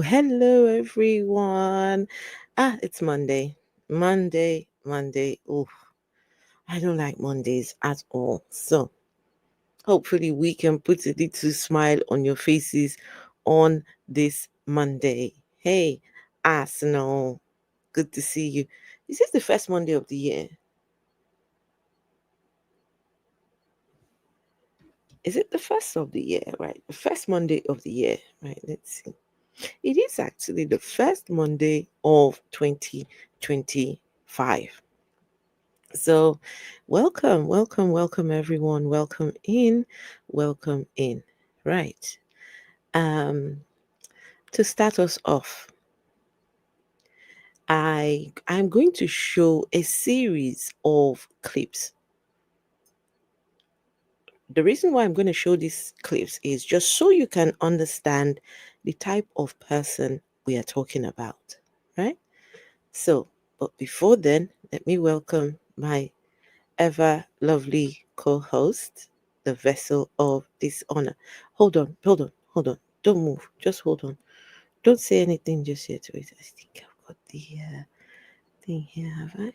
Hello, everyone. It's Monday. Monday. Oh, I don't like Mondays at all. So, hopefully, we can put a little smile on your faces on this Monday. Hey, Arsenal, good to see you. Is this the first Monday of the year? Is it the first of the year? Right, the first Monday of the year. Right, let's see. It is actually the first Monday of 2025. So, welcome, everyone. Welcome in. Right. Um, to start us off, I'm going to show a series of clips. The reason why I'm going to show these clips is just so you can understand the type of person we are talking about, right? So, but before then, let me welcome my ever lovely co-host, the vessel of dishonor. Hold on. Don't move. Just hold on. Don't say anything just yet. Wait, I think I've got the thing here, have I?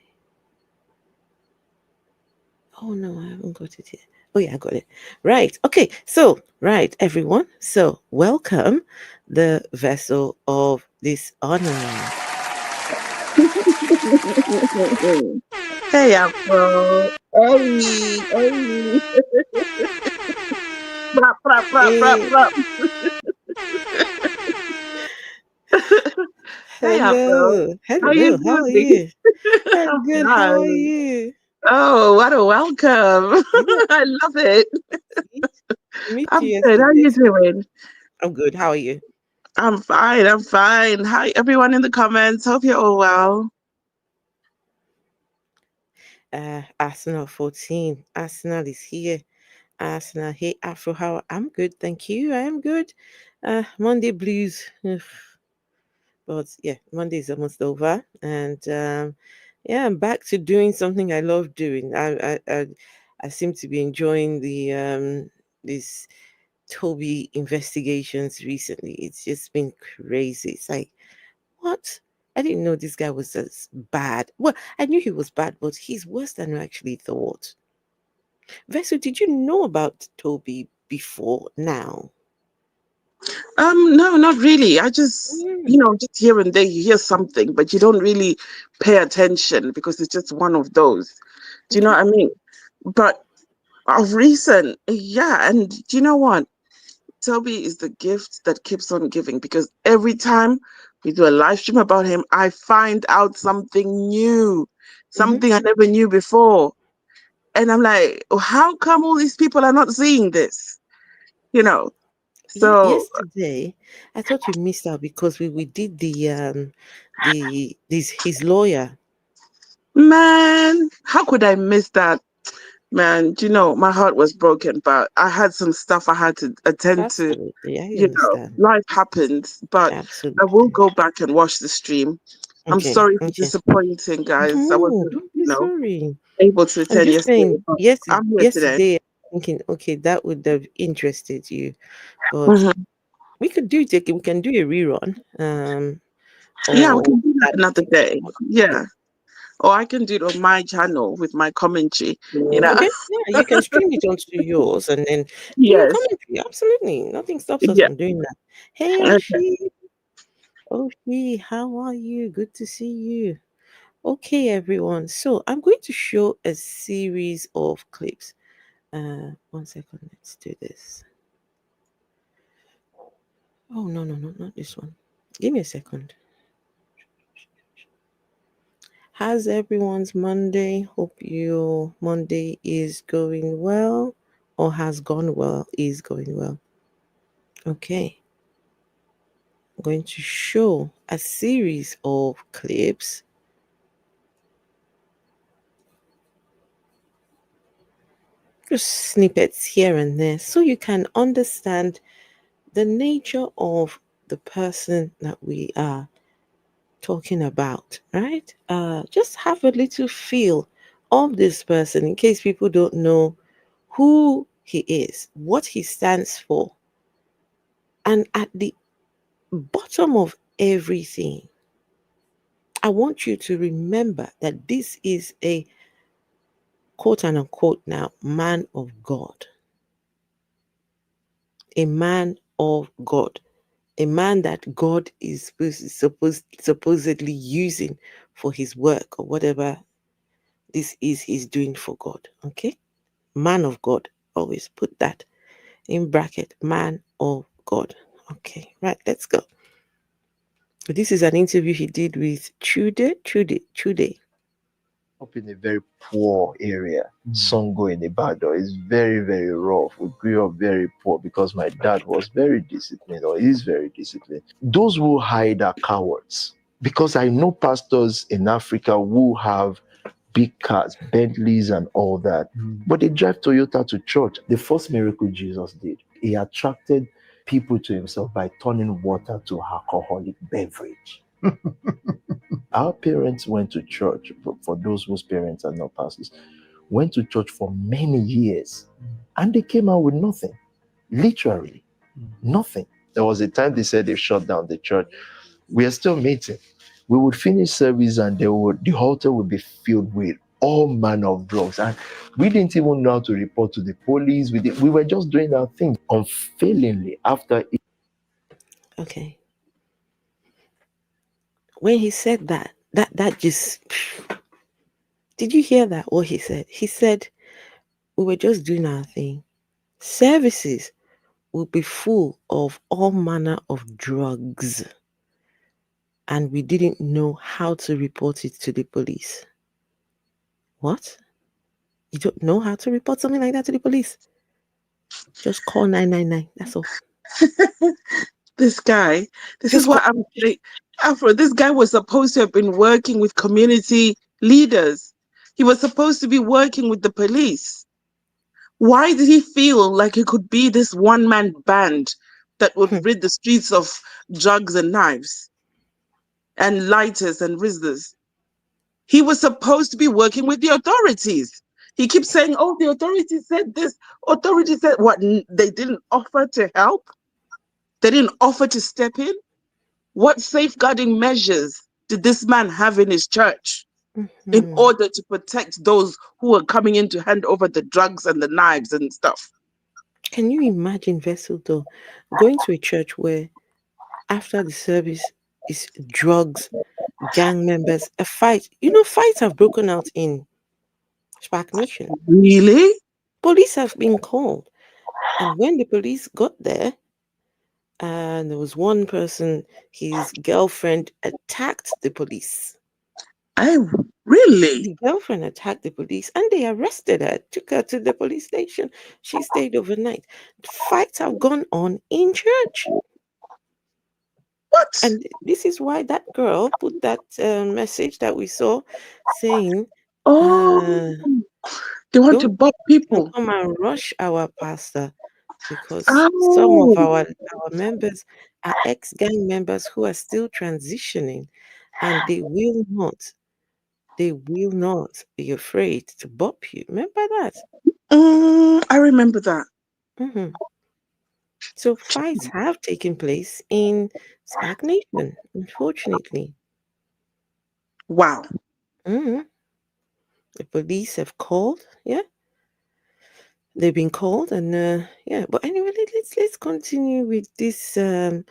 Oh no, I haven't got it yet. Oh yeah, I got it. Right. Okay. So, right, everyone. So, welcome the vessel of dishonor. Hey, Afro. Hey. Prop, prop, prop, prop, Hey, prop. Hey, Afro. hello. How you Hello. How are doing? you? I'm I'm good. How are fine. you? Oh, what a welcome. Yeah. I love it. See? Meet you I'm good. How yesterday. you doing? I'm good. How are you? I'm fine. I'm fine. Hi, everyone in the comments. Hope you're all well. Arsenal 14. Arsenal is here. Arsenal. Hey, Afro. How? I'm good. Thank you. I am good. Monday blues. Ugh. But yeah, Monday is almost over, and yeah, I'm back to doing something I love doing. I seem to be enjoying the this Toby investigations recently. It's just been crazy. It's like, what? I didn't know this guy was as bad. Well, I knew he was bad, but he's worse than I actually thought. Vesu, did you know about Toby before now? No, not really. I just, Mm, just here and there you hear something, but you don't really pay attention because it's just one of those. Do you know okay. what I mean? But of recent, yeah. And do you know what? Toby is the gift that keeps on giving because every time we do a live stream about him, I find out something new, Mm-hmm. something I never knew before. And I'm like, "Oh, how come all these people are not seeing this? You know? So, Yesterday, I thought you missed out because we did the this his lawyer. man, how could I miss that? Man, do you know, my heart was broken, but I had some stuff I had to attend to. Absolutely, I understand. Life happens, but I will Absolutely. go back and watch the stream. I'm Okay, sorry for okay. disappointing, guys. I No, wasn't, don't be sorry. able to I'm attend just yesterday, saying, but I'm here today. yesterday, I'm thinking, okay, that would have interested you, but Mhm. we could do it again. We can do a rerun, Yeah, we or can do that that another particular day. one. Yeah. Or I can do it on my channel with my commentary, you know? Okay, yeah, you can stream it onto yours and then do your Yes. commentary. Absolutely, nothing stops us Yeah. from doing that. Hey, Okay. Oshi, Oshi, how are you? Good to see you. Okay, everyone. So I'm going to show a series of clips. 1 second. Let's do this. Oh no, no, no, not this one. Give me a second. How's everyone's Monday? Hope your Monday is going well or has gone well, is going well. Okay. I'm going to show a series of clips, just snippets here and there, so you can understand the nature of the person that we are talking about, right? Just have a little feel of this person in case people don't know who he is, what he stands for. And at the bottom of everything, I want you to remember that this is a quote and unquote now man of God, a man of God, a man that God is supposedly using for his work or whatever this is he's doing for God. Okay, man of God. Always put that in bracket, man of God. Okay, right. Let's go. This is an interview he did with Chude. Up in a very poor area, Songo in Ibadan. It's very, very rough. We grew up very poor because my dad was very disciplined, or is very disciplined. Those who hide are cowards. Because I know pastors in Africa who have big cars, Bentleys, and all that, but they drive Toyota to church. The first miracle Jesus did, he attracted people to himself by turning water to alcoholic beverage. Our parents went to church, for those whose parents are not pastors, went to church for many years and they came out with nothing. Literally, nothing. There was a time they said they shut down the church. We are still meeting. We would finish service and the altar would be filled with all manner of drugs. And we didn't even know how to report to the police. We were just doing our thing unfailingly after. Okay. When he said that, that just did you hear that? What he said? He said we were just doing our thing. Services will be full of all manner of drugs, and we didn't know how to report it to the police. What? You don't know how to report something like that to the police? Just call 999. That's all. This guy, this is Just call. what I'm saying. Afro, this guy was supposed to have been working with community leaders. He was supposed to be working with the police. Why did he feel like he could be this one man band that would rid the streets of drugs and knives and lighters and rizzlers? He was supposed to be working with the authorities. He keeps saying, oh, the authorities said this, authorities said what? They didn't offer to help, they didn't offer to step in. What safeguarding measures did this man have in his church in Mhm. order to protect those who were coming in to hand over the drugs and the knives and stuff? Can you imagine, Vessel, though, going to a church where after the service is drugs, gang members, a fight? You know, fights have broken out in Spar Nation. Really? Police have been called. And when the police got there, and there was one person, his girlfriend attacked the police. I really? The girlfriend attacked the police and they arrested her, took her to the police station. She stayed overnight. Fights have gone on in church. What? And this is why that girl put that message that we saw saying, Oh, uh, they want to don't bop think you can people. come and rush our pastor because some of Oh, our members are ex-gang members who are still transitioning and they will not be afraid to bop you. Remember that? I remember that. Hmm. So fights have taken place in stagnation, unfortunately. Wow. Hmm. The police have called, yeah, they've been called, and yeah. But anyway, let's continue with this. I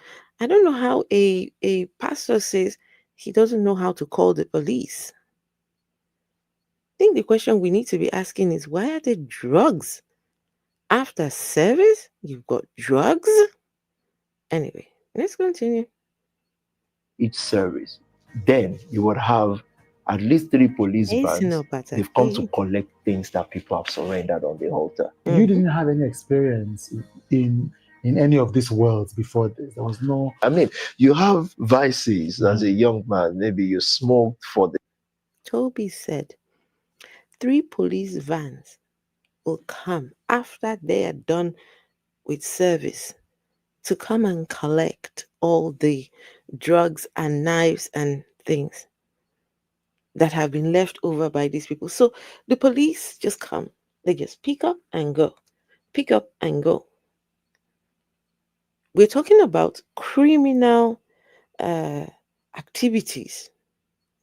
don't know how a pastor says he doesn't know how to call the police. I think the question we need to be asking is why are there drugs after service? You've got drugs. Anyway, let's continue. Each service. Then you would have at least 3 police It's vans. not better. They've come to collect things that people have surrendered on the altar. You didn't have any experience in any of these worlds before this. There was no. I mean, you have vices as a young man. Maybe you smoked for the Toby said 3 police vans will come after they are done with service to come and collect all the drugs and knives and things that have been left over by these people. So the police just come, they just pick up and go, pick up and go. We're talking about criminal uh, activities,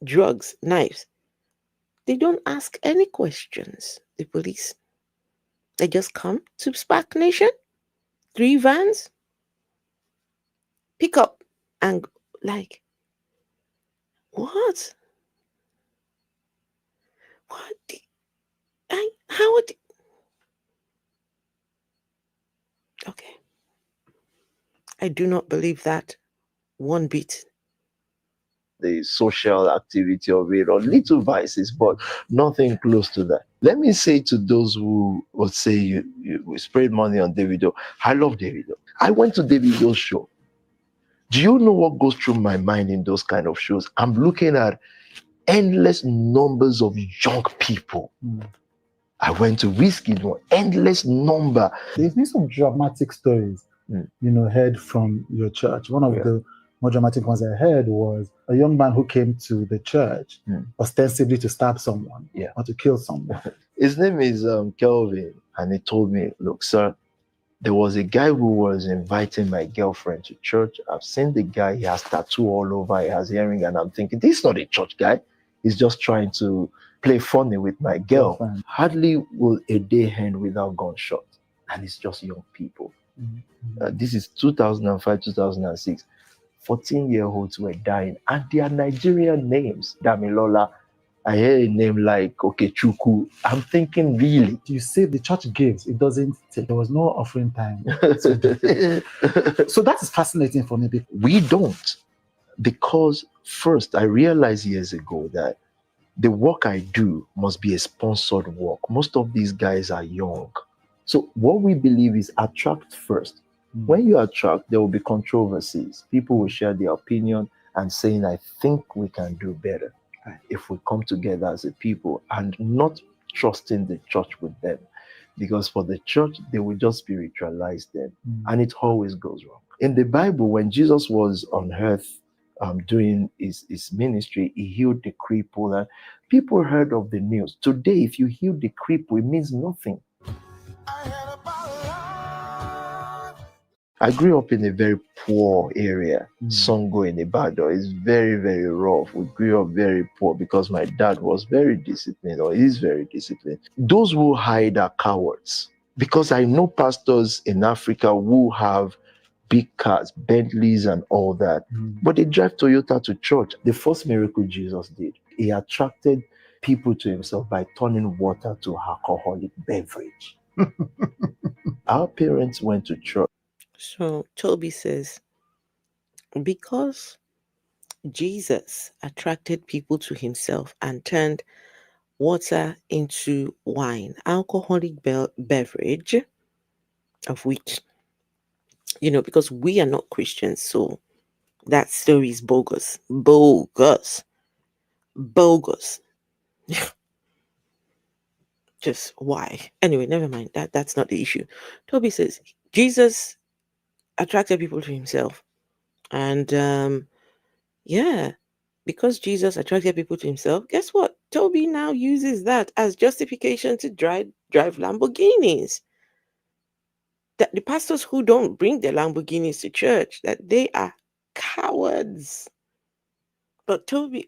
drugs, knives. They don't ask any questions, the police. They just come to Spark Nation, 3 vans, pick up and like, what? What? How would? Okay, I do not believe that one bit. the social activity of it, or little vices, but nothing close to that. Let me say to those who would say you spread money on Davido, I love Davido. I went to Davido's show. Do you know what goes through my mind in those kind of shows? I'm looking at endless numbers of young people. I went to Whiskey, endless number. There's been some dramatic stories, heard from your church. One of the more dramatic ones I heard was a young man who came to the church ostensibly to stab someone or to kill someone. His name is Kelvin, and he told me, look, sir, there was a guy who was inviting my girlfriend to church. I've seen the guy, he has tattoo all over, he has earring, and I'm thinking, this is not a church guy. He's just trying to play funny with my girl. Girlfriend. Hardly will a day end without gunshot. And it's just young people. This is 2005, 2006. 14-year-olds were dying, and they are Nigerian names. Damilola. I hear a name like Okechukwu. I'm thinking, really? You say the church gives, it doesn't take. There was no offering time. So that is fascinating for me. We don't. Because first, I realized years ago that the work I do must be a sponsored work. Most of these guys are young. So what we believe is attract first. When you attract, there will be controversies. People will share their opinion and saying, I think we can do better if we come together as a people, and not trusting the church with them. Because for the church, they will just spiritualize them. And it always goes wrong. In the Bible, when Jesus was on earth doing his ministry, he healed the cripple. And people heard of the news. Today, if you heal the cripple, it means nothing. I grew up in a very poor area, Songo in Ibadan. It's very, very rough. We grew up very poor because my dad was very disciplined, or is very disciplined. Those who hide are cowards, because I know pastors in Africa who have big cars, Bentleys and all that, but they drive Toyota to church. The first miracle Jesus did, he attracted people to himself by turning water to alcoholic beverage. Our parents went to church. So Toby says, because Jesus attracted people to himself and turned water into wine, alcoholic beverage, of which, because we are not Christians, so that story is bogus. Bogus. Bogus. Just why? Anyway, never mind. That's not the issue. Toby says Jesus attracted people to himself. And yeah, because Jesus attracted people to himself, guess what? Toby now uses that as justification to drive Lamborghinis. That the pastors who don't bring their Lamborghinis to church, that they are cowards. But Toby,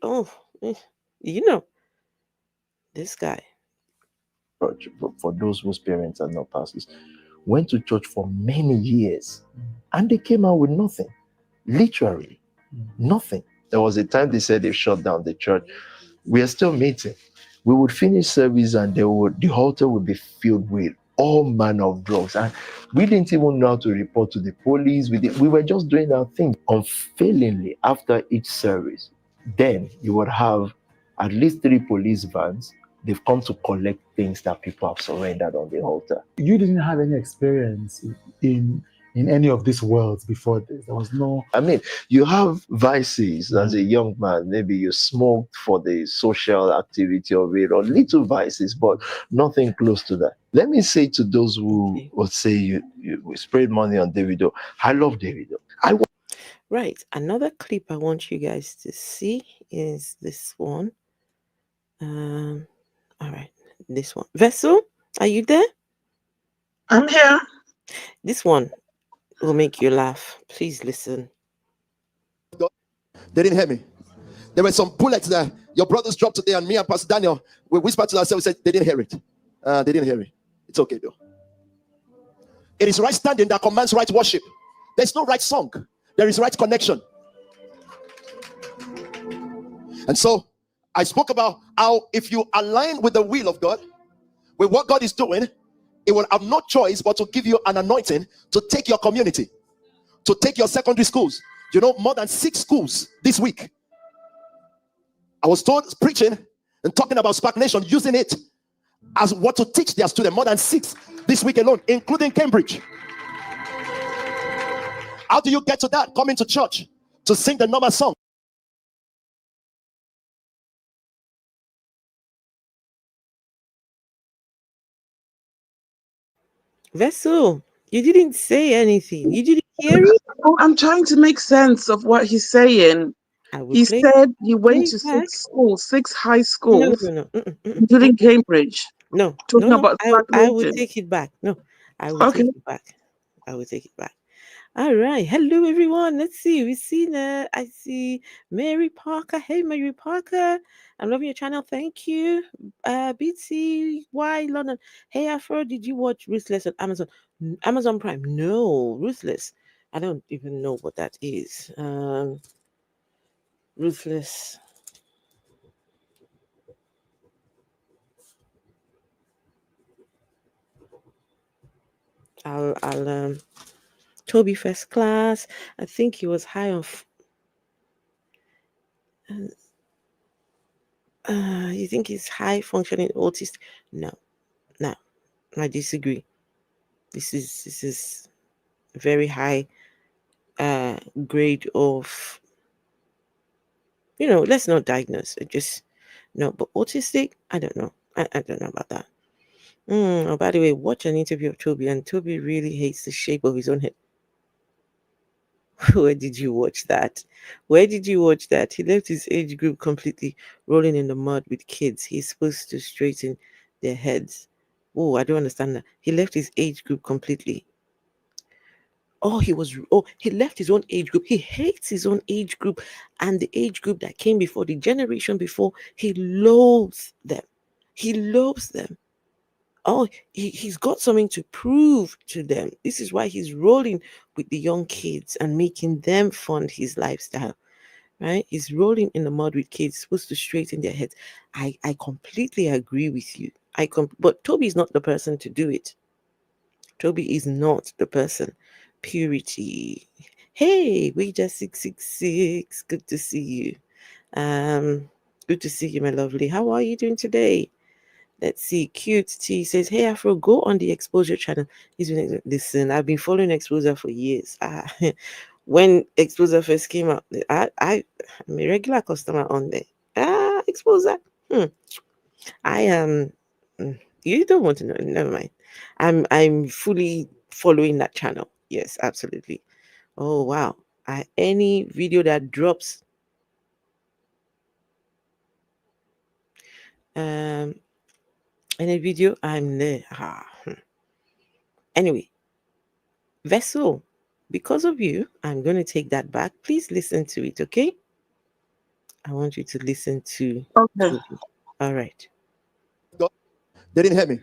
this guy. Church, for those whose parents are not pastors, went to church for many years, and they came out with nothing. Literally, nothing. There was a time they said they shut down the church. We are still meeting. We would finish service, and the altar would be filled with all manner of drugs, and we didn't even know how to report to the police. We were just doing our thing. Unfailingly, after each service, then you would have at least 3 police vans. They've come to collect things that people have surrendered on the altar. You didn't have any experience in any of these worlds before this. There was no. I mean, you have vices as a young man. Maybe you smoked for the social activity of it, or little vices, but nothing close to that. Let me say to those who would say you sprayed money on Davido, I love Davido. Right. Another clip I want you guys to see is this one. All right, this one. Vessel, are you there? I'm here. This one will make you laugh. Please listen. They didn't hear me. There were some bullets that your brothers dropped today, and me and Pastor Daniel, we whispered to ourselves, we said, they didn't hear it. They didn't hear it. It's okay though. It is right standing that commands right worship. There's no right song. There is right connection. And so I spoke about how if you align with the will of God, with what God is doing, it will have no choice but to give you an anointing to take your community, to take your secondary schools. More than 6 schools this week. I was told preaching and talking about Spar Nation, using it as what to teach their students. More than 6 this week alone, including Cambridge. How do you get to that? Coming to church to sing the normal song. Vessel, you didn't say anything. You didn't hear it? Oh, I'm trying to make sense of what he's saying. He said he went to 6 schools, 6 high schools, No. including Cambridge. No. Talking about I will take it back. No, I will take it back. I will take it back. All right. Hello, everyone. Let's see. We've seen I see Mary Parker. Hey, Mary Parker. I'm loving your channel. Thank you. BTY London. Hey, Afro, did you watch Ruthless on Amazon? Amazon Prime? No, Ruthless. I don't even know what that is. Ruthless. I'll Toby first class. I think he was high on. You think he's high functioning autist? No, I disagree. This is very high grade of. Let's not diagnose it. Just no, but autistic. I don't know. I don't know about that. Oh, by the way, watch an interview of Toby, and Toby really hates the shape of his own head. Where did you watch that? Where did you watch that? He left his age group completely rolling in the mud with kids. He's supposed to straighten their heads. Oh, I don't understand that. He left his age group completely. He left his own age group. He hates his own age group and the age group that came before, the generation before. He loathes them. He loves them. He's got something to prove to them. This is why he's rolling with the young kids and making them fund his lifestyle. Right? He's rolling in the mud with kids, supposed to straighten their heads. I completely agree with you. But Toby is not the person to do it. Toby is not the person. Purity. Hey, we just 666. Good to see you. Good to see you, my lovely. How are you doing today? Let's see. Cute T says, "Hey Afro, go on the Exposure channel." Listen, I've been following Exposure for years. When Exposure first came out, I'm a regular customer on there. Exposure. I am. You don't want to know. Never mind. I'm fully following that channel. Yes, absolutely. Oh wow. Any video that drops any video, I'm there. Anyway, Vessel, because of you, I'm going to take that back. Please listen to it, okay? I want you to listen to Okay. All right. They didn't hear me.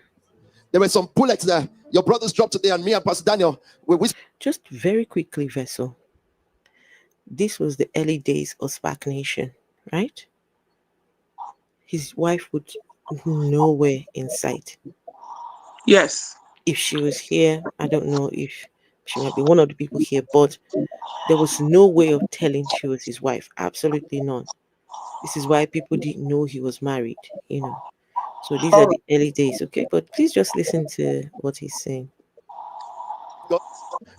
There were some bullets there. Your brothers dropped today, and me and Pastor Daniel, we just very quickly, Vessel. This was the early days of Spar Nation, right? His wife would nowhere in sight. Yes. If she was here, I don't know if she might be one of the people here, but there was no way of telling she was his wife. Absolutely none. This is why people didn't know he was married, you know. So these are the early days, okay? But please just listen to what he's saying.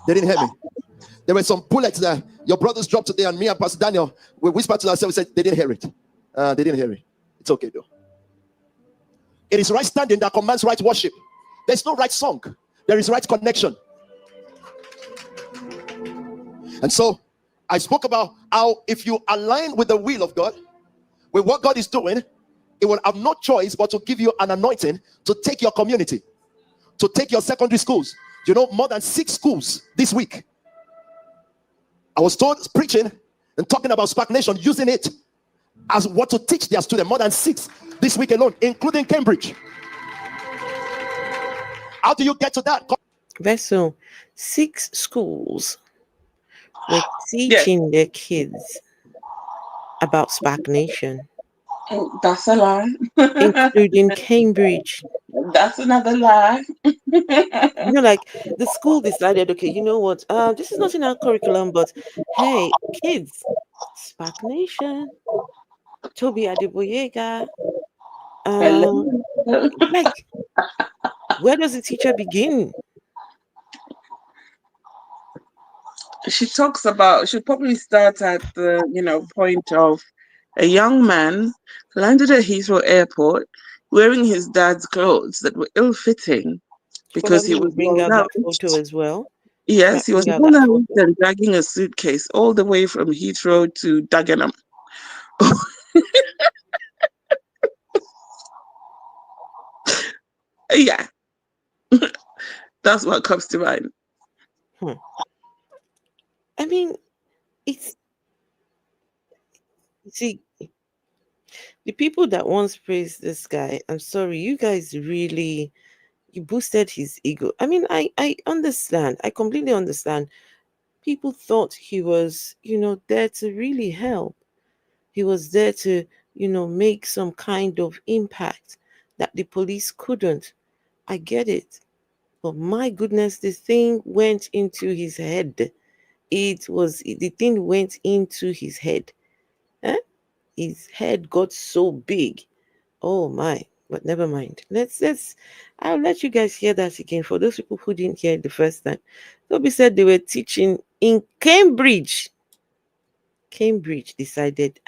They didn't hear me. There were some bullets there. Your brothers dropped today, and me and Pastor Daniel, we whispered to ourselves, we said, they didn't hear it. They didn't hear it. It's okay, though. It is right standing that commands right worship. There's no right song. There is right connection. And so, I spoke about how if you align with the will of God, with what God is doing, it will have no choice but to give you an anointing to take your community, to take your secondary schools. You know, more than 6 schools this week. I was told preaching and talking about Spar Nation, using it as what to teach their students. More than 6 this week alone, including Cambridge. How do you get to that? Vessel, 6 schools were teaching their kids about Spar Nation. That's a lie. Including Cambridge. That's another lie. You know, like the school decided, okay, you know what? This is not in our curriculum, but hey, kids, Spar Nation, Tobi Adegboyega. Like, where does the teacher begin? She talks about, she'll probably start at the, point of a young man landed at Heathrow Airport wearing his dad's clothes that were ill-fitting because Probably he was bring out that photo as well. Yes, he was malnourished and dragging a suitcase all the way from Heathrow to Dagenham. Yeah. That's what comes to mind. I mean, see, the people that once praised this guy, I'm sorry, you guys really, you boosted his ego. I mean, I understand. I completely understand. People thought he was, there to really help. He was there to, make some kind of impact that the police couldn't. I get it. But my goodness, this thing went into his head. The thing went into his head. His head got so big. Oh my, but never mind. I'll let you guys hear that again for those people who didn't hear it the first time. Toby said they were teaching in Cambridge. Cambridge decided,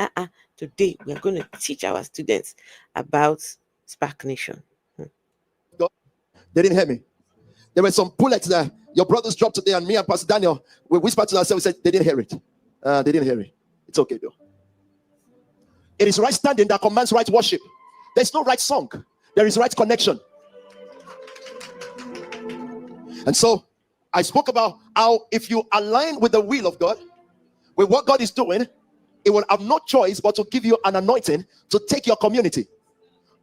today we are going to teach our students about Spar Nation. They didn't hear me. There were some bullets there. Your brothers dropped today, and me and Pastor Daniel, we whispered to ourselves, we said, they didn't hear it. They didn't hear it. It's okay, though. It is right standing that commands right worship. There's no right song. There is right connection. And so, I spoke about how if you align with the will of God, with what God is doing, it will have no choice but to give you an anointing to take your community,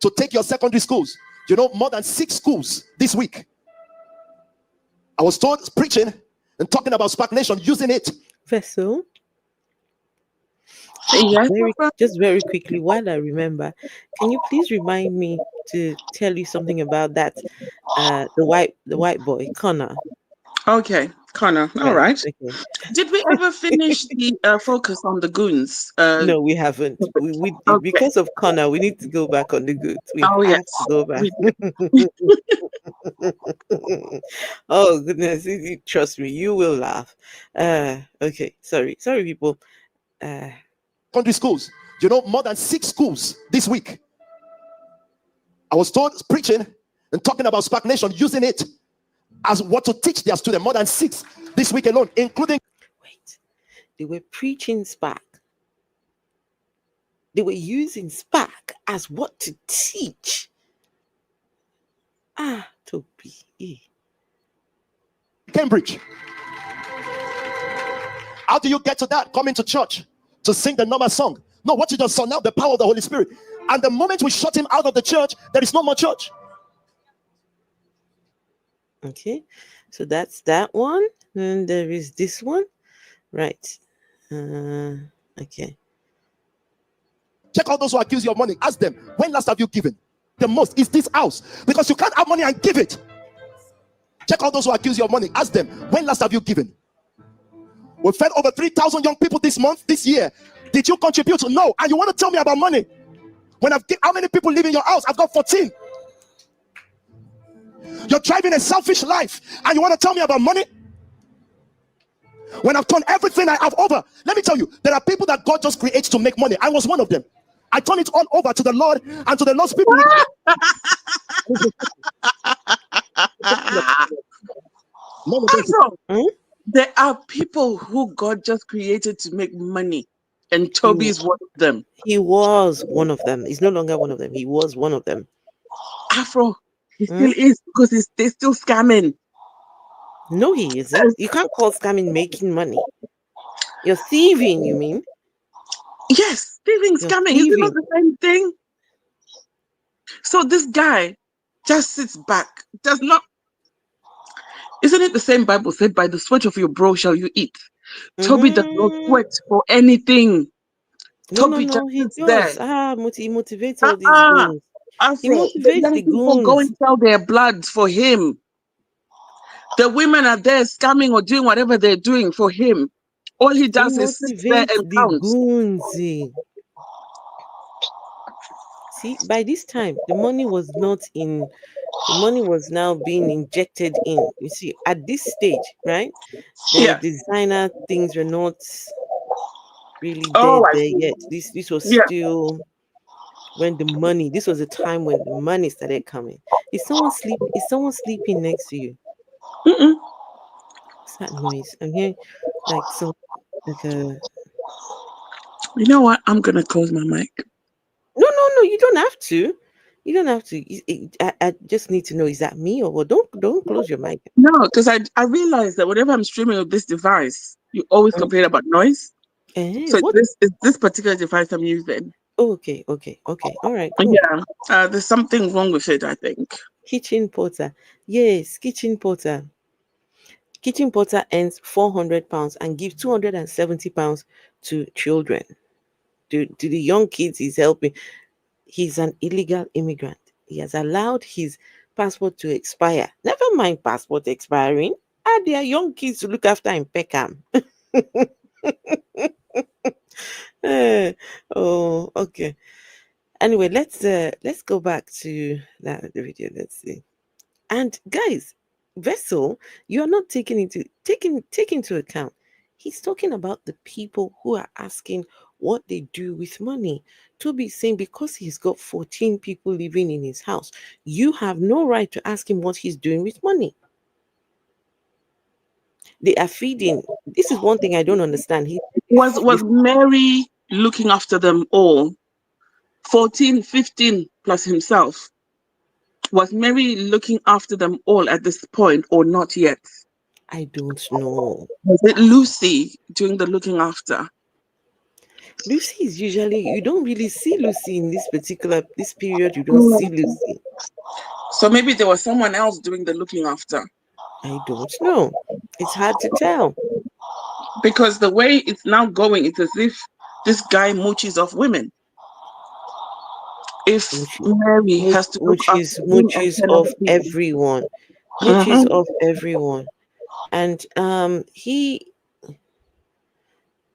to take your secondary schools. You know, more than 6 schools this week. I was told preaching and talking about Spar Nation, using it. Vessel, Yes, just very quickly, while I remember, can you please remind me to tell you something about that? The white boy, Connor. okay, Connor. All Right. right. Okay. Did we ever finish the focus on the goons? No, we haven't. Okay. Because of Connor, we need to go back on the goods. We Oh, have yes. to go back. Oh goodness, trust me, you will laugh. Okay, sorry, people. Country schools. You know, more than 6 schools this week. I was told preaching and talking about Spar Nation, using it as what to teach their students. More than 6 this week alone, including. Wait, they were preaching Spark. They were using Spark as what to teach. Toby. Cambridge. How do you get to that? Coming to church to sing the normal song. No, what you just saw now, the power of the Holy Spirit. And the moment we shut him out of the church, there is no more church. Okay, so that's that one. And there is this one. Right. Okay. Check out those who accuse you of money. Ask them, when last have you given? The most is this house. Because you can't have money and give it. Check out those who accuse you of money. Ask them, when last have you given? We fed over 3,000 young people this month, this year. Did you contribute? No. And you want to tell me about money? When how many people live in your house? I've got 14. You're driving a selfish life and you want to tell me about money? When I've turned everything I have over, let me tell you, there are people that God just creates to make money. I was one of them. I turn it all over to the Lord and to the Lord's people. There are people who God just created to make money, and Toby is one of them. He was one of them. He's no longer one of them. He was one of them. Afro, he still is, because they're still scamming. No, he isn't. You can't call scamming making money. You're thieving, you mean? Yes, stealing, scamming. Is it not the same thing? So this guy just sits back, does not. Isn't it the same Bible said, by the sweat of your brow shall you eat? Toby does not sweat for anything. Toby no, just he sits does. there. He motivates all these goons. He motivates the people go and sell their blood for him. The women are there scamming or doing whatever they're doing for him. All he does is sit there and count. Goons. See, by this time, the money was not in. The money was now being injected in. You see, at this stage, right? The designer things were not really there yet. This was still when the money. This was a time when the money started coming. Is someone sleeping next to you? What's that noise? I'm hearing like some like a. You know what? I'm gonna close my mic. No. You don't have to. You don't have to. I just need to know, is that me or what? Don't close your mic. No, because I realize that whenever I'm streaming with this device, you always complain about noise. So this particular device I'm using. Okay. All right. Cool. Yeah. There's something wrong with it, I think. Kitchen porter. Yes, kitchen porter. Kitchen porter earns £400 and gives £270 to children. To the young kids he's helping. He's an illegal immigrant. He has allowed his passport to expire. Never mind passport expiring. There are young kids to look after in Peckham. Oh, okay. Anyway, let's go back to the video. Let's see. And guys, Vessel, you are not taking into account. He's talking about the people who are asking what they do with money. Toby is saying because he's got 14 people living in his house, you have no right to ask him what he's doing with money. They are feeding. This is one thing I don't understand. Was Mary looking after them all? 14, 15 plus himself. Was Mary looking after them all at this point or not yet? I don't know. Was it Lucy doing the looking after? Lucy is usually, you don't really see Lucy in this period. You don't see Lucy. So maybe there was someone else doing the looking after. I don't know. It's hard to tell. Because the way it's now going, it's as if this guy mooches off women. If Mary has to look after mooches off everyone. Mooches off everyone. And he,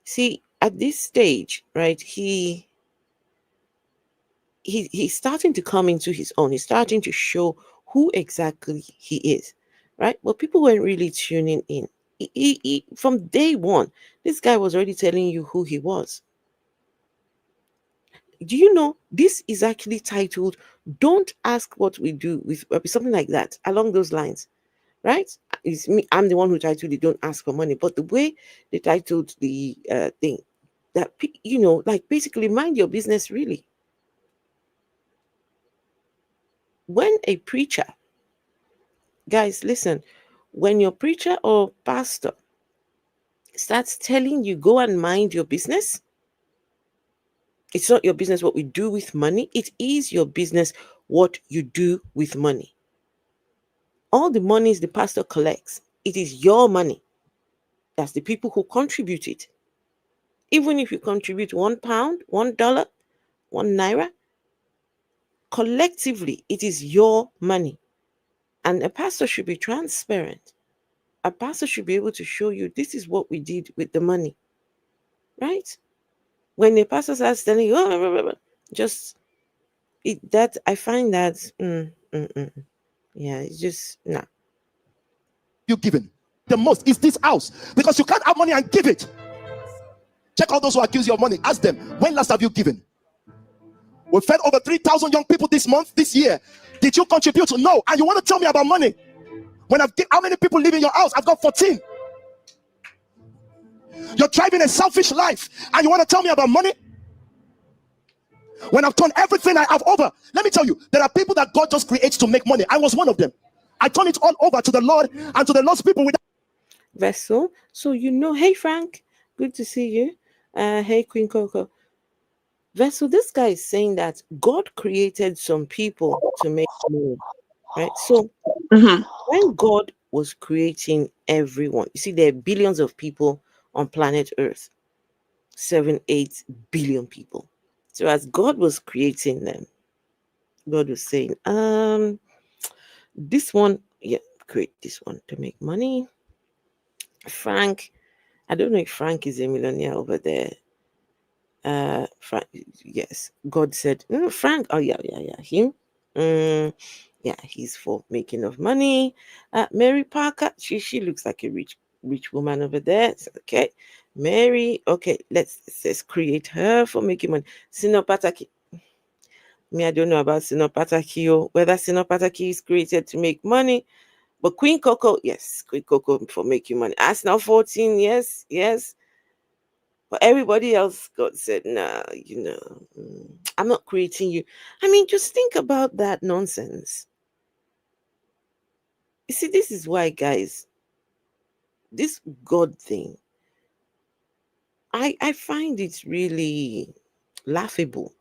see, at this stage, right, he's starting to come into his own. He's starting to show who exactly he is, right? But people weren't really tuning in. He, from day one, this guy was already telling you who he was. Do you know this is actually titled "Don't Ask What We Do" with something like that, along those lines, right? It's me. I'm the one who titled it "Don't Ask for Money," but the way they titled the thing, that like basically mind your business, really. When a preacher, guys, listen, when your preacher or pastor starts telling you go and mind your business, it's not your business what we do with money. It is your business what you do with money. All the monies the pastor collects, it is your money. That's the people who contribute it. Even if you contribute £1, $1, £1, collectively, it is your money. And a pastor should be transparent. A pastor should be able to show you this is what we did with the money. Right? When the pastor starts telling you, I find that, yeah, it's just, nah. You given the most is this house, because you can't have money and give it. Check all those who accuse you of money. Ask them, when last have you given? We fed over 3,000 young people this year. Did you contribute? No. And you want to tell me about money? When how many people live in your house? I've got 14. You're driving a selfish life and you want to tell me about money? When I've turned everything I have over. Let me tell you, there are people that God just creates to make money. I was one of them. I turn it all over to the Lord and to the lost people with vessel. So hey Frank, good to see you. Hey Queen Coco. Vessel, this guy is saying that God created some people to make money, right? So when God was creating everyone, you see, there are billions of people on planet Earth, 7-8 billion people. So as God was creating them, God was saying, this one, create this one to make money. Frank, I don't know if Frank is a millionaire over there. Frank, yes. God said, Frank, him. Yeah, he's for making of money. Mary Parker, she looks like a rich woman over there. So, okay, Mary. Okay, let's create her for making money. Sinopataki. Me, I don't know about Sinopataki, whether Sinopataki is created to make money. But Queen Coco, yes, Queen Coco for making money. Arsenal 14, yes. But everybody else, God said, nah, I'm not creating you. I mean, just think about that nonsense. You see, this is why, guys, this God thing, I find it really laughable.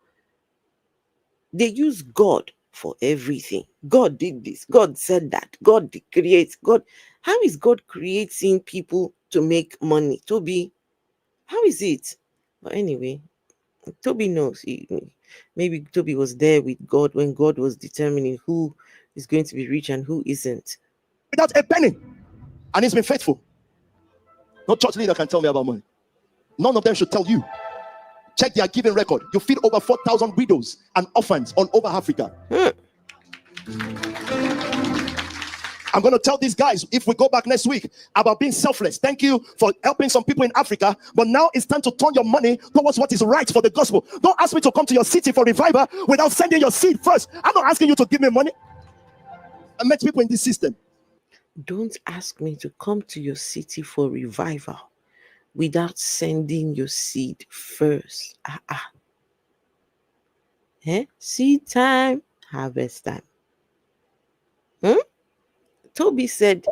They use God for everything. God did this. God said that. God creates. God. How is God creating people to make money? Toby, how is it? But anyway, Toby knows. Maybe Toby was there with God when God was determining who is going to be rich and who isn't. Without a penny. And he's been faithful. No church leader can tell me about money. None of them should tell you. Check their giving record. You feed over 4,000 widows and orphans all over Africa. I'm going to tell these guys, if we go back next week, about being selfless. Thank you for helping some people in Africa. But now it's time to turn your money towards what is right for the gospel. Don't ask me to come to your city for revival without sending your seed first. I'm not asking you to give me money. I met people in this system. Don't ask me to come to your city for revival without sending your seed first. Seed time, harvest time. Toby said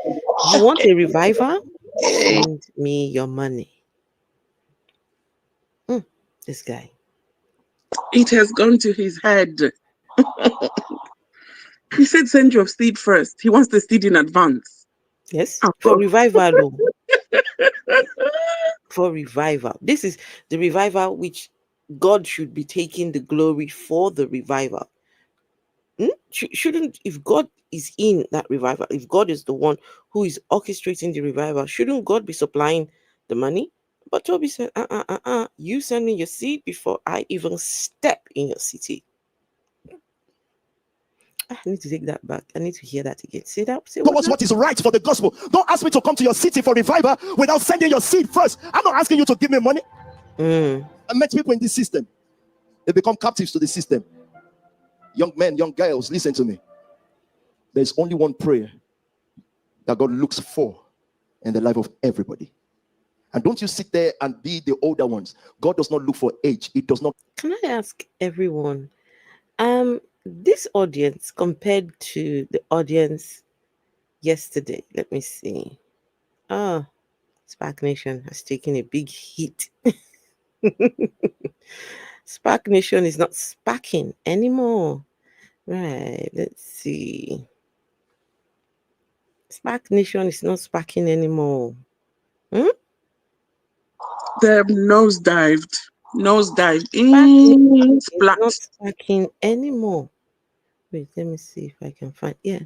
You want a revival? Send me your money. This guy. It has gone to his head. He said send your seed first. He wants the seed in advance. Yes, for revival. For revival. This is the revival which God should be taking the glory for the revival. Shouldn't, if God is in that revival, if God is the one who is orchestrating the revival, shouldn't God be supplying the money? But Toby said, you send me your seed before I even step in your city. I need to take that back. I need to hear that again. Say that. Say towards what is right for the gospel. Don't ask me to come to your city for revival without sending your seed first. I'm not asking you to give me money. I met people in this system. They become captives to the system. Young men, young girls, listen to me. There's only one prayer that God looks for in the life of everybody. And don't you sit there and be the older ones. God does not look for age. It does not. Can I ask everyone, this audience compared to the audience yesterday, let me see. Spark Nation has taken a big hit. Spark Nation is not sparking anymore. Right, let's see. Spark Nation is not sparking anymore. They're nosedived. Nosedived. It's Splat. not sparking anymore. Wait, let me see if I can find. Yeah,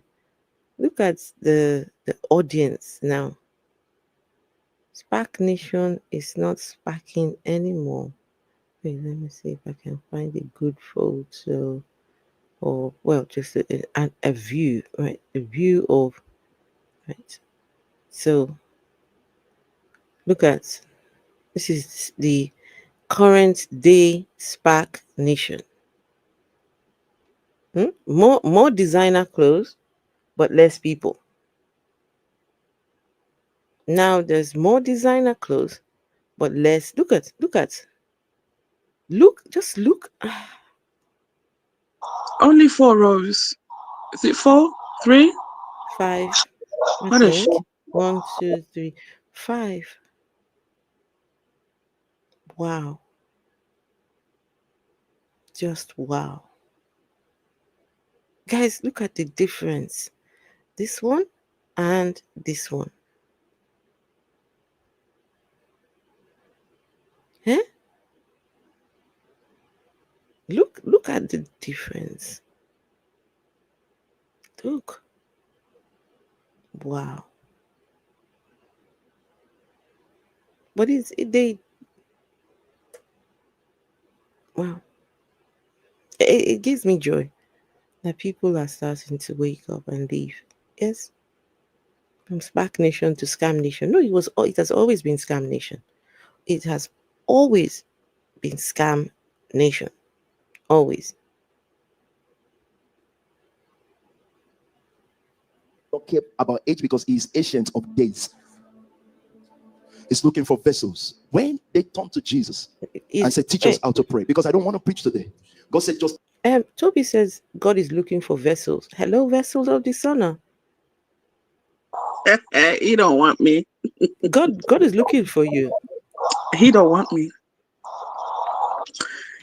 look at the audience now. Spark Nation is not sparking anymore. Wait, let me see if I can find a good photo, or well, just a view, right? A view of, right. So look at, this is the current day Spark Nation. More designer clothes, but less people. Now there's more designer clothes, but less. Look, just look. Only 4 rows. Is it 4? 3? 5. I What a think shame. 1, 2, 3, 5. Wow. Just wow. Guys, look at the difference. This one and this one. Huh? Look at the difference. Look. Wow. But they wow. It gives me joy that people are starting to wake up and leave. Yes. From Spark Nation to Scam Nation. No, it has always been Scam Nation. It has always been Scam Nation. Always. Not care about age because he is ancient of days. He's looking for vessels. When they turn to Jesus and say, teach us how to pray, because I don't want to preach today. God said, just Toby says God is looking for vessels. Hello, vessels of dishonor. He don't want me. God is looking for you. He don't want me.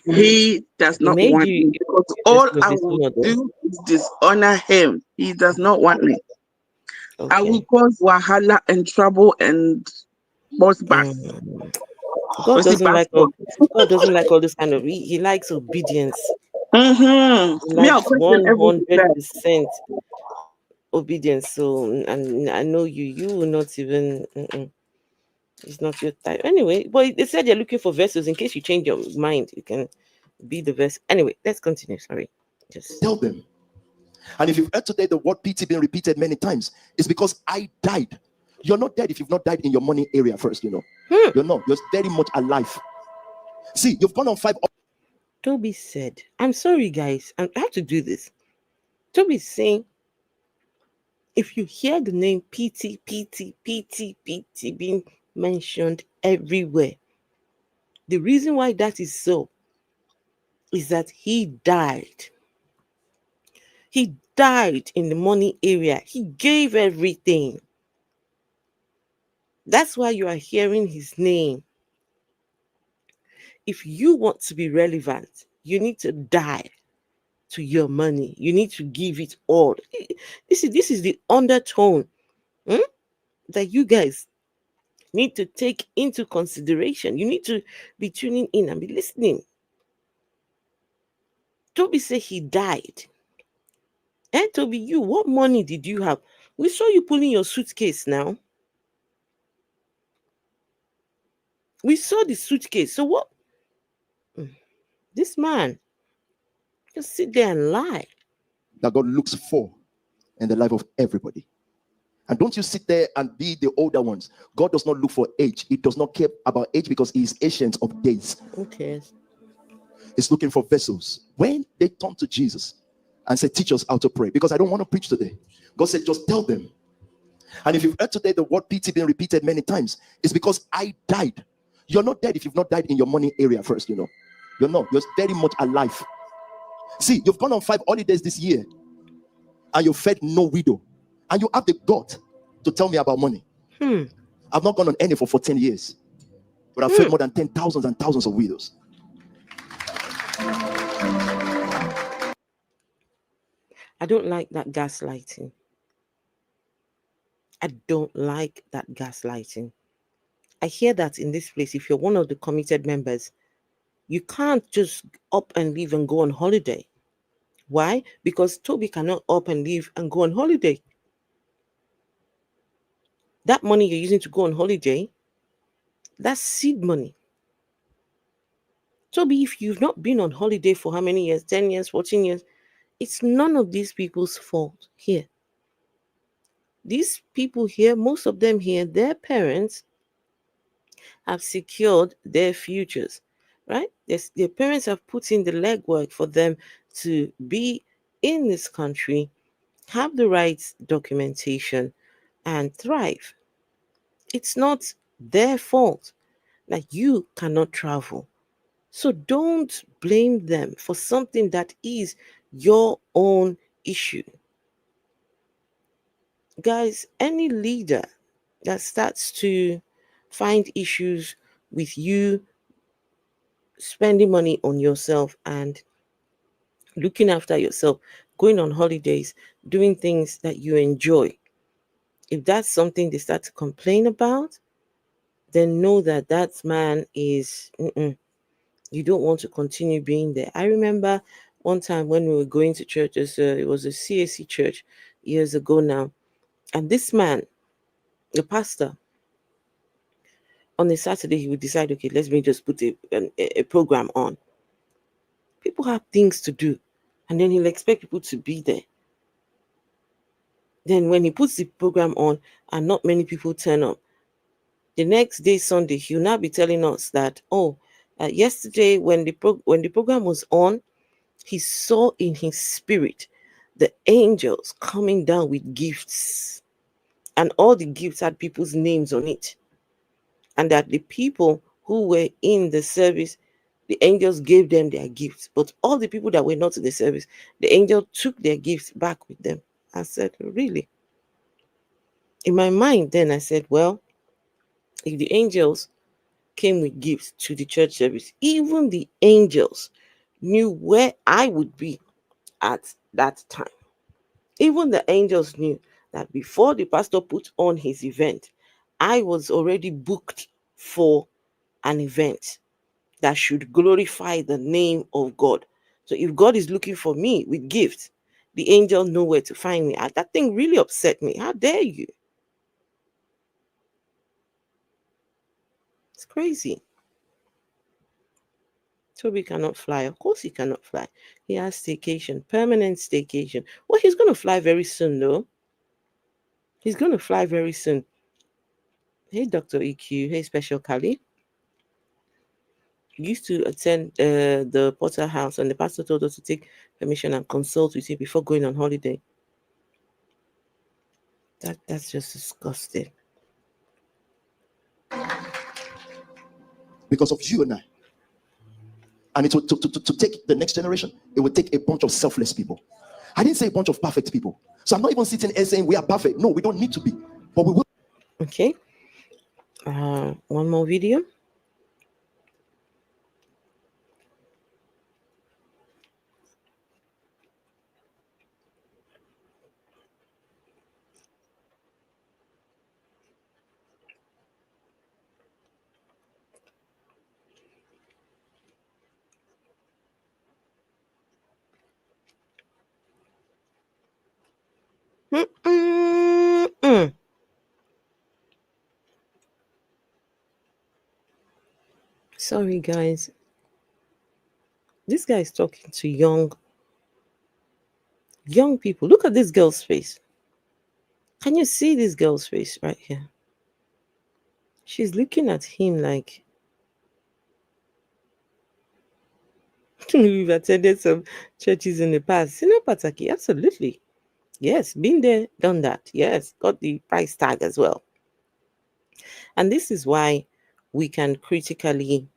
He does not made want you me because a all vessel of I will dishonor, though. do is dishonor him. He does not want me. Okay. I will cause wahala and trouble and boss back. God doesn't like all. God doesn't like all this kind of. He likes obedience. He Me, I'll likes question everything there. 100% obedience. So, and I know you will not even. It's not your type. Anyway, but they said they're looking for vessels. In case you change your mind, you can be the vessel. Anyway, let's continue. Sorry. Just tell them. And if you've heard today the word PT being repeated many times, it's because I died. You're not dead if you've not died in your money area first, you know. You're not. You're very much alive. See, you've gone on 5. Toby said, I'm sorry, guys. I have to do this. Toby's saying, if you hear the name PT being mentioned everywhere, the reason why that is so is that he died. He died in the money area. He gave everything. That's why you are hearing his name. If you want to be relevant, you need to die to your money. You need to give it all. This is the undertone that you guys need to take into consideration. You need to be tuning in and be listening. Toby said he died. And Toby, what money did you have? We saw you pulling your suitcase now. We saw the suitcase. So what? This man just sit there and lie. That God looks for in the life of everybody. And don't you sit there and be the older ones. God does not look for age. He does not care about age because he is ancient of days. Okay. He's looking for vessels. When they turn to Jesus and say, teach us how to pray, because I don't want to preach today. God said, just tell them. And if you've heard today the word PT being repeated many times, it's because I died. You're not dead if you've not died in your money area first, You're not. You're very much alive. See, you've gone on 5 holidays this year and you fed no widow. And you have the gut to tell me about money. I've not gone on any for 14 years. But I've fed more than 10,000 and thousands of widows. I don't like that gaslighting. I don't like that gaslighting. I hear that in this place, if you're one of the committed members, you can't just up and leave and go on holiday. Why? Because Toby cannot up and leave and go on holiday. That money you're using to go on holiday, that's seed money. Toby, if you've not been on holiday for how many years, 10 years, 14 years, it's none of these people's fault here. These people here, most of them here, their parents have secured their futures, right? Their parents have put in the legwork for them to be in this country, have the right documentation, and thrive. It's not their fault that you cannot travel. So don't blame them for something that is your own issue. Guys, any leader that starts to find issues with you spending money on yourself and looking after yourself, going on holidays, doing things that you enjoy, if that's something they start to complain about, then know that that man is, you don't want to continue being there. I remember one time when we were going to church, it was a CAC church years ago now, and this man, the pastor, on a Saturday, he would decide, okay, let me just put a program on. People have things to do, and then he'll expect people to be there. Then when he puts the program on and not many people turn up, the next day, Sunday, he'll now be telling us that, yesterday when the program was on, he saw in his spirit the angels coming down with gifts, and all the gifts had people's names on it, and that the people who were in the service, the angels gave them their gifts, but all the people that were not in the service, the angel took their gifts back with them. I said, really? In my mind then, I said, well, if the angels came with gifts to the church service, even the angels knew where I would be at that time. Even the angels knew that before the pastor put on his event, I was already booked for an event that should glorify the name of God. So if God is looking for me with gifts, the angel know where to find me. That thing really upset me. How dare you? It's crazy. Toby cannot fly. Of course he cannot fly. He has staycation, permanent staycation. Well, he's going to fly very soon, though. He's going to fly very soon. Hey, Dr. EQ. Hey, Special Kali. Used to attend the Potter House, and the pastor told us to take permission and consult with him before going on holiday. That's just disgusting. Because of you and I. And it will, to take the next generation, it will take a bunch of selfless people. I didn't say a bunch of perfect people. So I'm not even sitting here saying we are perfect. No, we don't need to be. But we will. Okay. One more video. Mm-mm-mm. Sorry, guys. This guy is talking to young people. Look at this girl's face. Can you see this girl's face right here? She's looking at him like we've attended some churches in the past. Pataki, absolutely. Yes, been there, done that. Yes, got the price tag as well. And this is why we can critically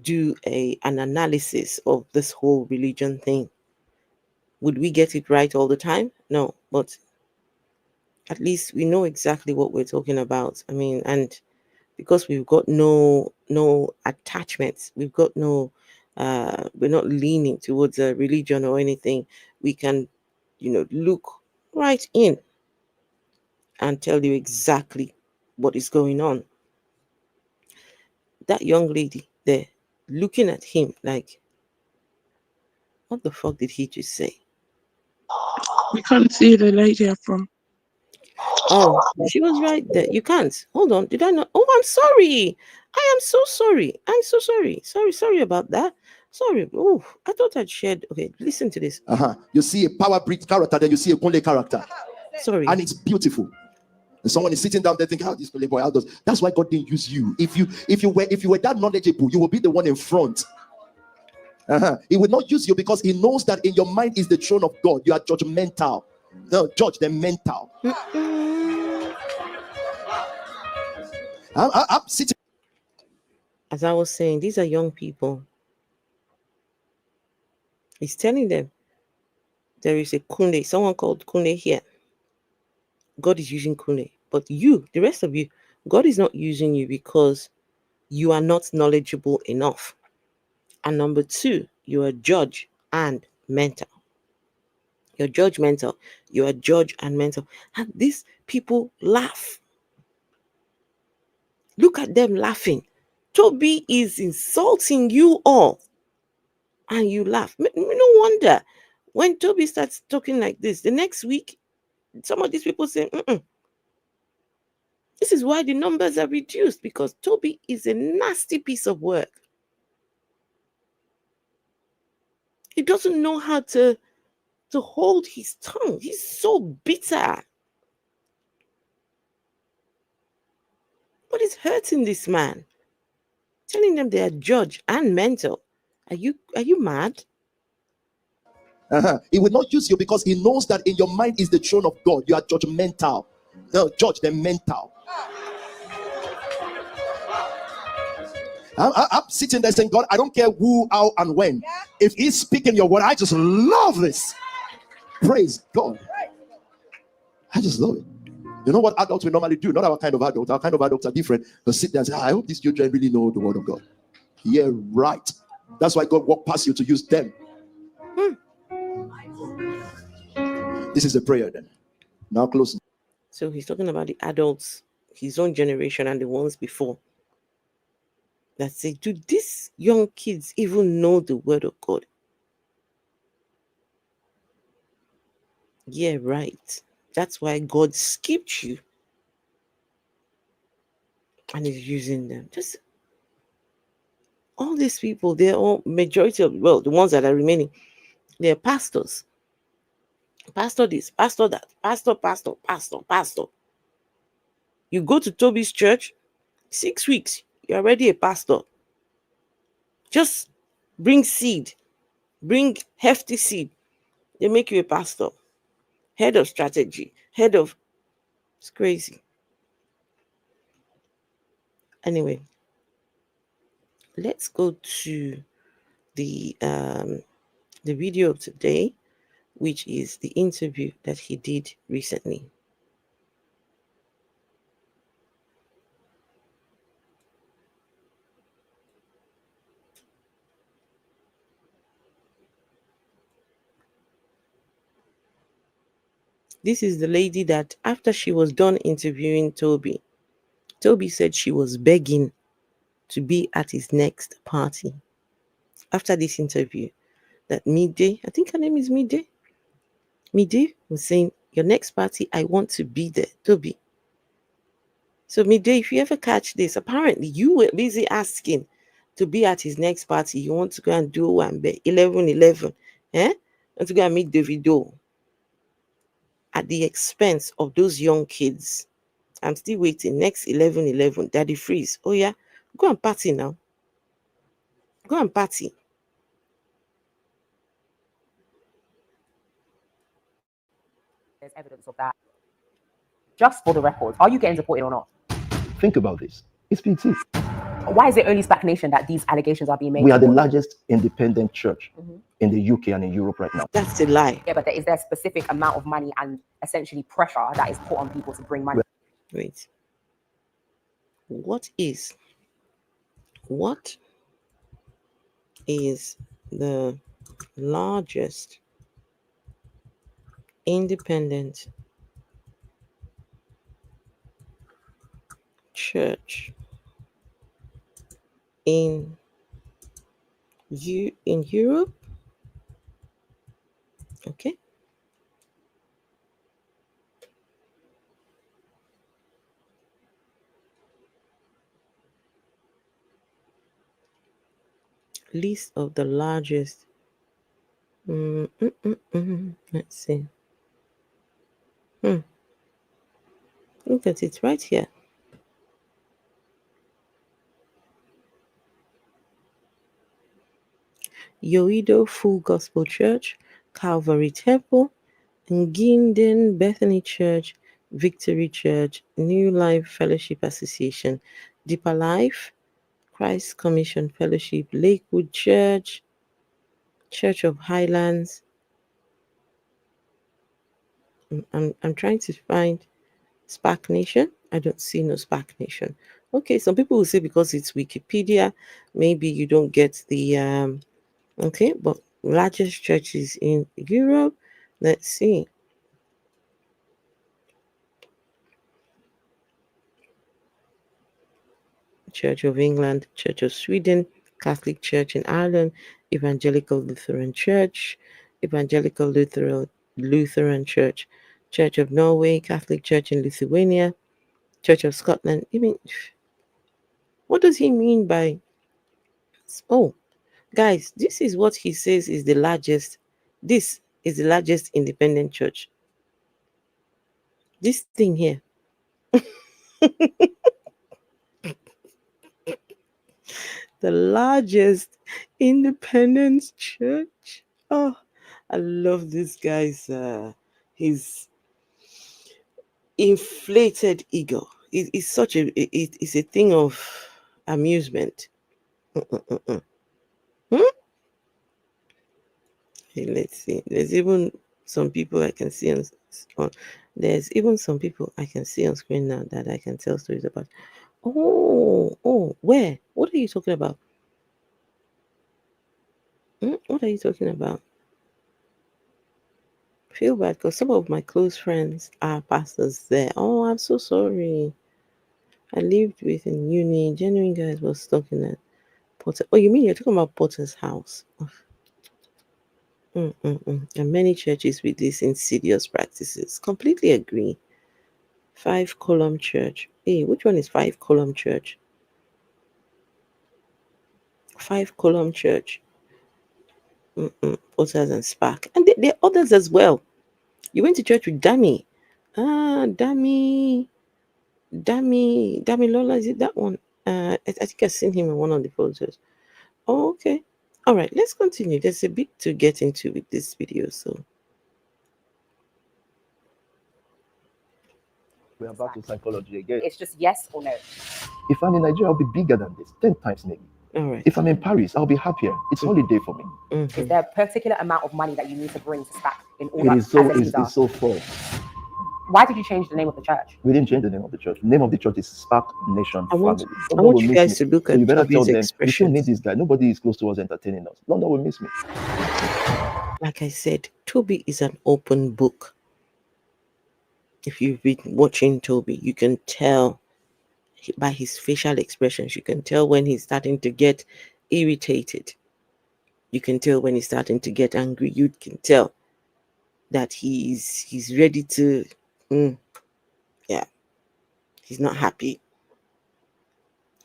do an analysis of this whole religion thing. Would we get it right all the time? No, but at least we know exactly what we're talking about. I mean, and because we've got no attachments, we've got no we're not leaning towards a religion or anything, we can look right in and tell you exactly what is going on. That young lady there looking at him like, what the fuck did he just say? We can't see the lady up front. Oh, she was right there. You can't. Hold on. Did I not? Oh, I'm sorry. I am so sorry. I'm so sorry. Sorry about that. Sorry. Oh, I thought I'd shared. Okay, listen to this. You see a power breed character, then you see a Kunle character. Sorry. And it's beautiful. And someone is sitting down there thinking, how this Kunle boy, how does? That's why God didn't use you. If you were that knowledgeable, you will be the one in front. He will not use you because he knows that in your mind is the throne of God. You are judgmental. No, judge them mental. I'm sitting. As I was saying, these are young people. He's telling them there is a Kunle, someone called Kunle here. God is using Kunle. But you, the rest of you, God is not using you because you are not knowledgeable enough. And number two, you are judge and mental. You're judgmental. You are judge and mental. And these people laugh. Look at them laughing. Toby is insulting you all. And you laugh. No wonder when Toby starts talking like this, the next week, some of these people say, this is why the numbers are reduced, because Toby is a nasty piece of work. He doesn't know how to hold his tongue. He's so bitter. What is hurting this man? Telling them they are judge and mental. Are you mad? He will not use you because he knows that in your mind is the throne of God. You are judgmental. No, judge them mental. I'm sitting there saying, God, I don't care who, how, and when. If he's speaking your word, I just love this. Praise God. I just love it. You know what adults will normally do? Not our kind of adults. Our kind of adults are different. They'll sit there and say, I hope these children really know the word of God. Yeah, right. That's why God walked past you to use them. This is a prayer then. Now close. So he's talking about the adults, his own generation and the ones before, that say, do these young kids even know the word of God? Yeah, right. That's why God skipped you and is using them. Just all these people, they're all majority of, well, the ones that are remaining, they're pastors. Pastor this, pastor that, pastor. You go to Toby's church, 6 weeks, you're already a pastor. Just bring seed, bring hefty seed. They make you a pastor, head of strategy, head of. It's crazy. Anyway, let's go to the video of today, which is the interview that he did recently. This is the lady that after she was done interviewing Toby, Toby said she was begging to be at his next party. After this interview, that Mide, I think her name is Mide. Mide was saying, your next party, I want to be there, Toby. So Mide, if you ever catch this, apparently you were busy asking to be at his next party. You want to go and do one 11-11, eh? And to go and meet Davido at the expense of those young kids. I'm still waiting. Next 11-11, Daddy Freeze. Oh yeah, go and party now. Go and party. There's evidence of that. Just for the record, are you getting deported or not? Think about this. It's PT. Why is it only Spar Nation that these allegations are being made? We are the largest independent church in the UK and in Europe right now. That's a lie. Yeah, but is there a specific amount of money and essentially pressure that is put on people to bring money? Wait. What is the largest independent church in Europe? Okay. List of the largest. Let's see. Look at it right here. Yoido Full Gospel Church, Calvary Temple, Nginden Bethany Church, Victory Church, New Life Fellowship Association, Deeper Life, Christ Commission Fellowship, Lakewood Church, Church of Highlands. I'm trying to find Spar Nation. I don't see no Spar Nation. Okay, some people will say because it's Wikipedia, maybe you don't get the okay, but largest churches in Europe. Let's see. Church of England, Church of Sweden, Catholic Church in Ireland, Evangelical Lutheran Church, Evangelical Lutheran Church, Church of Norway, Catholic Church in Lithuania, Church of Scotland. I mean, what does he mean by? Oh, guys, this is what he says is the largest. This is the largest independent church. This thing here. The largest independent church. Oh, I love this guy's his inflated ego. It's such a it's a thing of amusement. Okay, let's see. There's even some people I can see on there's even some people I can see on screen now that I can tell stories about. Oh, where? What are you talking about? What are you talking about? I feel bad because some of my close friends are pastors there. Oh, I'm so sorry. I lived with in uni. Genuine guys was talking at Potter. Oh, you mean you're talking about Potter's house? And many churches with these insidious practices. Completely agree. 5 Column Church. Hey, which one is 5 Column Church? 5 Column Church. Potters and Spark. And there are others as well. You went to church with Dami. Dami Lola, is it that one? I think I've seen him in one of the photos. Oh, okay. All right, let's continue. There's a bit to get into with this video, so. We are back to psychology again. It's just yes or no. If I'm in Nigeria, I'll be bigger than this, 10 times maybe. All right. If I'm in Paris, I'll be happier. It's holiday for me. Is there a particular amount of money that you need to bring to Spar in order? It is so false. Why did you change the name of the church? We didn't change the name of the church. The name of the church is Spar Nation I want Family. you guys to look at you better tell these them, expressions. you don't need this guy. Nobody is close to us entertaining us. London will miss me. Like I said, Toby is an open book. If you've been watching Toby, you can tell by his facial expressions, you can tell when he's starting to get irritated. You can tell when he's starting to get angry. You can tell that he's ready to, yeah, he's not happy.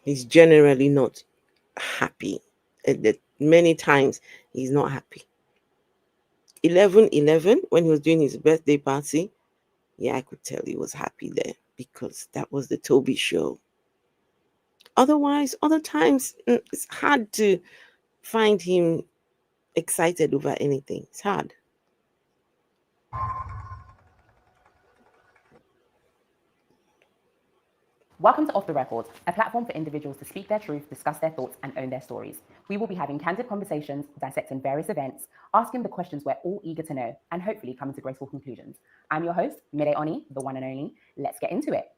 He's generally not happy. Many times he's not happy. 11/11, when he was doing his birthday party, yeah, I could tell he was happy there because that was the Toby show. Otherwise, other times, it's hard to find him excited over anything. It's hard. Welcome to Off the Record, a platform for individuals to speak their truth, discuss their thoughts, and own their stories. We will be having candid conversations, dissecting various events, asking the questions we're all eager to know, and hopefully coming to graceful conclusions. I'm your host, Mide Oni, the one and only. Let's get into it.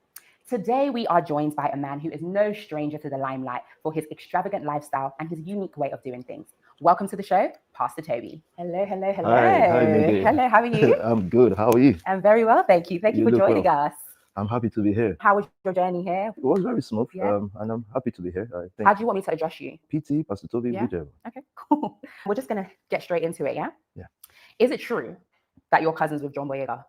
Today, we are joined by a man who is no stranger to the limelight for his extravagant lifestyle and his unique way of doing things. Welcome to the show, Pastor Toby. Hello, hello, hello. Hi, Mide. Hello, how are you? I'm good. How are you? I'm very well, thank you. Thank you for look joining well. us. I'm happy to be here. How was your journey here? It was very smooth, Yeah. and I'm happy to be here. I think How do you want me to address you? PT, Pastor Toby, Yeah. whichever. Okay, cool. We're just going to get straight into it, yeah? Yeah. Is it true that you're cousins with John Boyega?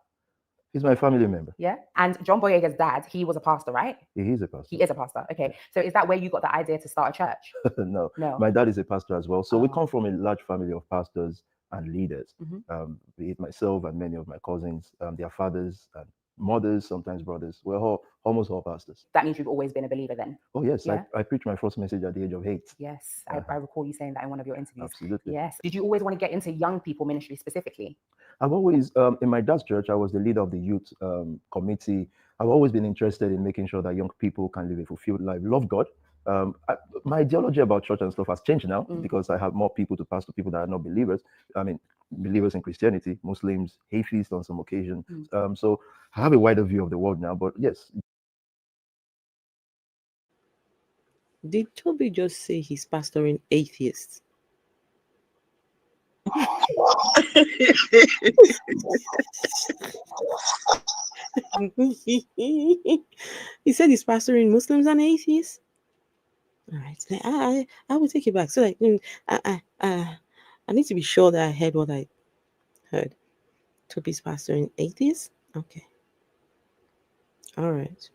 He's my family member. Yeah. And John Boyega's dad, he was a pastor, right? He is a pastor. He is a pastor. Okay. So is that where you got the idea to start a church? No. No. My dad is a pastor as well. So we Oh. come from a large family of pastors and leaders. Mhm. Be it myself and many of my cousins, their fathers and mothers, sometimes brothers. We're almost all pastors. That means you've always been a believer then? Oh, yes. Yeah. I preached my first message at the age of 8. Yes. I recall you saying that in one of your interviews. Absolutely. Yes. Did you always want to get into young people ministry specifically? I've always, in my dad's church, I was the leader of the youth committee. I've always been interested in making sure that young people can live a fulfilled life, love God. My ideology about church and stuff has changed now because I have more people to pass to people that are not believers. I mean, believers in Christianity, Muslims, atheists on some occasion. So I have a wider view of the world now, but yes. Did Toby just say he's pastoring atheists? He said he's pastoring Muslims and atheists. All right, I will take it back. So I need to be sure that I heard what I heard. Toby's pastoring atheists. Okay. All right.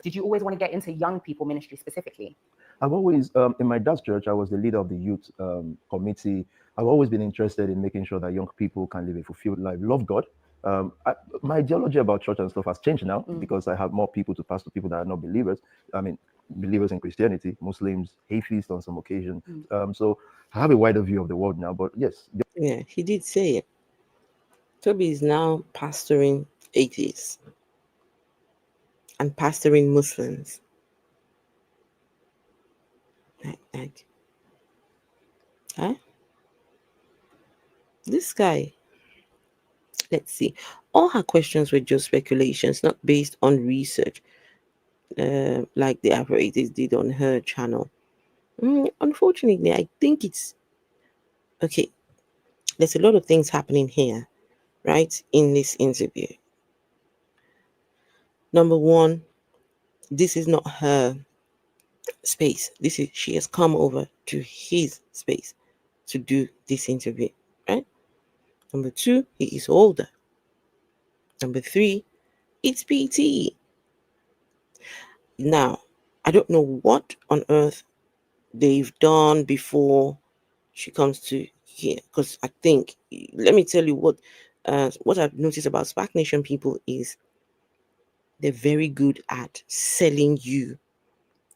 Did you always want to get into young people ministry specifically? I've always, in my dad's church, I was the leader of the youth committee. I've always been interested in making sure that young people can live a fulfilled life, love God. My ideology about church and stuff has changed now because I have more people to pass to people that are not believers. I mean, believers in Christianity, Muslims, atheists on some occasion. So I have a wider view of the world now, but yes. Yeah, he did say it. Toby is now pastoring atheists and pastoring Muslims. Huh? This guy, let's see. All her questions were just speculations, not based on research, like the apparatus did on her channel. Unfortunately, I think it's okay. There's a lot of things happening here, right, in this interview. Number one, this is not her space. She has come over to his space to do this interview, right? Number two, he is older. Number three, it's PT. Now, I don't know what on earth they've done before she comes to here, because I think, let me tell you what I've noticed about Spar Nation people is they're very good at selling you.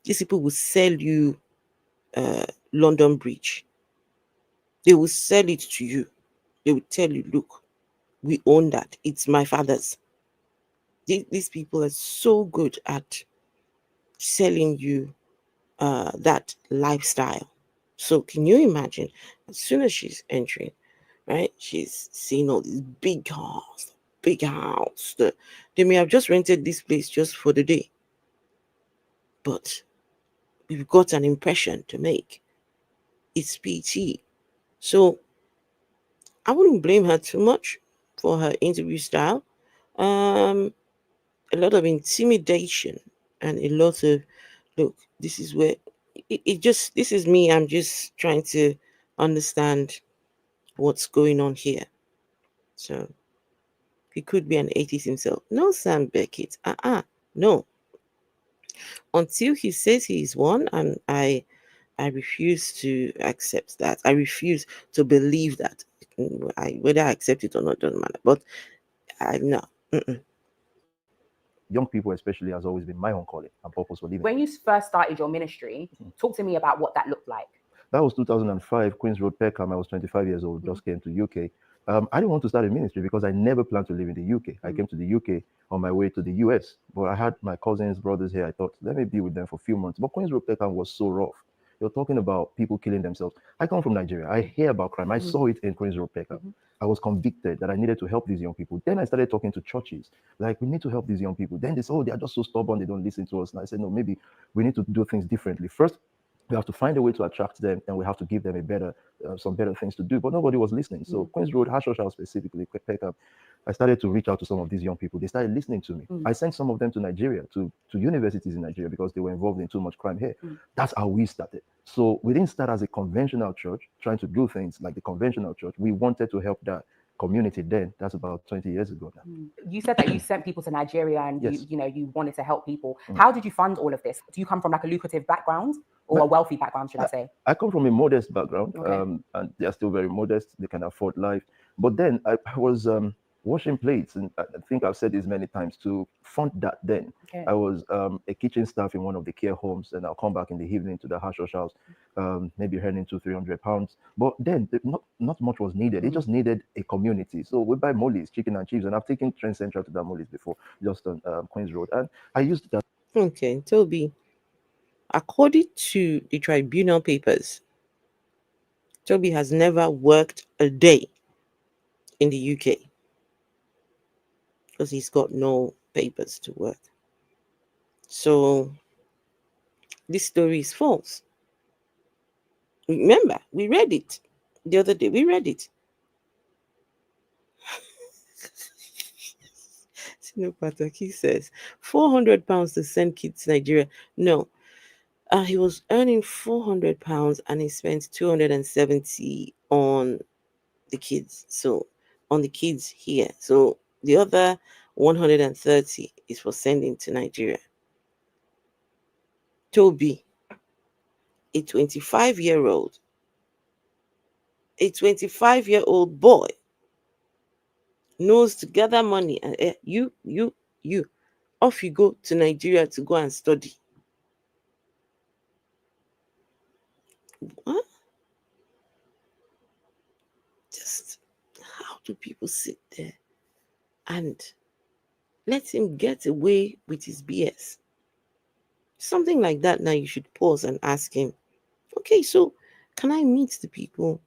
These people will sell you London Bridge. They will sell it to you. They will tell you, look, we own that. It's my father's. These people are so good at selling you that lifestyle. So can you imagine, as soon as she's entering, right, she's seeing all these big house. They may have just rented this place just for the day, but we've got an impression to make. It's PT. So I wouldn't blame her too much for her interview style. A lot of intimidation and a lot of, look, this is where this is me. I'm just trying to understand what's going on here. So he could be an atheist himself. No, Sam Beckett. No. Until he says he is one, and I refuse to accept that. I refuse to believe that. Whether I accept it or not doesn't matter. But I'm not. Young people especially has always been my own calling and purpose for living. When you first started your ministry, talk to me about what that looked like. That was 2005, Queens Road, Peckham. I was 25 years old, just came to UK. I didn't want to start a ministry because I never planned to live in the UK. I came to the UK on my way to the US, but I had my cousins, brothers here. I thought, let me be with them for a few months. But Queens Road, Peckham was so rough. You're talking about people killing themselves. I come from Nigeria. I hear about crime. I saw it in Queens Road, Peckham. I was convicted that I needed to help these young people. Then I started talking to churches. Like, we need to help these young people. Then they said, oh, they are just so stubborn. They don't listen to us. And I said, no, maybe we need to do things differently. First, we have to find a way to attract them, and we have to give them a better, some better things to do. But nobody was listening. So Queens Road, Hashosha specifically, Peckham, I started to reach out to some of these young people. They started listening to me. I sent some of them to Nigeria, to universities in Nigeria, because they were involved in too much crime here. That's how we started. So we didn't start as a conventional church, trying to do things like the conventional church. We wanted to help that community then. That's about 20 years ago now. You said that you sent people to Nigeria and Yes. you wanted to help people. How did you fund all of this? Do you come from like a lucrative background or a wealthy background, should I say? I come from a modest background, Okay. and they are still very modest. They can afford life. But then I was washing plates, and I think I've said this many times, to fund that then. Okay. I was a kitchen staff in one of the care homes, and I'll come back in the evening to the Hush house, maybe earning £200-300. But then not much was needed. It just needed a community. So we buy mollies, chicken and chips, and I've taken Trend Central to that mollies before, just on Queens Road, and I used that. Okay, Toby. According to the tribunal papers, Toby has never worked a day in the UK because he's got no papers to work. So this story is false. Remember, we read it the other day. We read it. He says £400 to send kids to Nigeria. No, he was earning £400 and he spent 270 on the kids. So on the kids here. So the other 130 is for sending to Nigeria. Toby, a 25-year-old boy, knows to gather money and you off you go to Nigeria to go and study. What? Just how do people sit there and let him get away with his BS? Something like that. Now you should pause and ask him, okay, so can I meet the people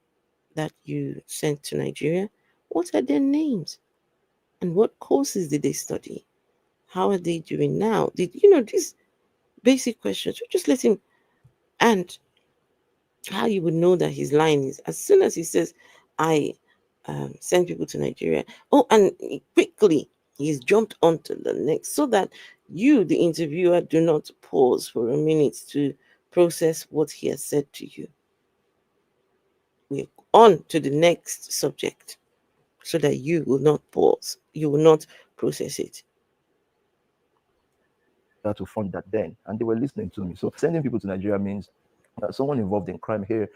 that you sent to Nigeria? What are their names? And what courses did they study? How are they doing now? These basic questions? Just let him. And how you would know that he's lying is as soon as he says, I send people to Nigeria. Oh, and quickly he's jumped onto the next, so that you, the interviewer, do not pause for a minute to process what he has said to you. We're on to the next subject, so that you will not pause, you will not process it. To fund that then, and they were listening to me. So sending people to Nigeria means someone involved in crime here,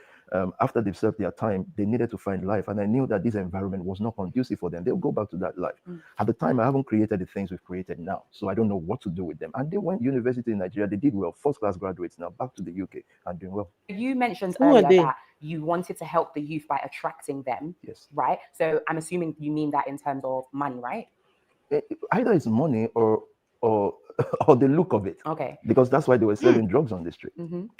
after they've served their time, they needed to find life, and I knew that this environment was not conducive for them. They'll go back to that life. At the time, I haven't created the things we've created now, so I don't know what to do with them. And they went university in Nigeria. They did well, first-class graduates, now back to the UK and doing well. You mentioned Who are earlier they? that you wanted to help the youth by attracting them. Yes. Right? So I'm assuming you mean that in terms of money, right? Either it's money or or the look of it. Okay. Because that's why they were selling drugs on the street.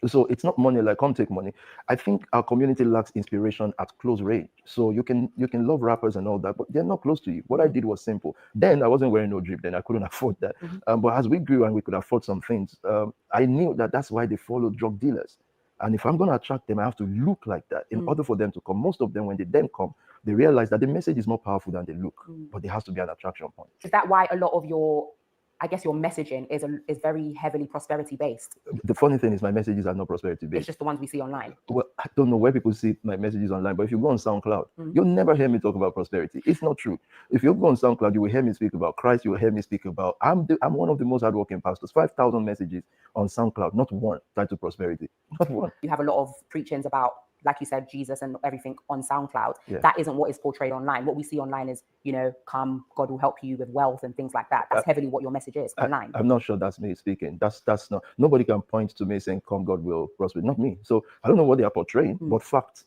So it's not money, like, come take money. I think our community lacks inspiration at close range. So you can love rappers and all that, but they're not close to you. What I did was simple. Then I wasn't wearing no drip, then I couldn't afford that. But as we grew and we could afford some things, I knew that that's why they followed drug dealers. And if I'm going to attract them, I have to look like that in order for them to come. Most of them, when they then come, they realize that the message is more powerful than they look, but there has to be an attraction point. Is that why a lot of your, I guess, your messaging is very heavily prosperity based? The funny thing is my messages are not prosperity based. It's just the ones we see online. Well, I don't know where people see my messages online, but if you go on SoundCloud, you'll never hear me talk about prosperity. It's not true. If you go on SoundCloud, you will hear me speak about Christ. You will hear me speak about, I'm one of the most hardworking pastors. 5,000 messages on SoundCloud, not one tied to prosperity. Not one. You have a lot of preachings about, like you said, Jesus and everything on SoundCloud. Yeah. That isn't what is portrayed online. What we see online is, come, God will help you with wealth and things like that. That's heavily what your message is online. I'm not sure that's me speaking. That's not, nobody can point to me saying, come, God will prosper. Not me. So I don't know what they are portraying, but facts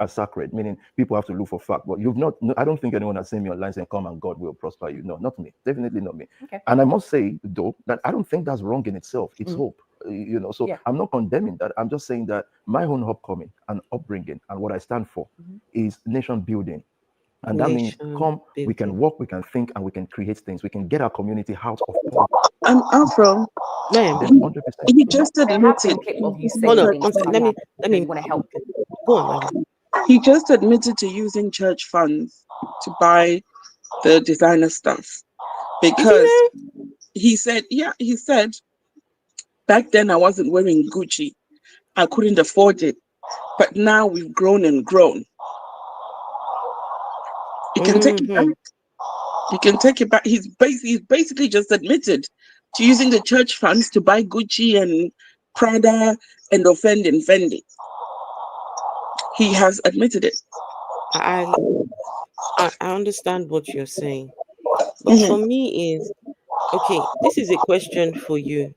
are sacred, meaning people have to look for fact. But I don't think anyone has seen me online saying, come and God will prosper you. No, not me. Definitely not me. Okay. And I must say, though, that I don't think that's wrong in itself. It's hope. So Yeah. I'm not condemning that. I'm just saying that my own upcoming and upbringing and what I stand for is nation building. And that means we can walk, we can think, and we can create things. We can get our community out of poverty. Afro, Ma'am, 100%. he just I have admitted. some clips of you hold saying on, things one second. like Let that. me You want to help. go on, madam. He just admitted to using church funds to buy the designer stuff because he said back then I wasn't wearing Gucci. I couldn't afford it. But now we've grown and grown. You can take it back. You can take it back. He's basically just admitted to using the church funds to buy Gucci and Prada and offending Fendi. He has admitted it. I understand what you're saying, but for me is okay. This is a question for you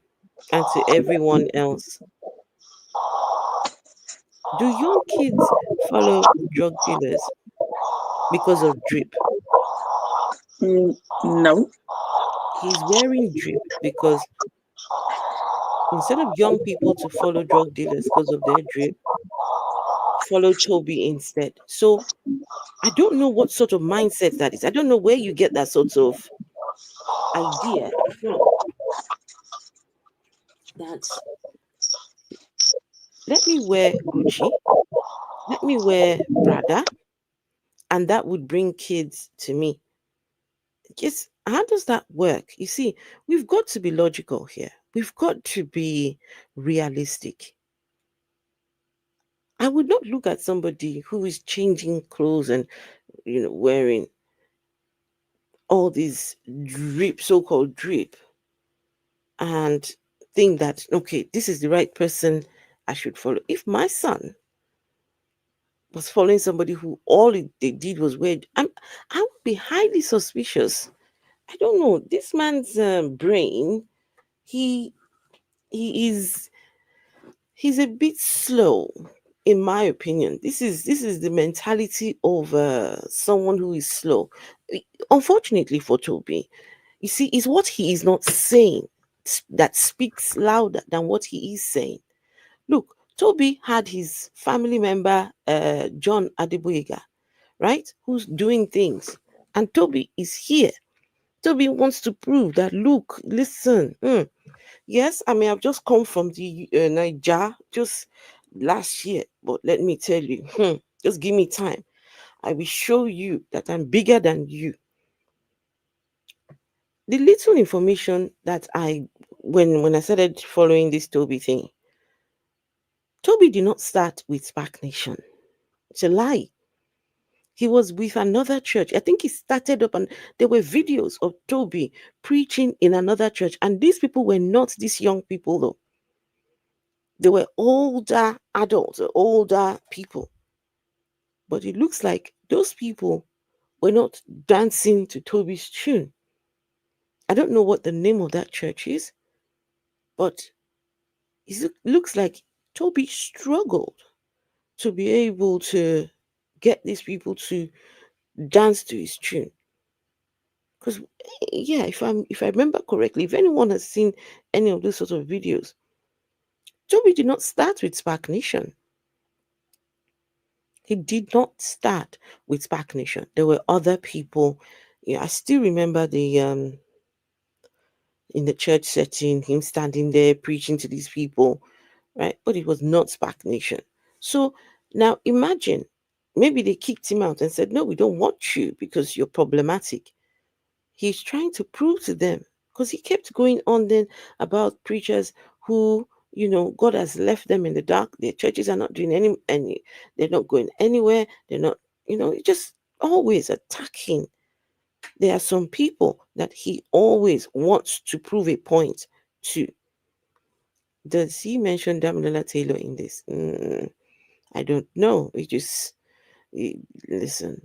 and to everyone else. Do young kids follow drug dealers because of drip? No. He's wearing drip because instead of young people to follow drug dealers because of their drip, follow Toby instead. So I don't know what sort of mindset that is. I don't know where you get that sort of idea from. That let me wear Gucci, let me wear Prada, and that would bring kids to me. Yes, how does that work? You see, we've got to be logical here. We've got to be realistic. I would not look at somebody who is changing clothes and wearing all these drip, so-called drip, and think that okay, this is the right person I should follow. If my son was following somebody who they did was wear, I would be highly suspicious. I don't know this man's brain. He is he's a bit slow, in my opinion. This is the mentality of someone who is slow. Unfortunately for Toby, you see, it's what he is not saying that speaks louder than what he is saying. Look, Toby had his family member, John Adegboyega, right, who's doing things, and Toby is here. Toby wants to prove that, look, listen, yes, I may have just come from the Niger just last year, but let me tell you, just give me time. I will show you that I'm bigger than you. The little information that when I started following this Toby thing, Toby did not start with Spar Nation. It's a lie. He was with another church. I think he started up and there were videos of Toby preaching in another church. And these people were not these young people though. They were older adults, older people. But it looks like those people were not dancing to Toby's tune. I don't know what the name of that church is, but it looks like Toby struggled to be able to get these people to dance to his tune. Because yeah, if I remember correctly, if anyone has seen any of those sort of videos, Toby did not start with Spar Nation. He did not start with Spar Nation. There were other people. Yeah, I still remember the in the church setting, him standing there preaching to these people. right? But it was not Spar Nation. So now imagine, maybe they kicked him out and said, no, we don't want you because you're problematic. He's trying to prove to them, because he kept going on then about preachers who, God has left them in the dark. Their churches are not doing any, they're not going anywhere. They're not, just always attacking. There are some people that he always wants to prove a point to. Does he mention Damilola Taylor in this? I don't know. Listen.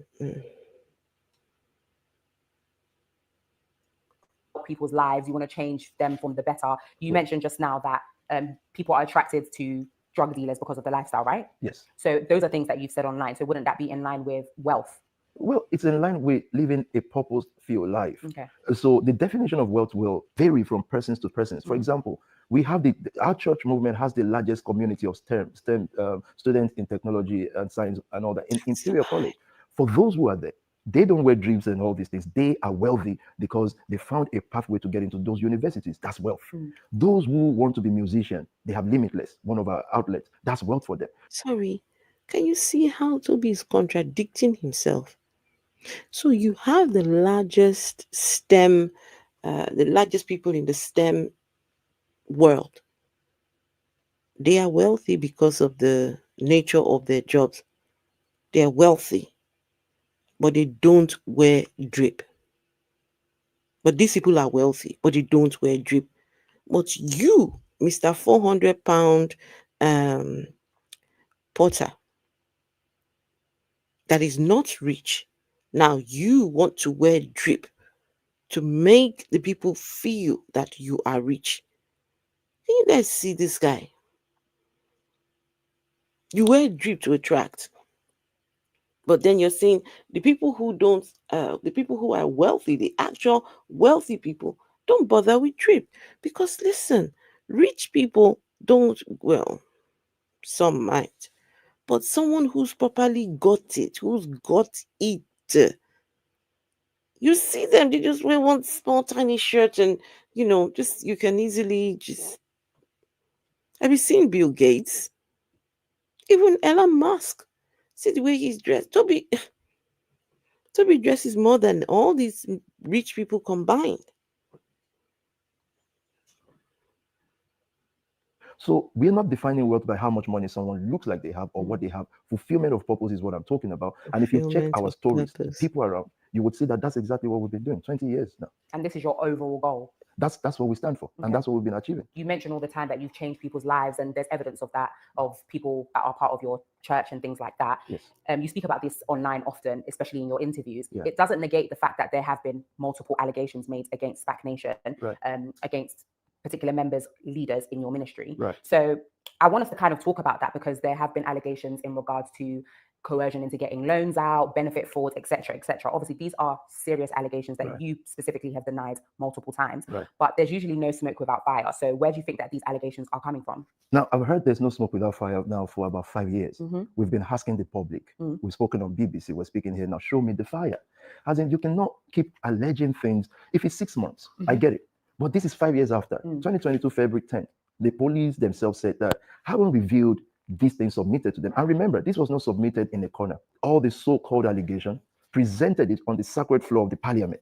People's lives, you want to change them from the better. You mentioned just now that people are attracted to drug dealers because of the lifestyle, right? Yes. So those are things that you've said online. So wouldn't that be in line with wealth? Well, it's in line with living a purpose-filled life. Okay. So the definition of wealth will vary from persons to persons. For example, we have our church movement has the largest community of STEM students in technology and science and all that in Imperial College. For those who are there, they don't wear dreams and all these things. They are wealthy because they found a pathway to get into those universities. That's wealth. Those who want to be musicians, they have Limitless, one of our outlets. That's wealth for them. Sorry, can you see how Toby is contradicting himself? So you have the largest the largest people in the STEM world. They are wealthy because of the nature of their jobs. They are wealthy, but they don't wear drip. But these people are wealthy, but they don't wear drip. But you, Mr. 400-pound porter, that is not rich, now you want to wear drip to make the people feel that you are rich. Can you guys see this guy? You wear drip to attract. But then you're saying the people who don't, the people who are wealthy, the actual wealthy people, don't bother with drip. Because listen, rich people don't, well, some might. But someone who's properly got it, who's got it, you see them, they just wear one small tiny shirt and, just, you can easily just. Have you seen Bill Gates? Even Elon Musk. See the way he's dressed. Toby dresses more than all these rich people combined. So we're not defining wealth by how much money someone looks like they have or what they have. Fulfillment of purpose is what I'm talking about. And if you check our stories, the people around, you would see that that's exactly what we've been doing 20 years now. And this is your overall goal. That's what we stand for, and that's what we've been achieving. You mention all the time that you've changed people's lives, and there's evidence of that, of people that are part of your church and things like that. Yes. You speak about this online often, especially in your interviews. Yeah. It doesn't negate the fact that there have been multiple allegations made against Spar Nation, right, against particular members, leaders in your ministry. Right. So I want us to kind of talk about that, because there have been allegations in regards to coercion into getting loans out, benefit fraud, etc., etc. Obviously, these are serious allegations that you specifically have denied multiple times. Right. But there's usually no smoke without fire. So where do you think that these allegations are coming from? Now, I've heard there's no smoke without fire now for about 5 years. We've been asking the public. We've spoken on BBC. We're speaking here now. Show me the fire. As in, you cannot keep alleging things. If it's 6 months, I get it. But this is 5 years after. 2022, February 10th. The police themselves said that haven't revealed these things submitted to them. And remember, this was not submitted in a corner. All the so-called allegations presented it on the sacred floor of the parliament,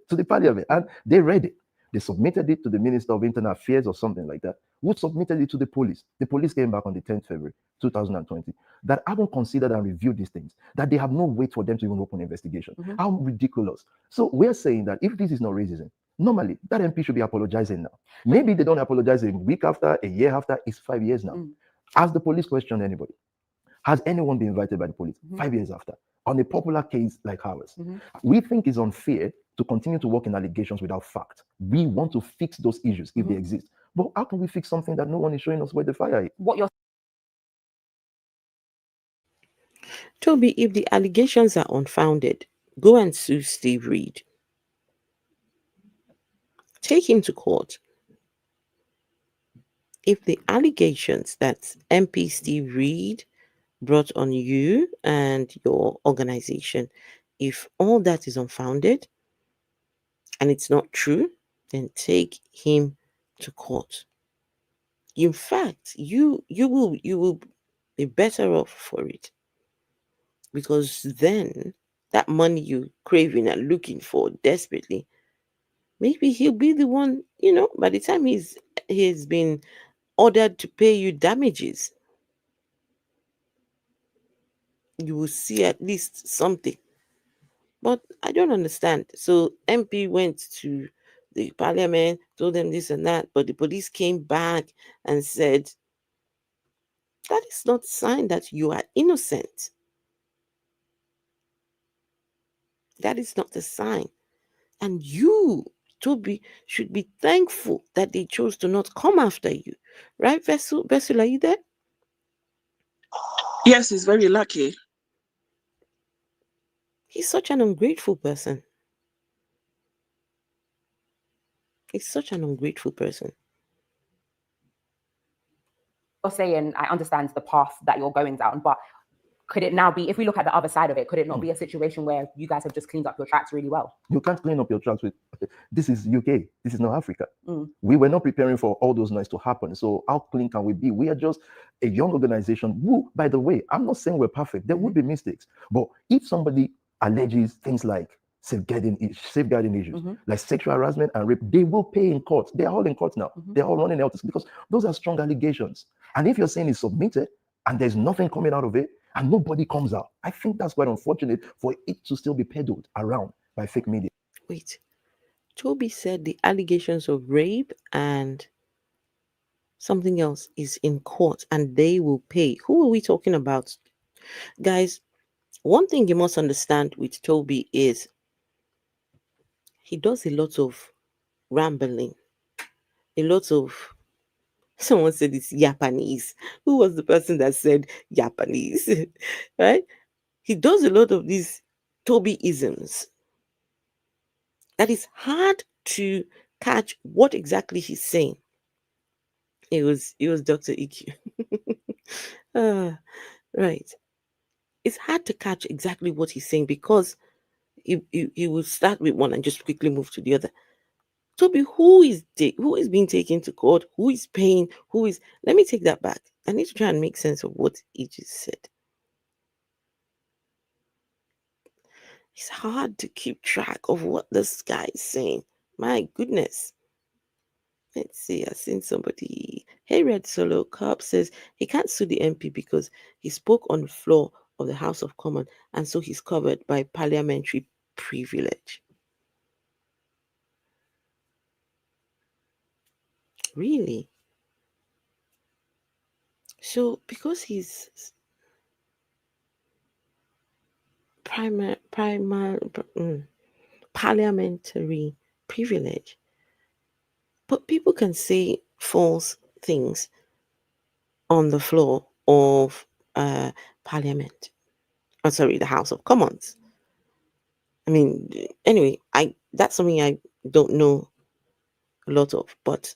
to the parliament, and they read it. They submitted it to the Minister of Internal Affairs or something like that, who submitted it to the police. The police came back on the 10th February 2020 that haven't considered and reviewed these things, that they have no weight for them to even open an investigation. How ridiculous. So we're saying that if this is not racism, normally that MP should be apologizing now. Maybe they don't apologize a week after, a year after. It's 5 years now. Has the police questioned anybody? Has anyone been invited by the police 5 years after on a popular case like ours? We think it's unfair to continue to work in allegations without fact. We want to fix those issues if they exist. But how can we fix something that no one is showing us where the fire is? What you're Toby, if the allegations are unfounded, go and sue Steve Reed. Take him to court. If the allegations that MP Steve Reed brought on you and your organization, if all that is unfounded and it's not true, then take him to court. In fact, you will be better off for it, because then that money you craving and looking for desperately, maybe he'll be the one, by the time he's been ordered to pay you damages, you will see at least something. But I don't understand. So MP went to the parliament, told them this and that, but the police came back and said that is not sign that you are innocent. That is not a sign. And you, Toby, should be thankful that they chose to not come after you. Right, Vessel? Vessel, are you there? Yes, he's very lucky. He's such an ungrateful person. He's such an ungrateful person. You're saying I understand the path that you're going down, but could it now be, if we look at the other side of it, could it not be a situation where you guys have just cleaned up your tracks really well? You can't clean up your tracks with, this is UK, this is not Africa. We were not preparing for all those noise to happen. So how clean can we be? We are just a young organization who, by the way, I'm not saying we're perfect. There would be mistakes. But if somebody alleges things like safeguarding issues, like sexual harassment and rape, they will pay in court. They're all in court now. They're all running out because those are strong allegations. And if you're saying it's submitted and there's nothing coming out of it, and nobody comes out, I think that's quite unfortunate for it to still be peddled around by fake media. Wait, Toby said the allegations of rape and something else is in court and they will pay. Who are we talking about? Guys, one thing you must understand with Toby is he does a lot of rambling, a lot of, someone said it's Japanese. Who was the person that said Japanese? Right? He does a lot of these Toby-isms that is hard to catch what exactly he's saying. It was Dr. EQ. Right. It's hard to catch exactly what he's saying because he will start with one and just quickly move to the other. Toby, who is being taken to court? Who is paying? Let me take that back. I need to try and make sense of what he just said. It's hard to keep track of what this guy is saying. My goodness. Let's see. I've seen somebody. Hey, Red Solo Cup says he can't sue the MP because he spoke on the floor of the House of Commons and so he's covered by parliamentary privilege. Really? So because he's parliamentary privilege, but people can say false things on the floor of Parliament. Oh, sorry, the House of Commons. I mean, anyway, that's something I don't know a lot of, but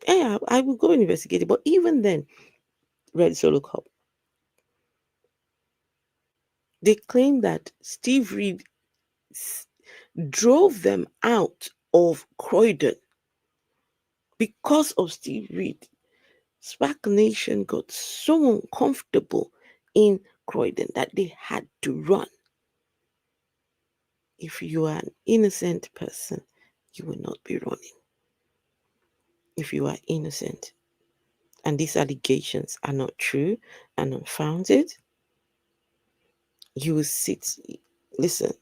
yeah, I will go and investigate it. But even then, Red Solo Cup, they claim that Steve Reed drove them out of Croydon because of Steve Reed. Spar Nation got so uncomfortable in Croydon that they had to run. If you are an innocent person, you will not be running. If you are innocent and these allegations are not true and unfounded, you will sit. Listen,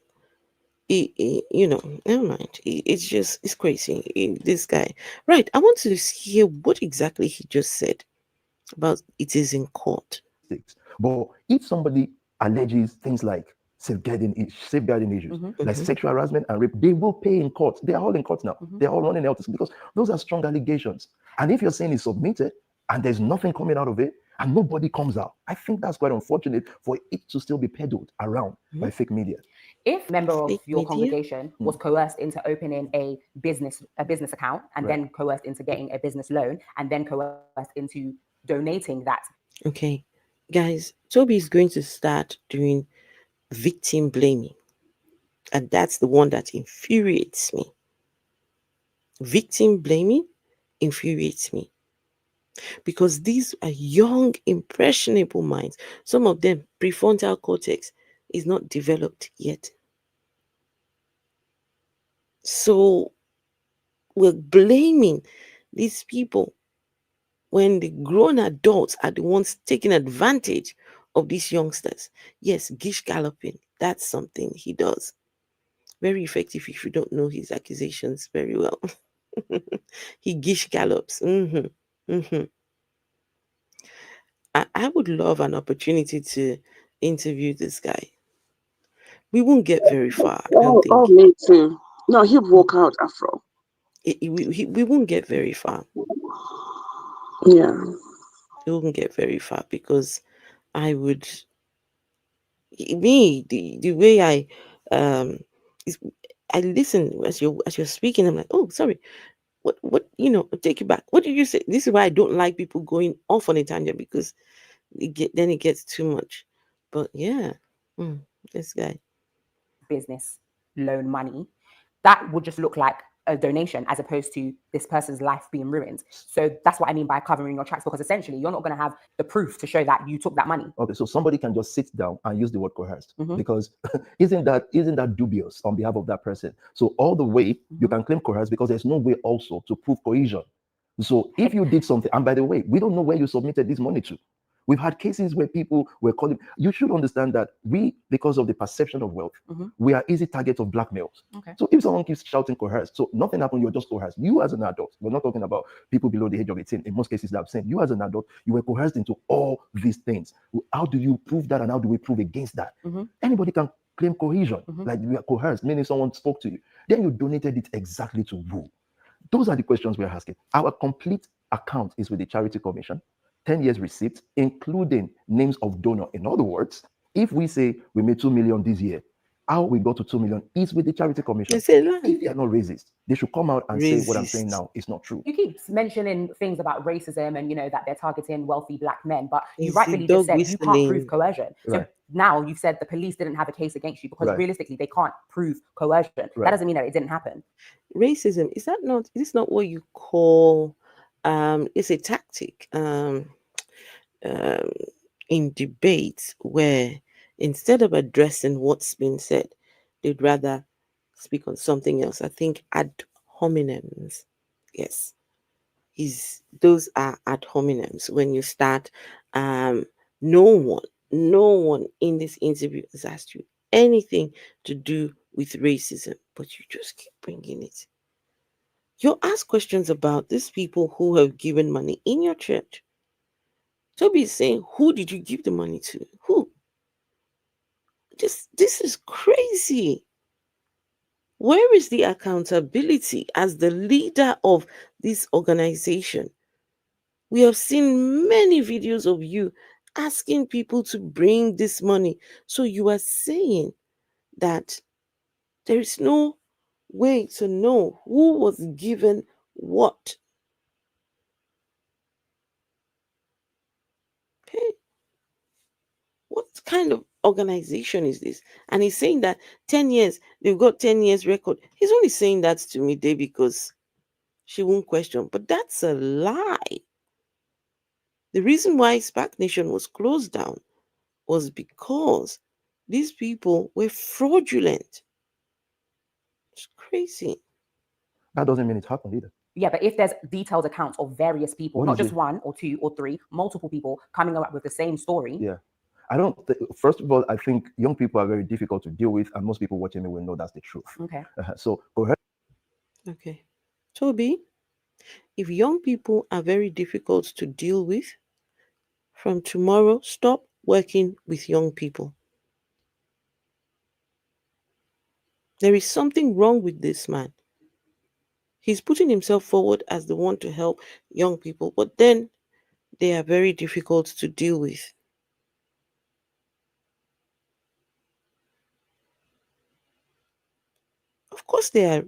never mind. It's crazy. This guy. Right. I want to hear what exactly he just said about it is in court. But if somebody alleges things like safeguarding issues, like sexual harassment and rape, they will pay in court. They're all in court now. They're all running out because those are strong allegations. And if you're saying it's submitted and there's nothing coming out of it and nobody comes out, I think that's quite unfortunate for it to still be peddled around by fake media. If a member of your congregation was coerced into opening a business account and then coerced into getting a business loan and then coerced into donating that. Okay, guys, Toby is going to start doing victim blaming. And that's the one that infuriates me. Victim blaming infuriates me. because these are young, impressionable minds. Some of them, prefrontal cortex is not developed yet. So we're blaming these people when the grown adults are the ones taking advantage of these youngsters. Yes, gish galloping, that's something he does. Very effective if you don't know his accusations very well. He gish gallops. I would love an opportunity to interview this guy. We won't get very far, I don't Oh, think. me too. No, he'd walk out Afro. We won't get very far. Yeah. We won't get very far because I would, the way um is, I listen as you're speaking. I'm like, oh, sorry. What take it back. What did you say? This is why I don't like people going off on a tangent, because then it gets too much. But yeah, this guy. Business loan money, that would just look like a donation as opposed to this person's life being ruined. So that's what I mean by covering your tracks, because essentially you're not going to have the proof to show that you took that money. Okay, so somebody can just sit down and use the word coerced, because isn't that dubious on behalf of that person? So all the way you can claim coerced because there's no way also to prove coercion. So if you did something, and by the way, we don't know where you submitted this money to. We've had cases where people were calling. You should understand that we, because of the perception of wealth, we are easy targets of blackmails. Okay. So if someone keeps shouting coerced, so nothing happened, you're just coerced. You as an adult, we're not talking about people below the age of 18. In most cases, that I'm saying, you as an adult, you were coerced into all these things. How do you prove that, and how do we prove against that? Anybody can claim coercion, like you are coerced, meaning someone spoke to you. Then you donated it exactly to who? Those are the questions we're asking. Our complete account is with the Charity Commission. 10 years receipt, including names of donor. In other words, if we say we made 2 million this year, how we got to 2 million is with the Charity Commission. If they are not racist, they should come out and say what I'm saying now is not true. You keep mentioning things about racism and that they're targeting wealthy black men, but you rightfully just said you can't prove coercion. So now you've said the police didn't have a case against you because realistically they can't prove coercion. That doesn't mean that it didn't happen. Racism, is this not what you call it's a tactic in debates where instead of addressing what's been said, they'd rather speak on something else. I think ad hominems. Yes. Those are ad hominems. When you start, no one in this interview has asked you anything to do with racism, but you just keep bringing it. You'll ask questions about these people who have given money in your church. Toby is saying, who did you give the money to? Who? This is crazy. Where is the accountability as the leader of this organization? We have seen many videos of you asking people to bring this money. So you are saying that there is no way to know who was given what. Okay. What kind of organization is this? And he's saying that 10 years, they've got 10 years record. He's only saying that to Mide because she won't question. But that's a lie. The reason why Spar Nation was closed down was because these people were fraudulent. It's crazy. That doesn't mean it happened either. Yeah, but if there's detailed accounts of various people, not just one or two or three, multiple people coming up with the same story. Yeah. First of all, I think young people are very difficult to deal with, and most people watching me will know that's the truth. Okay. So go ahead. Okay. Toby, if young people are very difficult to deal with, from tomorrow, stop working with young people. There is something wrong with this man. He's putting himself forward as the one to help young people, but then they are very difficult to deal with. Of course they're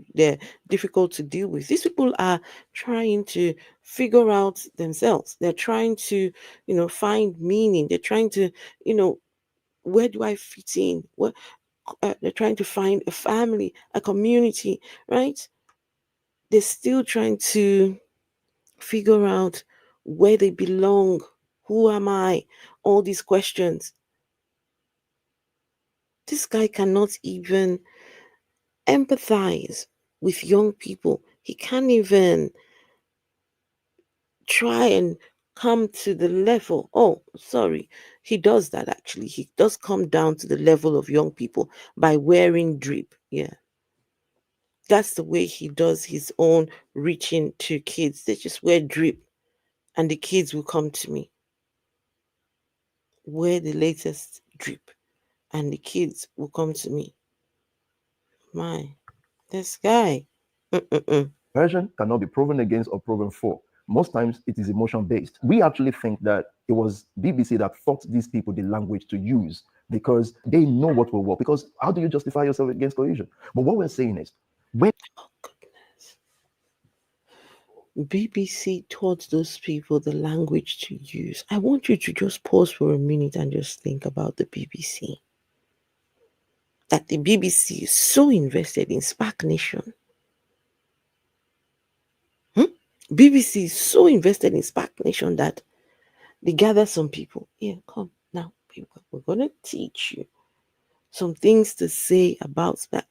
difficult to deal with. These people are trying to figure out themselves. They're trying to, find meaning. They're trying to, where do I fit in? They're trying to find a family, a community, right? They're still trying to figure out where they belong. Who am I? All these questions. This guy cannot even empathize with young people. He can't even try and come to the level. Oh, sorry. He does that actually. He does come down to the level of young people by wearing drip. Yeah. That's the way he does his own reaching to kids. They just wear drip and the kids will come to me. Wear the latest drip and the kids will come to me. My, this guy. Coercion cannot be proven against or proven for. Most times it is emotion based. We actually think that it was BBC that taught these people the language to use because they know what will work. Because how do you justify yourself against coercion? But what we're saying is, when Oh goodness. BBC taught those people the language to use. I want you to just pause for a minute and just think about the BBC. That the BBC is so invested in Spar Nation. BBC is so invested in Spar Nation that they gather some people. Yeah, come now, people. We're gonna teach you some things to say about Spar.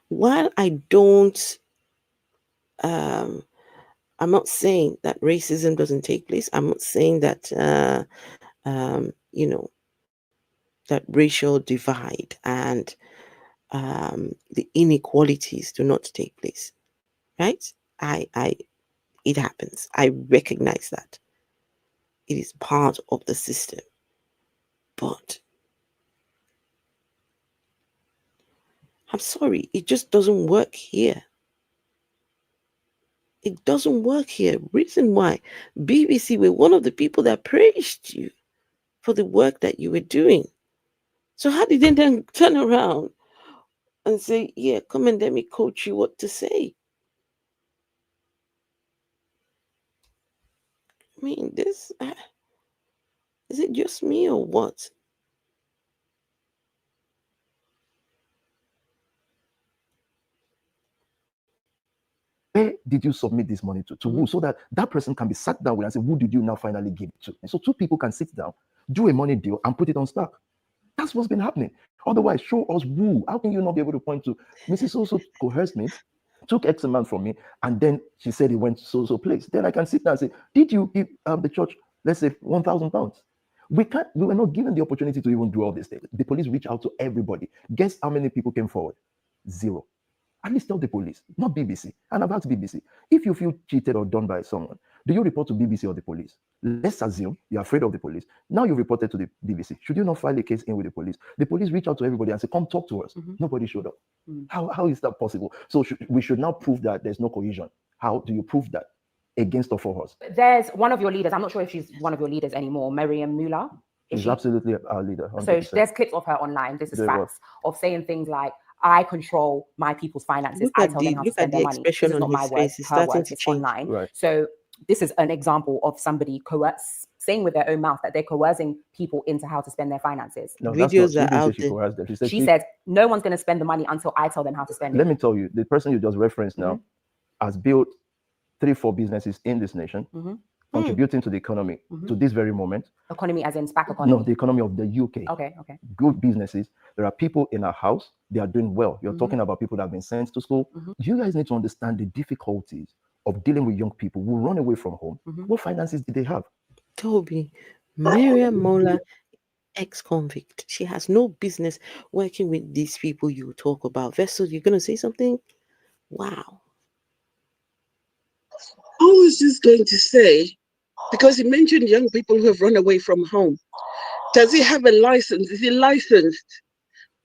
While I don't, I'm not saying that racism doesn't take place. I'm not saying that, that racial divide and the inequalities do not take place, right? It happens. I recognize that. It is part of the system. But I'm sorry, it just doesn't work here. It doesn't work here. Reason why BBC were one of the people that praised you for the work that you were doing. So how did they then turn around and say, yeah, come and let me coach you what to say? I mean, this, is it just me or what? where did you submit this money to who? So that that person can be sat down with and say, who did you now finally give it to? And so two people can sit down, do a money deal, and put it on Spark. That's what's been happening. Otherwise, show us who. How can you not be able to point to Mrs. Also coerced me, took X amount from me, and then she said it went so place. Then I can sit down and say, did you give the church, let's say, £1,000? We were not given the opportunity to even do all these things. The police reached out to everybody. Guess how many people came forward? Zero. At least tell the police, not BBC. And about BBC, if you feel cheated or done by someone, do you report to BBC or the police? Let's assume you're afraid of the police. Now you've reported to the BBC. Should you not file a case in with the police? The police reach out to everybody and say, come talk to us. Nobody showed up. How is that possible? So we should now prove that there's no cohesion. How do you prove that against or for us? There's one of your leaders, I'm not sure if she's one of your leaders anymore, Miriam Muller. She's absolutely our leader. 100%. So there's clips of her online, this is facts, of saying things like, I control my people's finances. I tell them how to spend their money. This is not my words, her words, it's online. Right. So this is an example of somebody saying with their own mouth that they're coercing people into how to spend their finances. No, Videos are out there. She said, no one's going to spend the money until I tell them how to spend it. Let me tell you, the person you just referenced now has built 3-4 businesses in this nation, contributing to the economy to this very moment. Economy as in SPAC economy? No, the economy of the UK. Okay. Good businesses. There are people in our house, they are doing well. You're talking about people that have been sent to school. You guys need to understand the difficulties of dealing with young people who run away from home. What finances did they have? Toby, Miriam Mola, ex-convict. She has no business working with these people you talk about. Vessel, you're going to say something? Wow. I was just going to say, because you mentioned young people who have run away from home. Does he have a license? Is he licensed?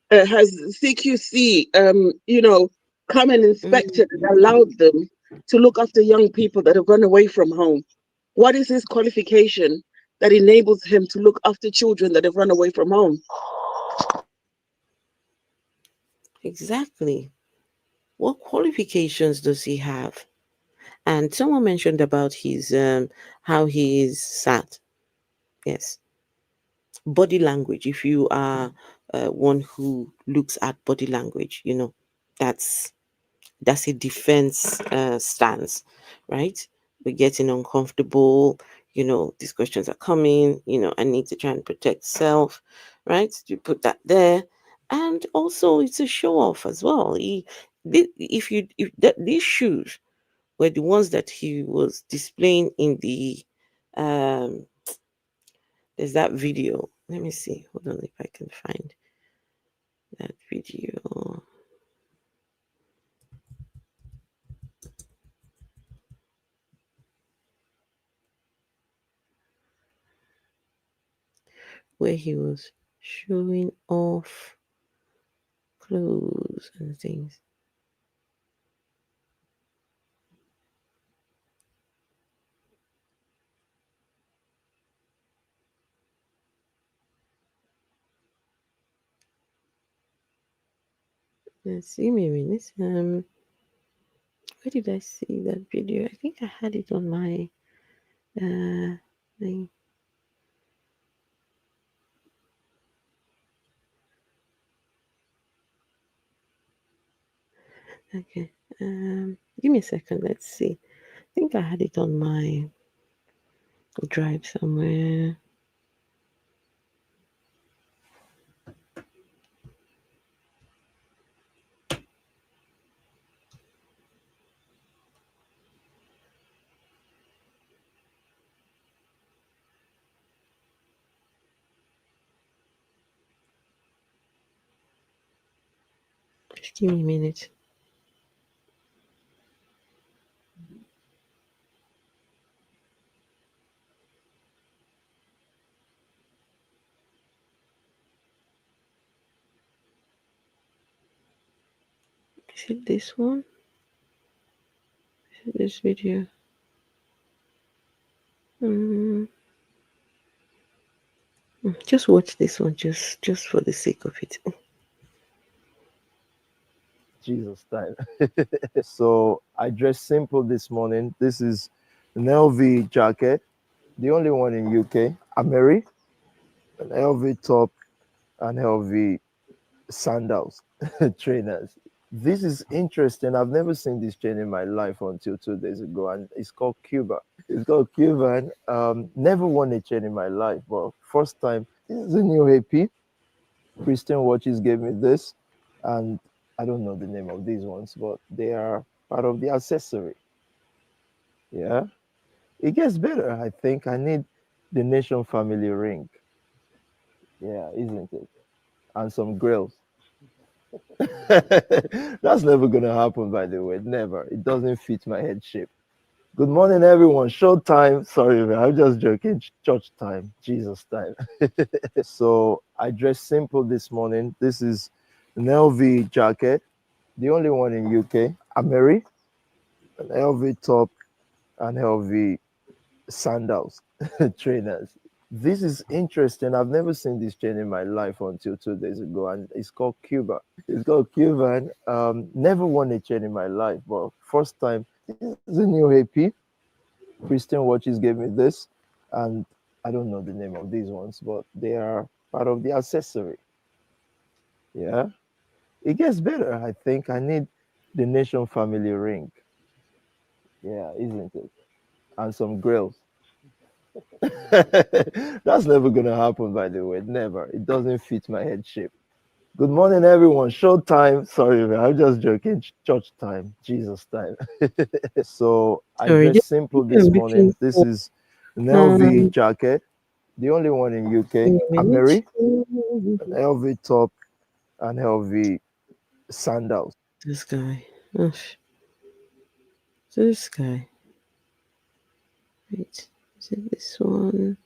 Has CQC, come and inspected and allowed them to look after young people that have run away from home? What is his qualification that enables him to look after children that have run away from home? Exactly. What qualifications does he have? And someone mentioned about his how he is sat. Yes. Body language. If you are one who looks at body language, that's that's a defense stance, right? We're getting uncomfortable. These questions are coming. I need to try and protect self, right? You put that there, and also it's a show off as well. These shoes were the ones that he was displaying in the there's that video. Let me see. Hold on if I can find that video. Where he was showing off clothes and things. Let's see, maybe this. Where did I see that video? I think I had it on my thing. Okay. Give me a second. Let's see. I think I had it on my drive somewhere. Just give me a minute. Is it this one? Is it this video? Just watch this one, just for the sake of it. Jesus time. So I dressed simple this morning. This is an LV jacket, the only one in UK. I'm married. An LV top and LV sandals, trainers. This is interesting. I've never seen this chain in my life until 2 days ago, and it's called Cuba. It's called Cuban. Never worn a chain in my life, but first time. This is a new AP. Christian Watches gave me this, and I don't know the name of these ones, but they are part of the accessory. Yeah, it gets better. I think I need the Nation family ring. Yeah, isn't it? And some grills. That's never gonna happen, by the way. Never. It doesn't fit my head shape. Good morning, everyone. Show time. Sorry, man. I'm just joking. Church time. Jesus time. So I dressed simple this morning. This is an LV jacket, the only one in UK. I'm married. An LV top and LV sandals, trainers. This is interesting. I've never seen this chain in my life until 2 days ago, and it's called Cuba. It's called Cuban. Never worn a chain in my life, but first time. This is a new AP. Christian Watches gave me this, and I don't know the name of these ones, but they are part of the accessory. Yeah, it gets better. I think I need the Nation family ring. Yeah, isn't it? And some grills. That's never gonna happen, by the way. Never. It doesn't fit my head shape. Good morning, everyone. Show time. Sorry, man. I'm just joking. Church time. Jesus time. So I Sorry, dressed simple this morning. This is an LV jacket, the only one in UK. I'm married. An LV top and LV sandals. This guy. This guy. Wait, is it this one?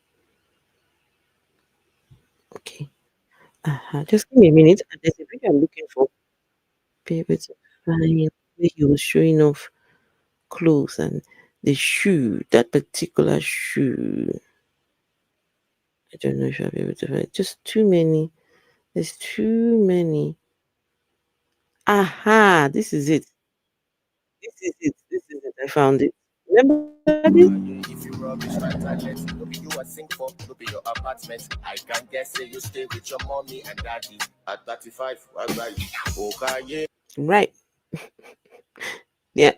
Okay. Just give me a minute. There's a video I'm looking for. Be able to find where he was showing off clothes and the shoe, that particular shoe. I don't know if I'll be able to find it. Just too many. There's too many. This is it. This is it. This is it. I found it. Remember this? If you rubbish my talent, no be you a sing for, no be your apartment. I can guess say you stay with your mommy and daddy at 35. Okay. Right. Yeah,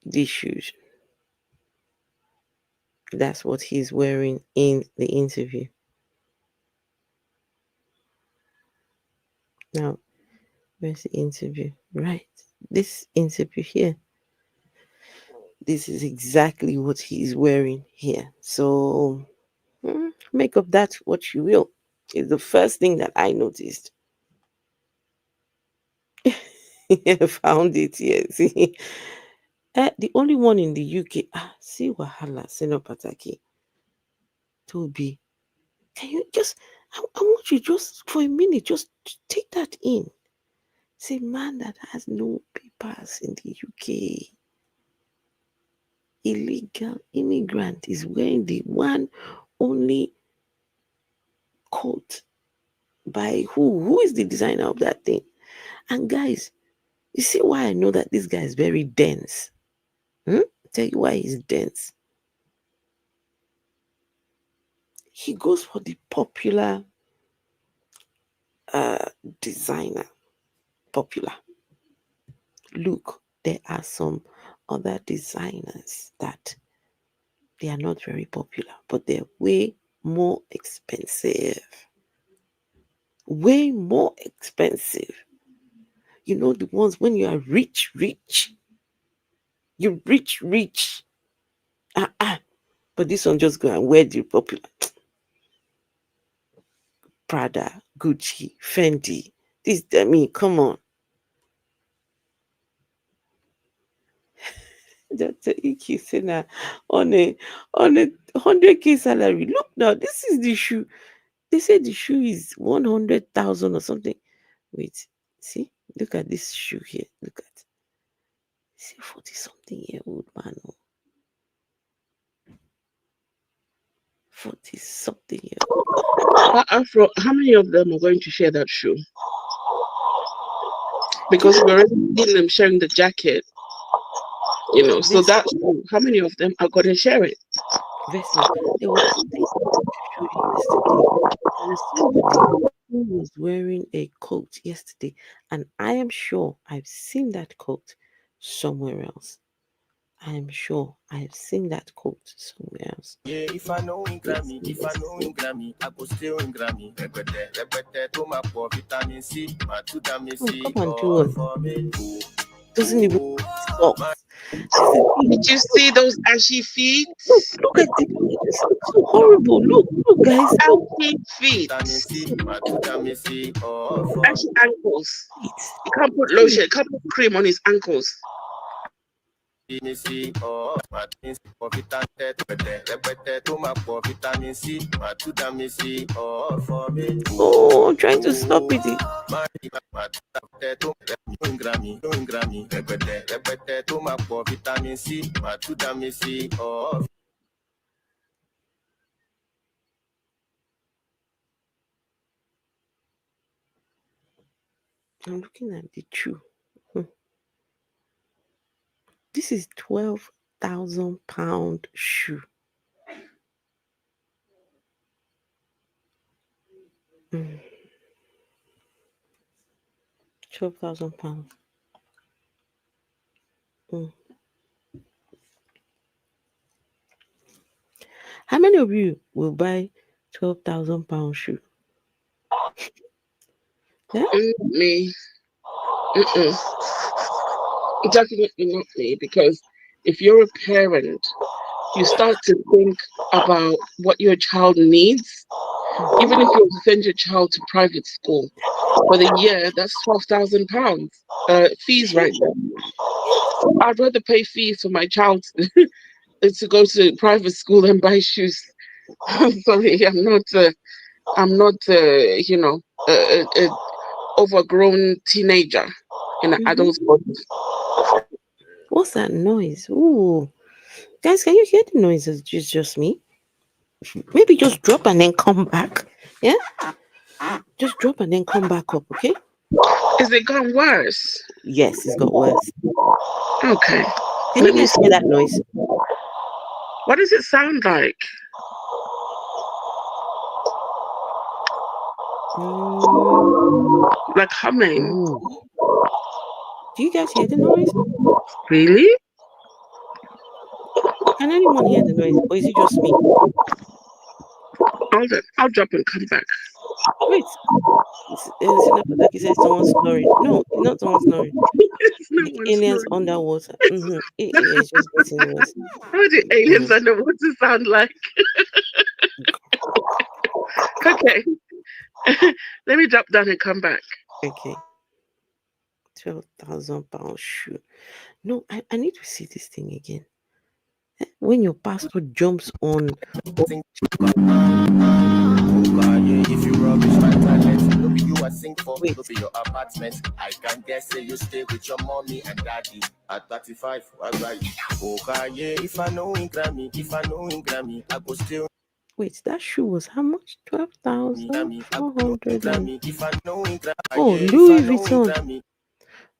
these shoes. That's what he's wearing in the interview. Now, where's the interview? Right. This interview here. This is exactly what he's wearing here. So make of that what you will. It's the first thing that I noticed. I found it, yes. The only one in the UK. See Wahala, Seno Pataki. Toby. Can you just, I want you just for a minute, just take that in. Say, man that has no papers in the UK, illegal immigrant, is wearing the one only coat by who? Who is the designer of that thing? And guys, you see why I know that this guy is very dense? Tell you why he's dense. He goes for the popular designer. Popular. Look, there are some other designers that they are not very popular, but they're way more expensive. Way more expensive. You know, the ones when you are rich. You rich. But this one just go and wear the popular Prada, Gucci, Fendi. This, I mean, come on. Dr. Iki said on a 100K salary. Look now, this is the shoe. They said the shoe is 100,000 or something. Wait, see, look at this shoe here. Look at, see, 40-something-year-old man. 40-something-year-old. Afro, how many of them are going to share that shoe? Because we're already seeing them sharing the jacket. You know, so that how many of them are going to share it? Vesna, there was something I wanted to show you yesterday. There was somebody who was wearing a coat yesterday, and I am sure I've seen that coat somewhere else. I am sure I've seen that coat somewhere else. Yeah, if I know in Grammy, I go still in Grammy. Repete, to my poor vitamin C, my to damn C. Come on, do it. Doesn't even stop. Did you see those ashy feet? Look at it. It's so horrible. Look, guys. Ashy feet. Ashy ankles. You can't put lotion, you can't put cream on his ankles. Oh, I'm trying to stop it. I'm looking at the shoe. This is 12,000 pound shoe. 12,000 pounds. How many of you will buy 12,000 pound shoe? Yeah? Me. Definitely not me, because if you're a parent, you start to think about what your child needs. Even if you send your child to private school for the year, that's £12,000 fees right there. I'd rather pay fees for my child to go to private school than buy shoes. I'm sorry, I'm not you know, an overgrown teenager in an adult's body. What's that noise? Ooh, guys, can you hear the noises? It's just me. Maybe just drop and then come back. Yeah, just drop and then come back up. Okay. Is it gone worse? Yes, it's got worse. Okay. Can you guys hear that noise? What does it sound like? Like humming. Ooh. Do you guys hear the noise? Really? Can anyone hear the noise, or is it just me? I'll drop and come back. Wait. Like you said, someone's snoring. No, not someone snoring. No Like one's aliens snoring. underwater. It's just getting worse. How do aliens underwater sound like? Okay. Let me drop down and come back. Okay. £12,000 shoe. No, I need to see this thing again. When your pastor jumps on. If you rubbish my talent, no be you I sing for, no be your apartment. I can guess say you stay with your mommy and daddy. At 35, what's right? Okay, if I know in Grammy, I go still. Wait, that shoe was how much? 12,400. If I know in Grammy. Oh, Louis Vuitton.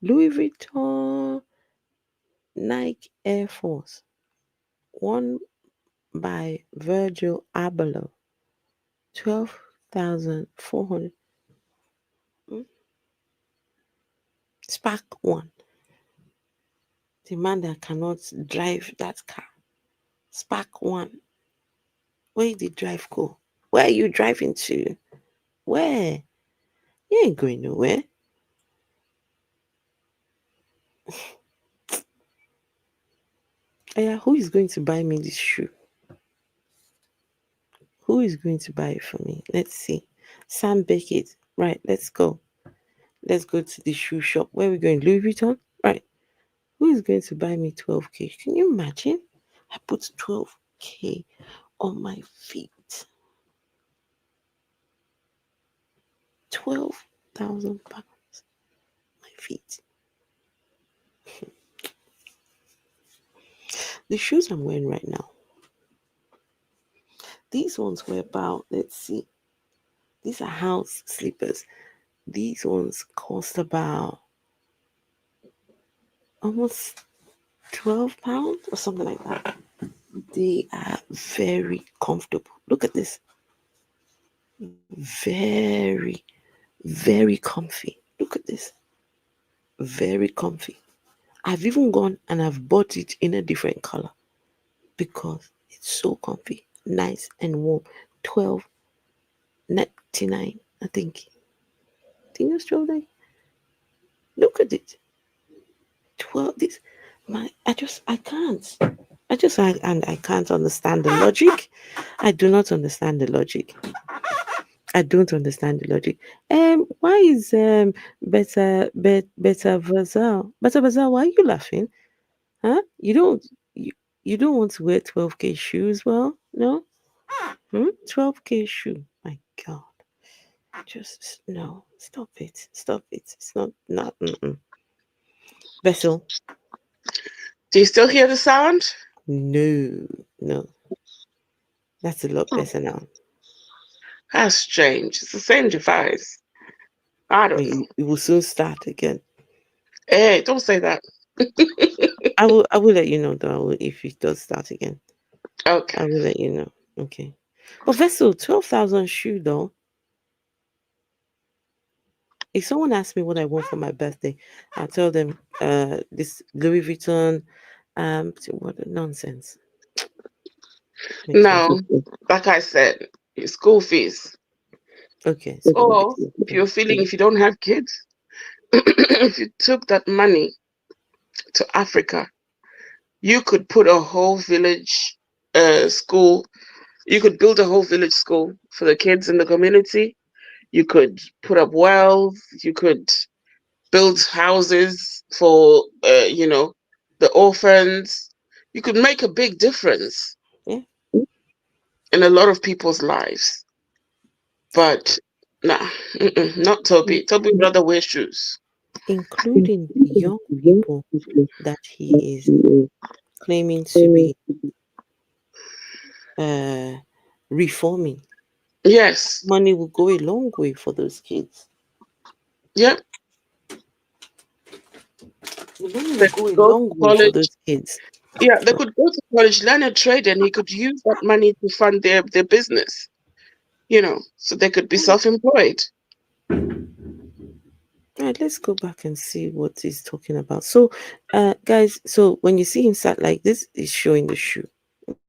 Louis Vuitton Nike Air Force. One by Virgil Abloh. 12,400. Spark 1. The man that cannot drive that car. Spark 1. Where did the drive go? Where are you driving to? Where? You ain't going nowhere. Yeah, who is going to buy me this shoe? Who is going to buy it for me? Let's see. Sam Beckett. Right, let's go. Let's go to the shoe shop. Where are we going? Louis Vuitton? Right. Who is going to buy me 12K? Can you imagine? I put 12K on my feet. 12,000 pounds. My feet. The shoes I'm wearing right now. These ones were about, let's see. These are house slippers. These ones cost about almost £12 or something like that. They are very comfortable. Look at this. Very, very comfy. Look at this. Very comfy. I've even gone and I've bought it in a different color because it's so comfy, nice and warm. $12.99, I think. I think it's $12. Look at it. 12. This. I can't. I can't understand the logic. I do not understand the logic. I don't understand the logic. Why is Beta Vazal? Beta Vazal, why are you laughing? Huh? You don't want to wear 12K shoes? Well, no? 12K shoe. My God. Just no. Stop it. Stop it. It's not. Vessel. Do you still hear the sound? No. That's a lot better now. That's strange. It's the same device. I don't know. It will soon start again. Hey, don't say that. I will let you know though if it does start again. Okay. I will let you know. Okay. But Vessel, 12,000 shoe though. If someone asks me what I want for my birthday, I'll tell them this Louis Vuitton what nonsense. No, like I said, your school fees. Okay. Or if you're feeling, if you don't have kids, if you took that money to Africa, you could put a whole village school. You could build a whole village school for the kids in the community. You could put up wells. You could build houses for, the orphans. You could make a big difference in a lot of people's lives. But nah, not Toby. Toby would rather wear shoes. Including the young people that he is claiming to be reforming. Yes. Money will go a long way for those kids. Yep. Money will go a long way for those kids. Yeah, they could go to college, learn a trade, and he could use that money to fund their business. So they could be self-employed. All right, let's go back and see what he's talking about. So, guys, so when you see him sat like this, he's showing the shoe.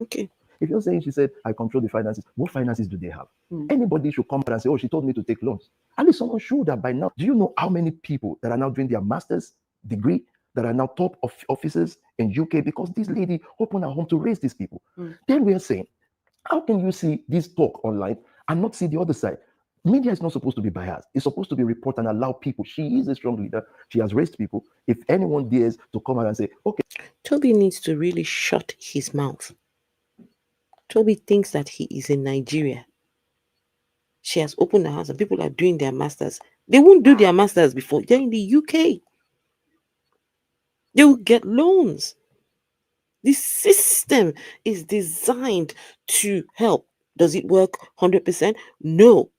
Okay. If you're saying she said, I control the finances, what finances do they have? Anybody should come and say, oh, she told me to take loans. At least someone should have by now. Do you know how many people that are now doing their master's degree that are now top of officers in UK because this lady opened her home to raise these people? Then we are saying, how can you see this talk online and not see the other side? Media is not supposed to be biased. It's supposed to be report and allow people. She is a strong leader. She has raised people. If anyone dares to come out and say, okay. Toby needs to really shut his mouth. Toby thinks that he is in Nigeria. She has opened the house and people are doing their masters. They won't do their masters before. They're in the UK. They will get loans. This system is designed to help. Does it work 100%? No.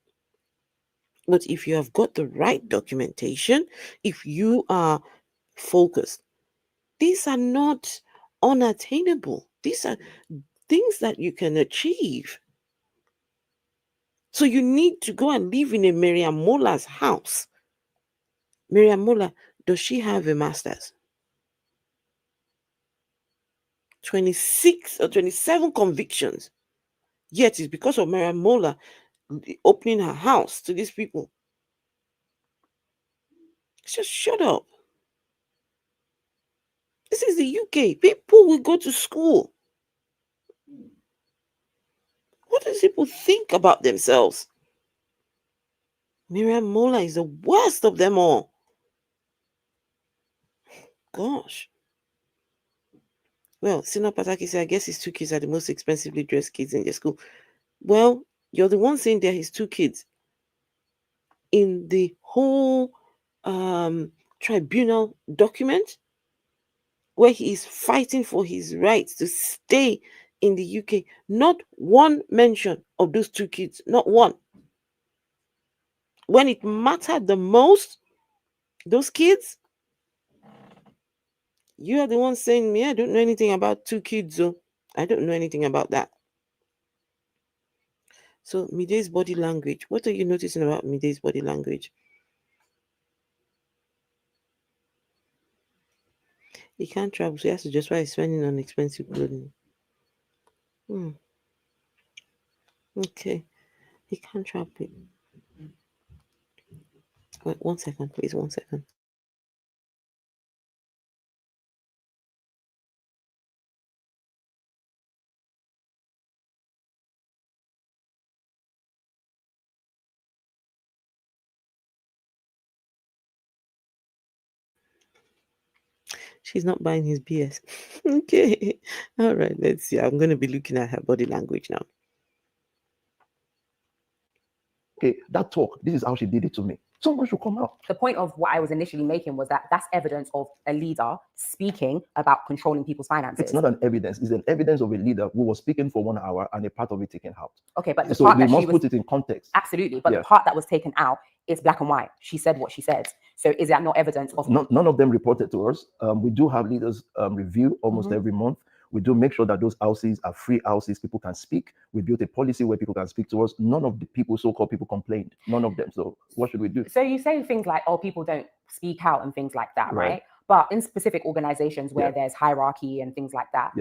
But if you have got the right documentation, if you are focused, these are not unattainable. These are things that you can achieve. So you need to go and live in a Miriam Mola's house. Miriam Mola, does she have a master's? 26 or 27 convictions. Yet it's because of Miriam Mola opening her house to these people. Just shut up. This is the UK. People will go to school. What do people think about themselves? Miriam Mola is the worst of them all. Gosh. Well, Sina Pataki said, I guess his two kids are the most expensively dressed kids in the school. Well, you're the one saying they're his two kids. In the whole tribunal document, where he is fighting for his rights to stay in the UK, not one mention of those two kids, not one. When it mattered the most, those kids, you are the one saying, me, I don't know anything about two kids, so I don't know anything about that. So Mide's body language, what are you noticing about Mide's body language? He can't travel, so he has to justify spending on expensive clothing. Okay, he can't travel. Wait, 1 second, please, 1 second. She's not buying his BS. Okay. All right, let's see. I'm going to be looking at her body language now. Okay, that talk, this is how she did it to me. Someone should come out. The point of what I was initially making was that that's evidence of a leader speaking about controlling people's finances. It's not an evidence. It's an evidence of a leader who was speaking for 1 hour and a part of it taken out. Okay, but the so part we that must she was, put it in context. Absolutely, but the part that was taken out is black and white. She said what she said. So is that not evidence of... None of them reported to us. We do have leaders review almost every month. We do make sure that those houses are free houses. People can speak. We built a policy where people can speak to us. None of the people, so-called people, complained. None of them. So what should we do? So you say things like, oh, people don't speak out and things like that, right? But in specific organizations where there's hierarchy and things like that,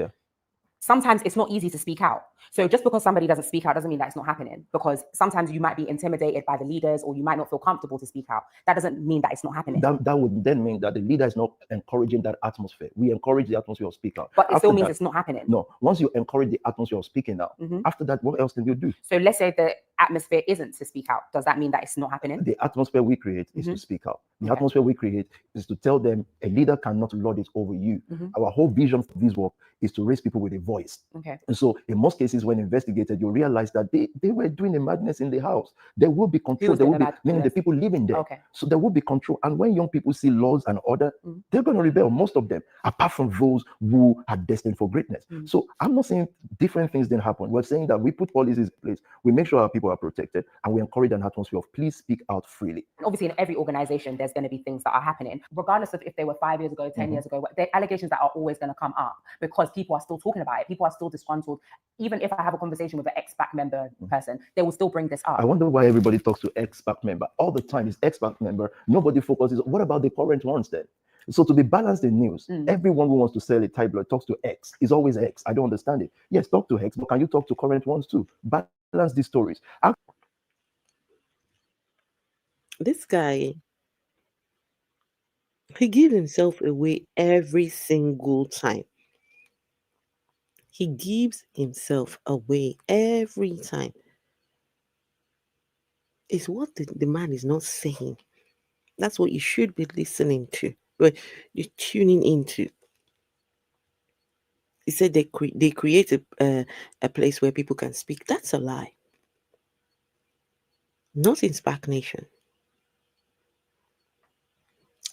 sometimes it's not easy to speak out. So just because somebody doesn't speak out doesn't mean that it's not happening, because sometimes you might be intimidated by the leaders or you might not feel comfortable to speak out. That doesn't mean that it's not happening. That would then mean that the leader is not encouraging that atmosphere. We encourage the atmosphere of speak out. But it still means it's not happening. No, once you encourage the atmosphere of speaking out, after that, what else can you do? So let's say the atmosphere isn't to speak out. Does that mean that it's not happening? The atmosphere we create is to speak out. The atmosphere we create is to tell them a leader cannot lord it over you. Our whole vision for this work is to raise people with a voice. And so in most cases, when investigated, you realize that they were doing a madness in the house. There will be control. There will be, meaning the people living there. So there will be control. And when young people see laws and order, they're going to rebel, most of them, apart from those who are destined for greatness. So I'm not saying different things didn't happen. We're saying that we put policies in place. We make sure our people are protected, and we encourage an atmosphere of please speak out freely. Obviously, in every organization, there's there's going to be things that are happening, regardless of if they were 5 years ago, 10 years ago. They're allegations that are always going to come up because people are still talking about it. People are still disgruntled. Even if I have a conversation with an ex-PAC member person, they will still bring this up. I wonder why everybody talks to ex-PAC member all the time. Is ex-PAC member. Nobody focuses. What about the current ones then? So to be balanced in news, everyone who wants to sell a tabloid talks to X. It's always X. I don't understand it. Yes, talk to X, but can you talk to current ones too? Balance these stories. This guy, he gives himself away every single time. He gives himself away every time. It's what the man is not saying. That's what you should be listening to. But you're tuning into. He said they create a place where people can speak. That's a lie. Not in Spar Nation.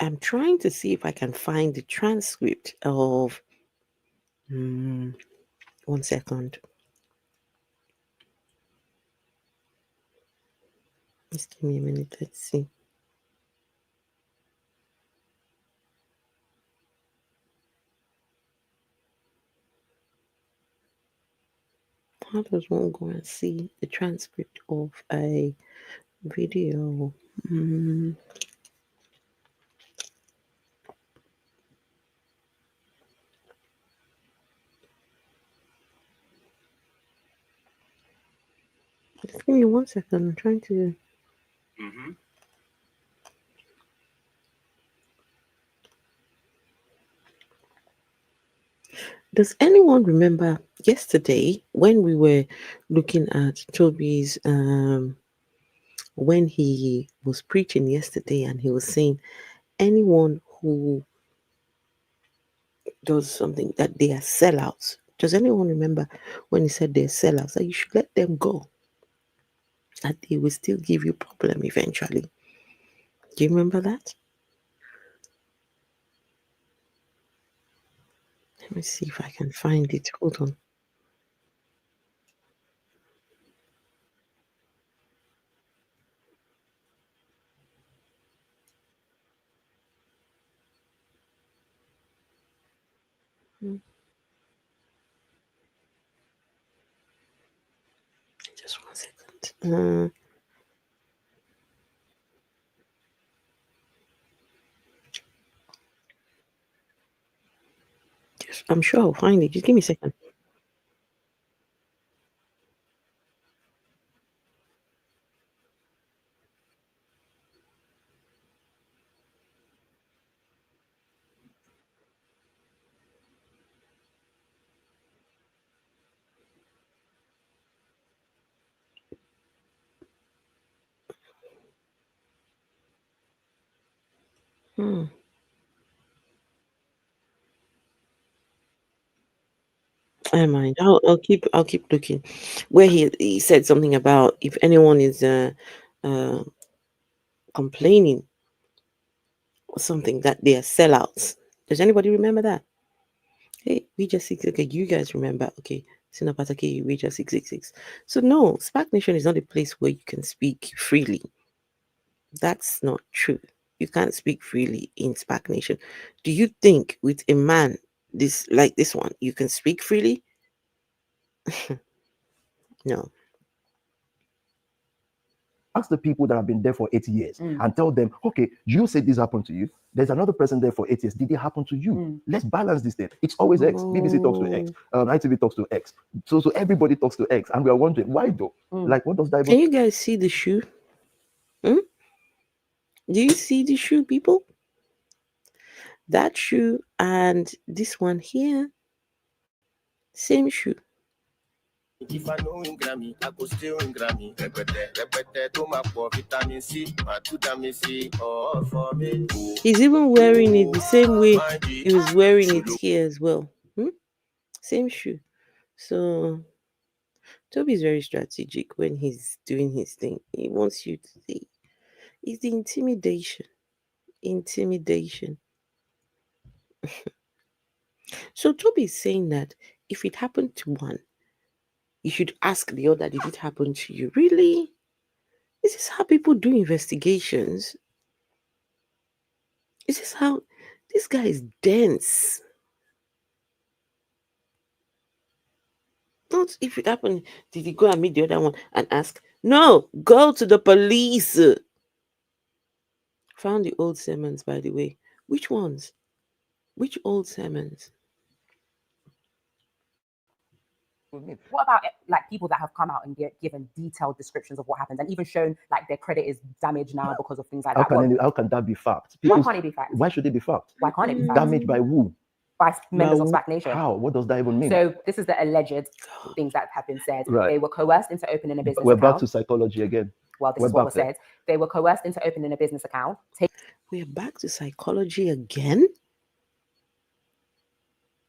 I'm trying to see if I can find the transcript of. 1 second. Just give me a minute. Let's see. How does one go and see the transcript of a video? Just give me 1 second. I'm trying to. Does anyone remember yesterday when we were looking at Toby's when he was preaching yesterday and he was saying anyone who does something that they are sellouts? Does anyone remember when he said they're sellouts, that you should let them go, that they will still give you problem eventually? Do you remember that? Let me see if I can find it. Hold on. Just 1 second. I'm sure I'll find it. Just give me a second. I mind. I'll keep looking. Where he said something about if anyone is complaining or something that they are sellouts. Does anybody remember that? Hey, we just 6. Okay, you guys remember? Okay, Sinapataki, we just 666. So no, Spar Nation is not a place where you can speak freely. That's not true. You can't speak freely in Spar Nation. Do you think with a man like this one, you can speak freely? No. Ask the people that have been there for 8 years and tell them, okay, you said this happened to you. There's another person there for 8 years. Did it happen to you? Let's balance this thing. It's always X. BBC talks to X. ITV talks to X. So everybody talks to X. And we are wondering, why though? Like, what does that even... Can you guys see the shoe? Do you see the shoe, people? That shoe and this one here, same shoe. If I know in Grammy, I go still in Grammy. Repete, to my poor vitamin C, my vitamin C, all for me. He's even wearing it the same way he was wearing it here as well. Same shoe. So Toby is very strategic when he's doing his thing. He wants you to see. It's the intimidation. So Toby is saying that if it happened to one, you should ask the other, did it happen to you? Really? This is how people do investigations. This is how this guy is dense. Not if it happened, did he go and meet the other one and ask? No, go to the police. Found the old sermons, by the way. Which ones? Which old sermons? What about like people that have come out and given detailed descriptions of what happened and even shown like their credit is damaged now because of things like that? How can that be fact? Why can't it be fact? Why should it be fact? Why can't it be fact? Damaged by who? By members of Spar Nation. How? What does that even mean? So this is the alleged things that have been said. Right. They were coerced into opening a business We're account. back to psychology again. Well, this is what was said. They were coerced into opening a business account. We're back to psychology again?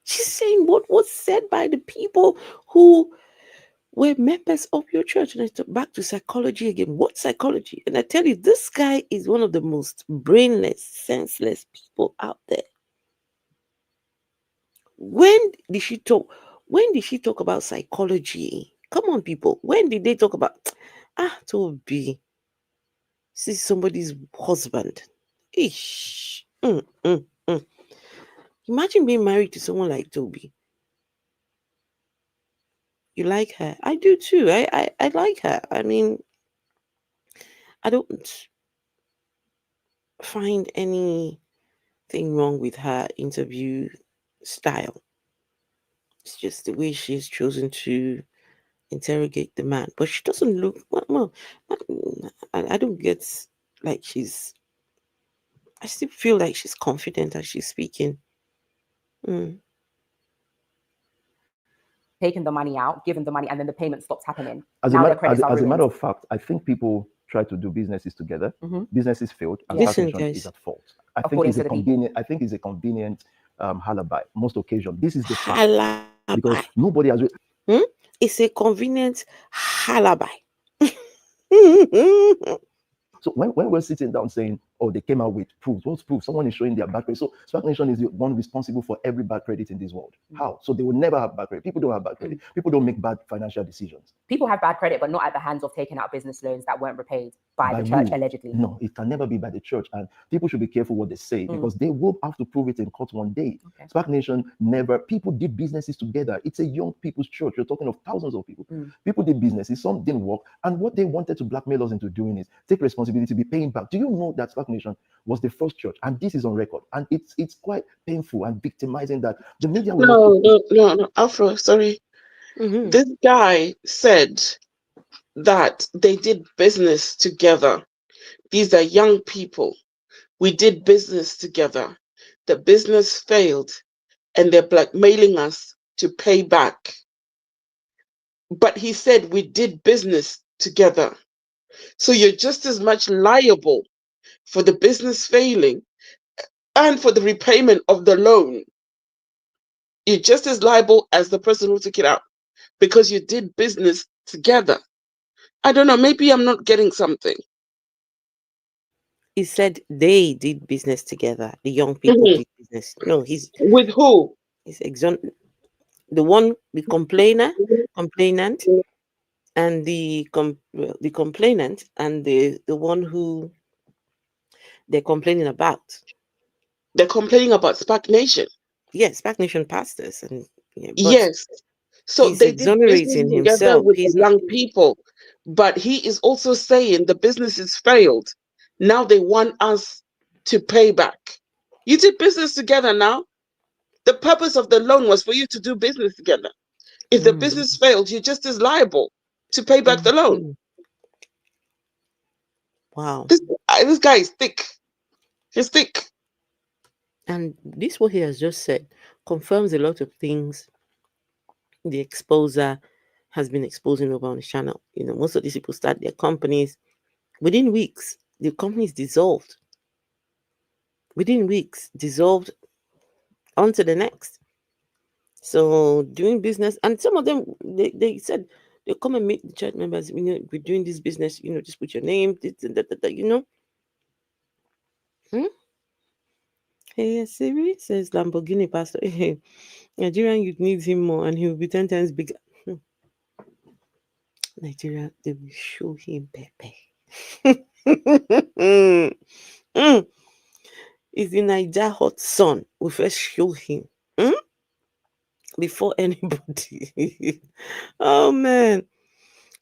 She's saying what was said by the people who were members of your church. And I took back to psychology again. What psychology? And I tell you, this guy is one of the most brainless, senseless people out there. When did she talk about psychology? Come on, people. When did they talk about Toby? This is somebody's husband. Ish. Imagine being married to someone like Toby. You like her? I do too. I like her. I mean, I don't find anything wrong with her interview style. It's just the way she's chosen to interrogate the man. But she doesn't look well. I don't get like she's. I still feel like she's confident as she's speaking. Taking the money out, giving the money, and then the payment stops happening. As a matter of fact, I think people try to do businesses together. Businesses failed, and Spar Nation is at fault. I think it's a convenient alibi. Most occasions, this is the fact because nobody has. It's a convenient alibi. So when we're sitting down saying, oh, they came out with proof. What's proof? Someone is showing their bad credit. So Spar Nation is the one responsible for every bad credit in this world. How? So they will never have bad credit. People don't have bad credit. People don't make bad financial decisions. People have bad credit, but not at the hands of taking out business loans that weren't repaid by the church, allegedly. No, it can never be by the church. And people should be careful what they say because they will have to prove it in court one day. Spar Nation people did businesses together. It's a young people's church. You're talking of thousands of people. People did businesses. Some didn't work. And what they wanted to blackmail us into doing is take responsibility, be paying back. Do you know that Spar Nation was the first church? And this is on record. And it's quite painful and victimizing that the media will No, Afro, sorry. This guy said that they did business together. These are young people. We did business together. The business failed and they're blackmailing us to pay back. But he said we did business together. So you're just as much liable for the business failing and for the repayment of the loan. You're just as liable as the person who took it out because you did business together. I don't know, maybe I'm not getting something. He said they did business together. The young people did business. No, he's with who? He's the one, the complainant, and the complainant, and the one who they're complaining about. They're complaining about Spar Nation. Yes, Spar Nation pastors, and yes. So they did business together with the young people, but he is also saying the business has failed. Now they want us to pay back. You did business together now. The purpose of the loan was for you to do business together. If the business failed, you're just as liable to pay back the loan. Wow. This guy is thick. He's thick. And this, what he has just said, confirms a lot of things the exposer has been exposing over on his channel. Most of these people start their companies. Within weeks, the companies dissolved. Within weeks, dissolved onto the next. So doing business, and some of them, they said, they come and meet the church members, we're doing this business, just put your name, Hey, Siri says Lamborghini pastor. Hey, Nigerian youth needs him more and he will be 10 times bigger. Nigeria, they will show him Pepe. It's the Niger hot sun. We first show him. Before anybody. Oh man.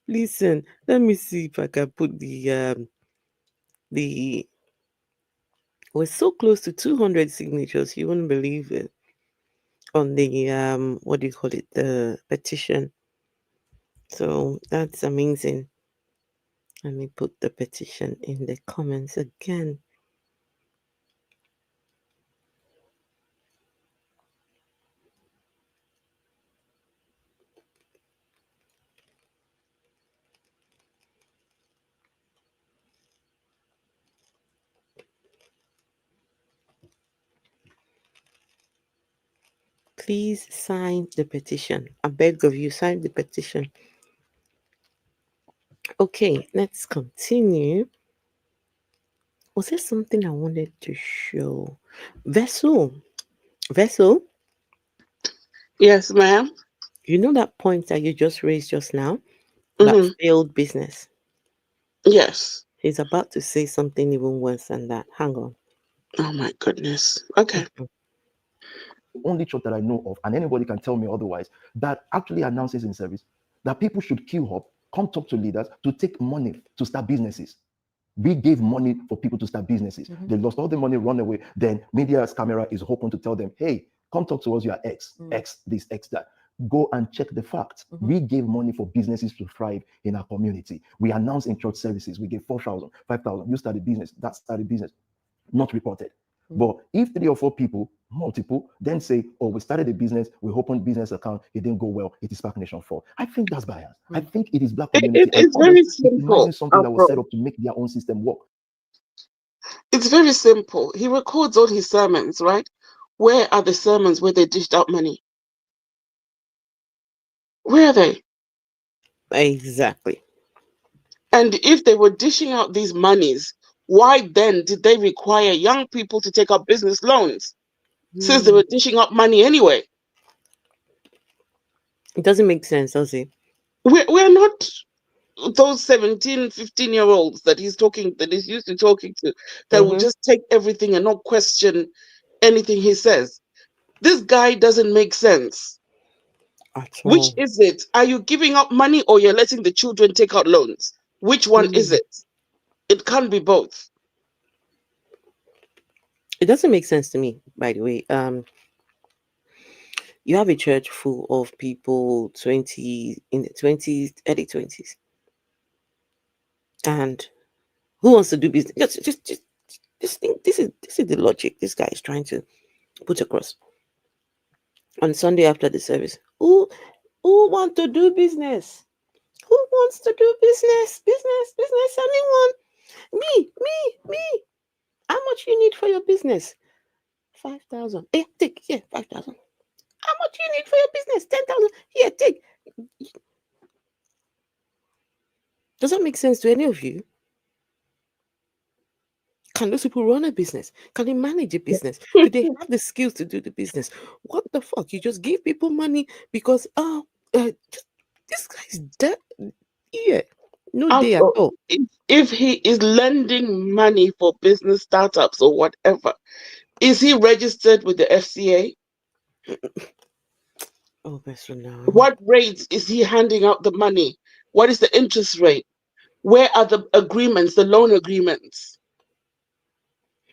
Listen, let me see if I can put the we're so close to 200 signatures, you wouldn't believe it. On the what do you call it? The petition. So that's amazing. Let me put the petition in the comments again. Please sign the petition. I beg of you, sign the petition. Okay, let's continue. Was there something I wanted to show? Vessel. Yes, ma'am. You know that point that you just raised just now about failed business? Yes. He's about to say something even worse than that. Hang on. Oh my goodness. Okay. Only church that I know of, and anybody can tell me otherwise, that actually announces in service that people should queue up, come talk to leaders to take money to start businesses. We gave money for people to start businesses. They lost all the money, run away. Then media's camera is hoping to tell them, hey, come talk to us, you are X this, X that. Go and check the facts. We gave money for businesses to thrive in our community. We announced in church services, we gave 4,000, 5,000. You started business, that started business, not reported. But if 3 or 4 people, multiple, then say, oh, we started a business, we opened business account, it didn't go well, it is Spar Nation fault. I think that's bias. I think it is black community. It's very simple. Something that was set up to make their own system work. It's very simple. He records all his sermons, right? Where are the sermons where they dished out money? Where are they? Exactly. And if they were dishing out these monies, why then did they require young people to take up business loans? Since they were dishing out money anyway. It doesn't make sense, does it? We're not those 17, 15-year-olds that he's used to talking to, that will just take everything and not question anything he says. This guy doesn't make sense. Which is it? Are you giving up money or you're letting the children take out loans? Which one is it? It can't be both. It doesn't make sense to me, by the way. You have a church full of people in the 20s, early 20s. And who wants to do business? Just think this is the logic this guy is trying to put across. On Sunday after the service, who want to do business? Who wants to do business? Business, anyone? Me. How much you need for your business? 5,000. Hey, take, 5,000. How much you need for your business? 10,000. Here, take. Does that make sense to any of you? Can those people run a business? Can they manage a business? Do they have the skills to do the business? What the fuck? You just give people money because this guy's dead. Yeah, no day at all. If he is lending money for business startups or whatever, is he registered with the FCA? Oh, that's now. What rates is he handing out the money? What is the interest rate? Where are the agreements, the loan agreements?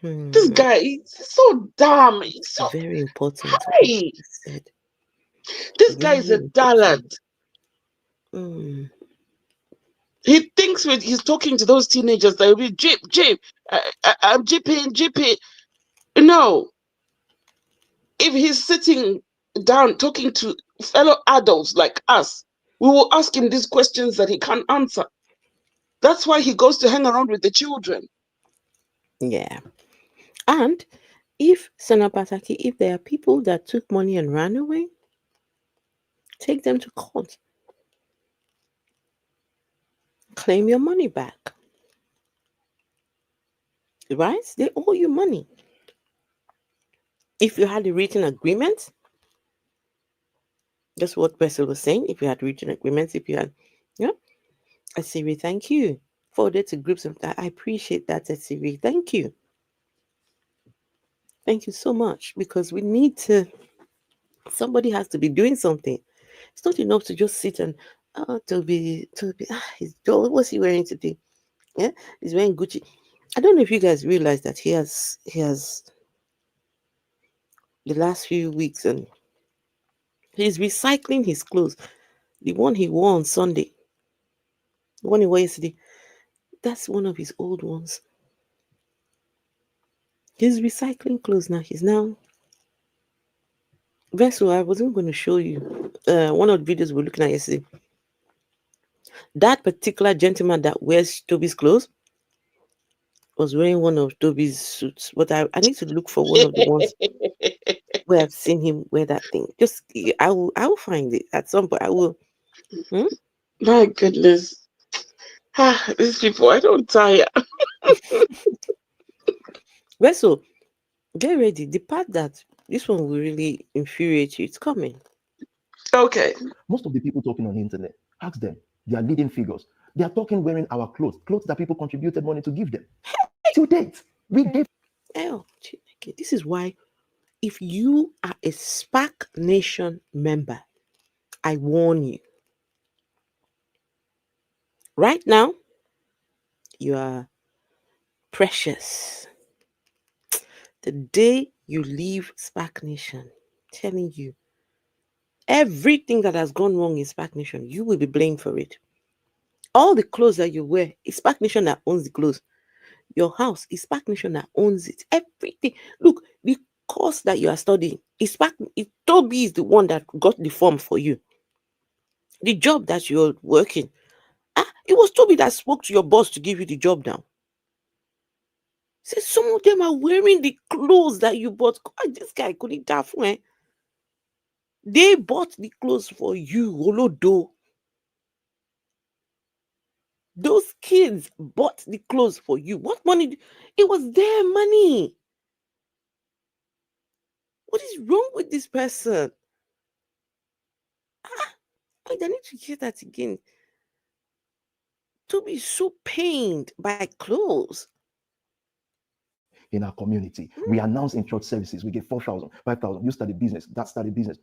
This guy is so dumb. He's so very important. High. This guy is a dullard. He thinks when he's talking to those teenagers, they'll be jip. I'm jipping. No. If he's sitting down talking to fellow adults like us, we will ask him these questions that he can't answer. That's why he goes to hang around with the children. Yeah. And if Sanapataki, if there are people that took money and ran away, take them to court. Claim your money back. Right? They owe you money. If you had a written agreement, that's what Bessel was saying. If you had written agreements, Asiri, thank you. Forwarded to groups of that. I appreciate that, Asiri. Thank you. Thank you so much, because we need to, somebody has to be doing something. It's not enough to just sit and, oh, Toby, he's dull. What's he wearing today? Yeah, he's wearing Gucci. I don't know if you guys realize that he has the last few weeks, and he's recycling his clothes. The one he wore on Sunday, the one he wore yesterday, that's one of his old ones. He's recycling clothes now. He's now Vessel. I wasn't going to show you one of the videos we were looking at yesterday. That particular gentleman that wears Toby's clothes was wearing one of Toby's suits, but I need to look for one of the ones where I've seen him wear that thing. Just I will find it at some point. I will. My goodness. These people, I don't tire. Vessel, get ready. The part that this one will really infuriate you, it's coming. Okay. Most of the people talking on the internet, ask them. They are leading figures. They are talking wearing our clothes that people contributed money to give them. To date, we gave. This is why, if you are a Spar Nation member, I warn you. Right now, you are precious. The day you leave Spar Nation, I'm telling you, everything that has gone wrong in Spar Nation, you will be blamed for it. All the clothes that you wear, it's Spar Nation that owns the clothes. Your house is Spar Nation that owns it. Everything. Look, the course that you are studying, Toby is the one that got the form for you. The job that you're working, it was Toby that spoke to your boss to give you the job now. Say some of them are wearing the clothes that you bought. God, this guy couldn't taf. They bought the clothes for you, Olodo. Those kids bought the clothes for you. What money? It was their money. What is wrong with this person? I need to hear that again. To be so pained by clothes. In our community, we announce in church services, we get 4,000, 5,000. You start a business, that start a business,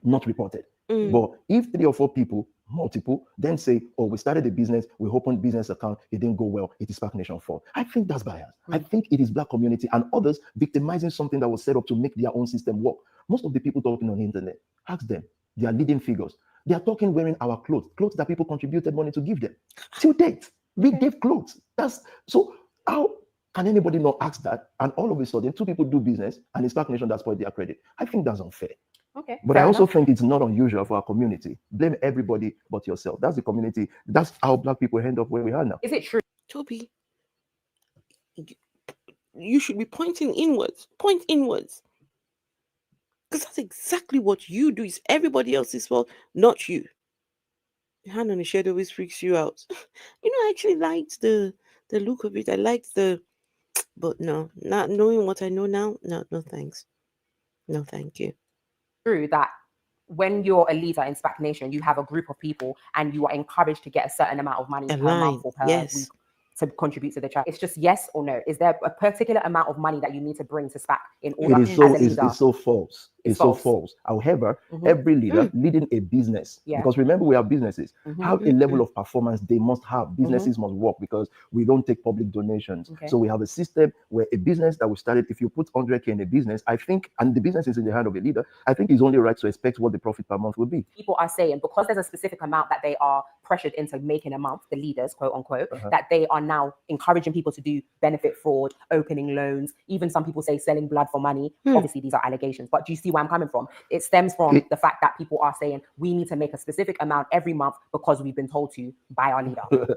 not reported. But if 3 or 4 people, multiple, then say, oh, we started a business, we opened business account, it didn't go well, it is Spar Nation fault. I think that's bias. I think it is Black community and others victimizing something that was set up to make their own system work. Most of the people talking on the internet, ask them. They are leading figures. They are talking wearing our clothes that people contributed money to give them. Till date, we gave clothes. That's so how can anybody not ask that? And all of a sudden, 2 people do business and it's Spar Nation that spoiled their credit. I think that's unfair. Okay. But I also think it's not unusual for our community. Blame everybody but yourself. That's the community. That's how Black people end up where we are now. Is it true? Toby, you should be pointing inwards. Point inwards. Because that's exactly what you do. It's everybody else's fault, not you. The hand on the shed always freaks you out. I actually liked the look of it. I liked but no, not knowing what I know now. No thanks. No, thank you. True that when you're a leader in Spar Nation, you have a group of people and you are encouraged to get a certain amount of money per month or per week to contribute to the church. It's just yes or no. Is there a particular amount of money that you need to bring to SPAC in order as a leader? It's so false. It's so false. However, every leader leading a business, because remember we have businesses, have a level of performance they must have. Businesses must work because we don't take public donations. So we have a system where a business that we started, if you put 100K in a business, I think, and the business is in the hand of a leader, I think it's only right to expect what the profit per month will be. People are saying because there's a specific amount that they are pressured into making a month, the leaders, quote unquote, that they are now encouraging people to do benefit fraud, opening loans, even some people say selling blood for money. Obviously, these are allegations, but do you see where I'm coming from? It stems from the fact that people are saying we need to make a specific amount every month because we've been told to by our leader.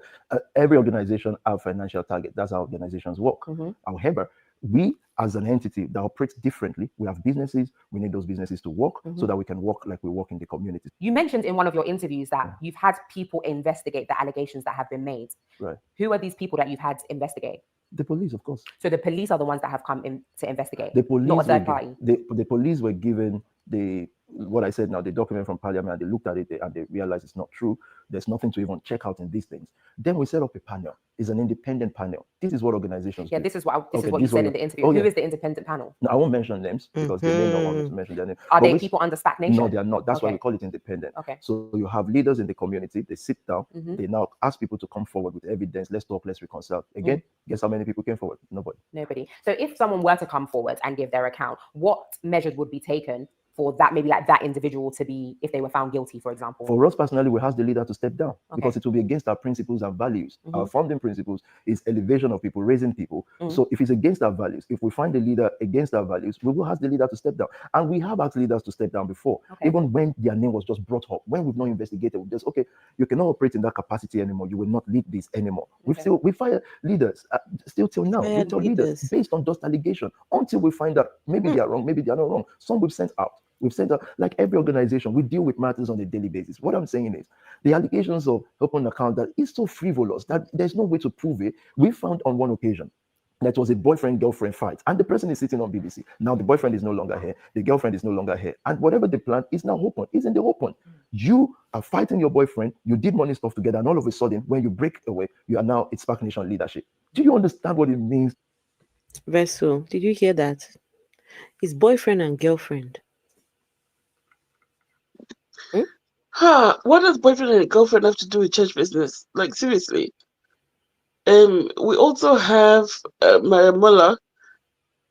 Every organization have financial target. That's how organizations work. However, we as an entity that operates differently, we have businesses, we need those businesses to work so that we can work like we work in the community. You mentioned in one of your interviews that you've had people investigate the allegations that have been made. Right. Who are these people that you've had investigate? The police, of course. So the police are the ones that have come in to investigate, the police not a third party. The police were given the what I said now, the document from Parliament, and they looked at it and they realized it's not true. There's nothing to even check out in these things. Then we set up a panel. It's an independent panel. This is what organizations do. This is what you said in the interview. Who is the independent panel? No, I won't mention names because they may not want me to mention their name. Are they people under Spar Nation? No, they are not. That's why we call it independent. Okay. So you have leaders in the community. They sit down. They now ask people to come forward with evidence. Let's talk. Let's reconcile. Again, guess how many people came forward? Nobody. So if someone were to come forward and give their account, what measures would be taken for that, maybe like that individual to be, if they were found guilty, for example? For us personally, we ask the leader to step down because it will be against our principles and values. Our founding principles is elevation of people, raising people. So if it's against our values, if we find the leader against our values, we will ask the leader to step down. And we have asked leaders to step down before, even when their name was just brought up, when we've not investigated, we just, okay, you cannot operate in that capacity anymore. You will not lead this anymore. We fire leaders still till now. We tell leaders based on just allegation until we find out maybe they are wrong, maybe they are not wrong. Some we've sent out. We've sent out, like every organization, we deal with matters on a daily basis. What I'm saying is the allegations of open account that is so frivolous that there's no way to prove it. We found on one occasion that was a boyfriend-girlfriend fight, and the person is sitting on BBC. Now the boyfriend is no longer here, the girlfriend is no longer here, and whatever they planned is now open, is in the open. You are fighting your boyfriend, you did money stuff together, and all of a sudden, when you break away, you are now Spar Nation leadership. Do you understand what it means? Vessel, did you hear that? It's boyfriend and girlfriend. What does boyfriend and girlfriend have to do with church business? Like, seriously. We also have Mariamola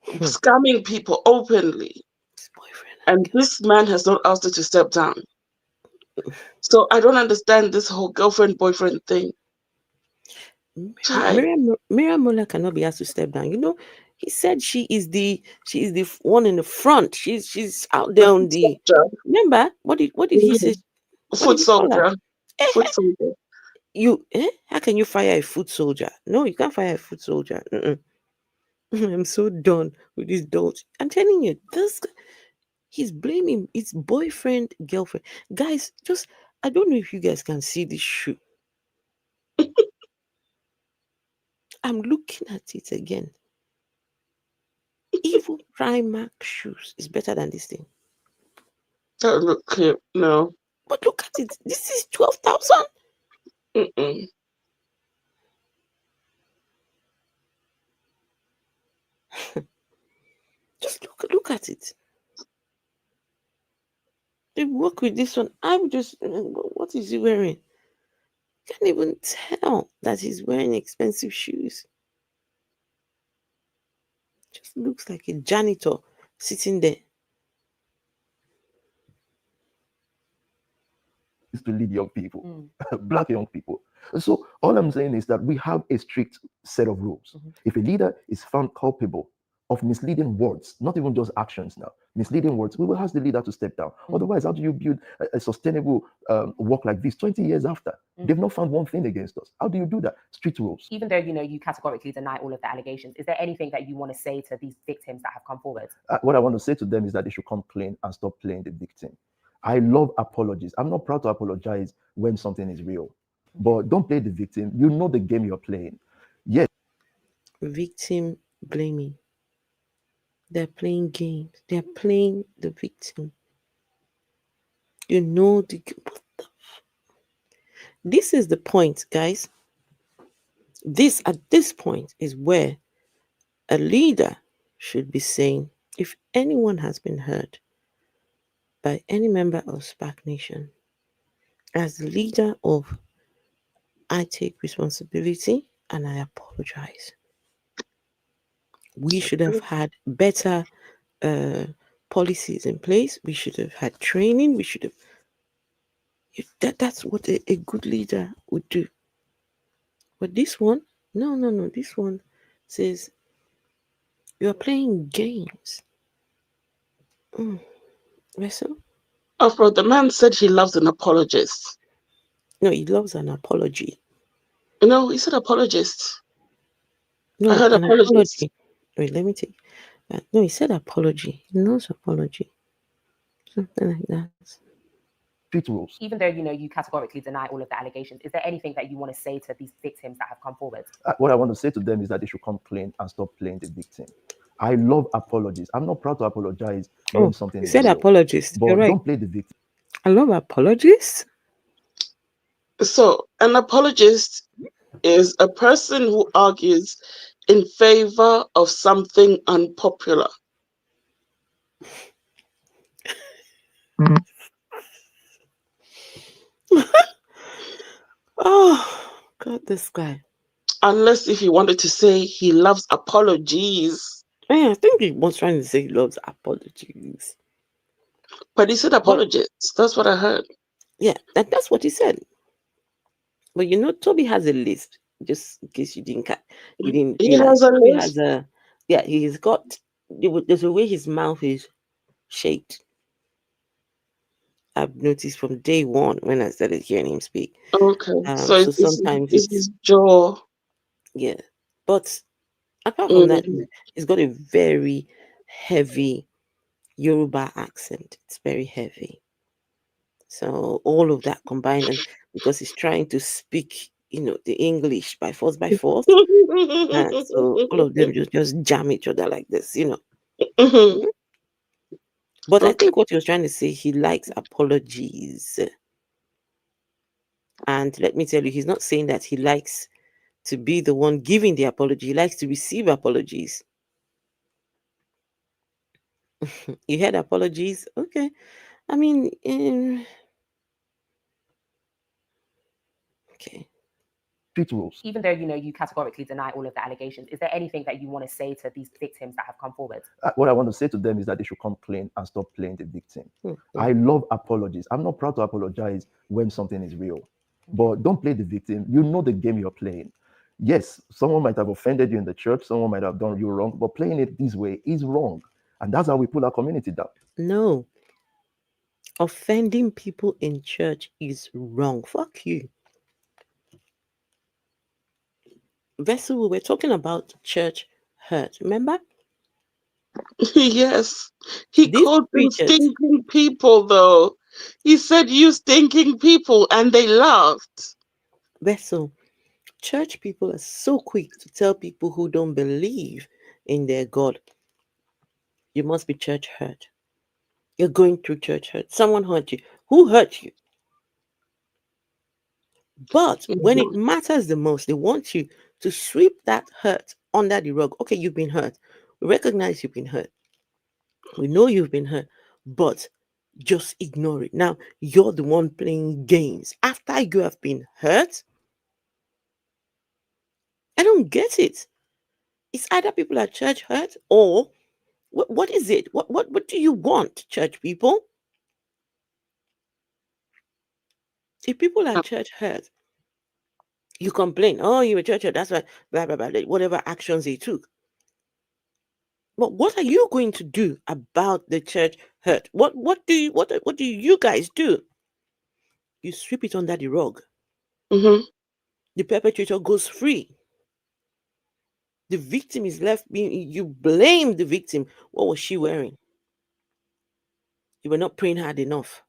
scamming people openly. And this man has not asked her to step down. So I don't understand this whole girlfriend-boyfriend thing. Mariamola cannot be asked to step down. You know, he said she is the one in the front. She's out there on the. Remember what did he say? Foot soldier. Foot soldier. How can you fire a foot soldier? No, you can't fire a foot soldier. I'm so done with this dolt. I'm telling you, he's blaming his boyfriend, girlfriend. Guys, I don't know if you guys can see this shoe. I'm looking at it again. Even Primark shoes is better than this thing. That look cute. No. But look at it. This is 12,000. Just look at it. They work with this one. What is he wearing? Can't even tell that he's wearing expensive shoes. Just looks like a janitor sitting there. Is to lead young people, black young people. So all I'm saying is that we have a strict set of rules. If a leader is found culpable of misleading words, not even just actions now, misleading words, we will ask the leader to step down. Otherwise, how do you build a sustainable work like this 20 years after? They've not found one thing against us. How do you do that? Strict rules. Even though, you categorically deny all of the allegations, is there anything that you want to say to these victims that have come forward? What I want to say to them is that they should come clean and stop playing the victim. I love apologies. I'm not proud to apologize when something is real, but don't play the victim. You know the game you're playing. Yes. Victim blaming. They're playing games. They're playing the victim. You know this is the point, guys. At this point is where a leader should be saying, if anyone has been hurt by any member of Spar Nation, as the leader of, I take responsibility and I apologize. We should have had better policies in place. We should have had training. We should have. That's what a good leader would do. But this one, no. This one says you are playing games. Vessel? Bro, the man said he loves an apologist. No, he loves an apology. No, he said apologist. No, I heard an apologist. apology. Wait, let me take that. No, he said apology. He knows apology. Something like that. Street rules. Even though, you categorically deny all of the allegations, is there anything that you want to say to these victims that have come forward? What I want to say to them is that they should come clean and stop playing the victim. I love apologies. I'm not proud to apologize when something You is said real. apologist. You're But right. don't play the victim. I love apologists. So, an apologist is a person who argues in favor of something unpopular. Oh, God, this guy. Unless if he wanted to say he loves apologies. Yeah, I think he was trying to say he loves apologies. But he said apologists. That's what I heard. Yeah, that's what he said. But you know, Toby has a list. Just in case you didn't He realize, has a Toby list. has he's got. There's a way his mouth is shaped. I've noticed from day one when I started hearing him speak. Okay, so Sometimes it's his jaw. yeah, but apart from that, Mm. he's got a very heavy Yoruba accent. It's very heavy. So all of that combined, and because he's trying to speak, the English by force, so all of them just jam each other like this. Mhm. But I Okay. think what he was trying to say, he likes apologies. And let me tell you, he's not saying that he likes to be the one giving the apology. He likes to receive apologies. You heard apologies? Okay. I mean, okay. Rules. Even though you categorically deny all of the allegations, is there anything that you want to say to these victims that have come forward? What I want to say to them is that they should come clean and stop playing the victim. Mm-hmm. I love apologies. I'm not proud to apologize when something is real. But don't play the victim. You know the game you're playing. Yes, someone might have offended you in the church, someone might have done you wrong, but playing it this way is wrong. And that's how we pull our community down. No. Offending people in church is wrong. Fuck you. Vessel, we were talking about church hurt. Remember? Yes. He These called them preachers, stinking people, though. He said, "You stinking people," and they laughed. Vessel, church people are so quick to tell people who don't believe in their God, you must be church hurt. You're going through church hurt. Someone hurt you. Who hurt you? But when it matters the most, they want you to sweep that hurt under the rug. Okay, you've been hurt. We recognize you've been hurt. We know you've been hurt, but just ignore it. Now, you're the one playing games. After you have been hurt, I don't get it. It's either people at church hurt or what is it? What do you want, church people? If people at church hurt, you complain, oh, you were church hurt, that's why, blah, blah, blah, whatever actions they took. But what are you going to do about the church hurt? What do you guys do? You sweep it under the rug. Mm-hmm. The perpetrator goes free. The victim is left being, you blame the victim. What was she wearing? You were not praying hard enough.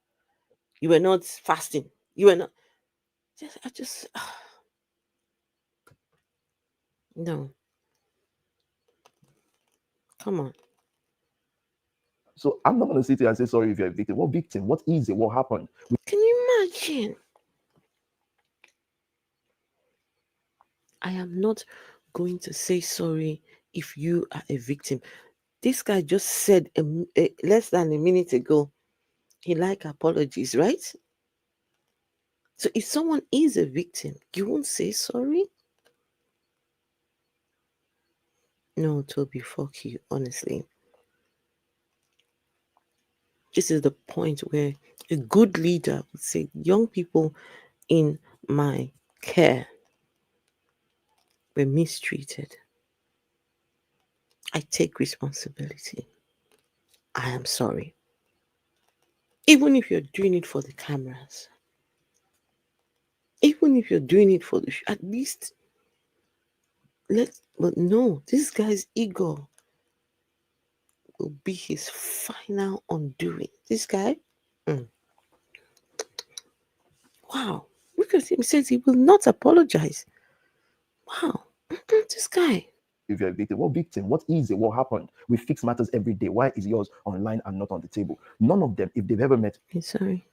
You were not fasting. You were not. No. Come on. So I'm not going to sit here and say, sorry if you're a victim. What victim? What is it? What happened? Can you imagine? I am not going to say sorry if you are a victim. This guy just said less than a minute ago, he liked apologies, right? So if someone is a victim, you won't say sorry? No, Toby, fuck you, honestly. This is the point where a good leader would say, young people in my care were mistreated. I take responsibility. I am sorry. Even if you're doing it for the cameras, even if you're doing it for the at least but no, this guy's ego will be his final undoing. This guy, wow, look at him. He says he will not apologize. Wow, this guy. if you're a victim. What victim? What is it? What happened? We fix matters every day. Why is yours online and not on the table? None of them, if they've ever met. Sorry.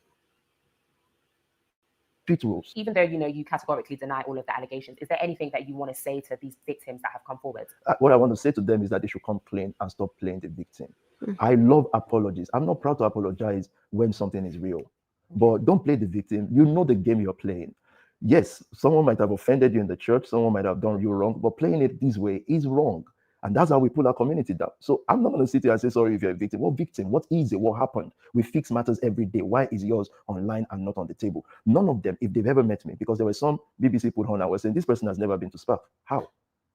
Rules. Even though you categorically deny all of the allegations, is there anything that you want to say to these victims that have come forward? What I want to say to them is that they should come clean and stop playing the victim. I love apologies. I'm not proud to apologize when something is real, but don't play the victim. You know the game you're playing. Yes, someone might have offended you in the church, someone might have done you wrong, but playing it this way is wrong. And that's how we pull our community down. So I'm not going to sit here and say, sorry if you're a victim. What victim? What is it? What happened? We fix matters every day. Why is yours online and not on the table? None of them, if they've ever met me, because there were some BBC put on and were saying, this person has never been to Spar. How?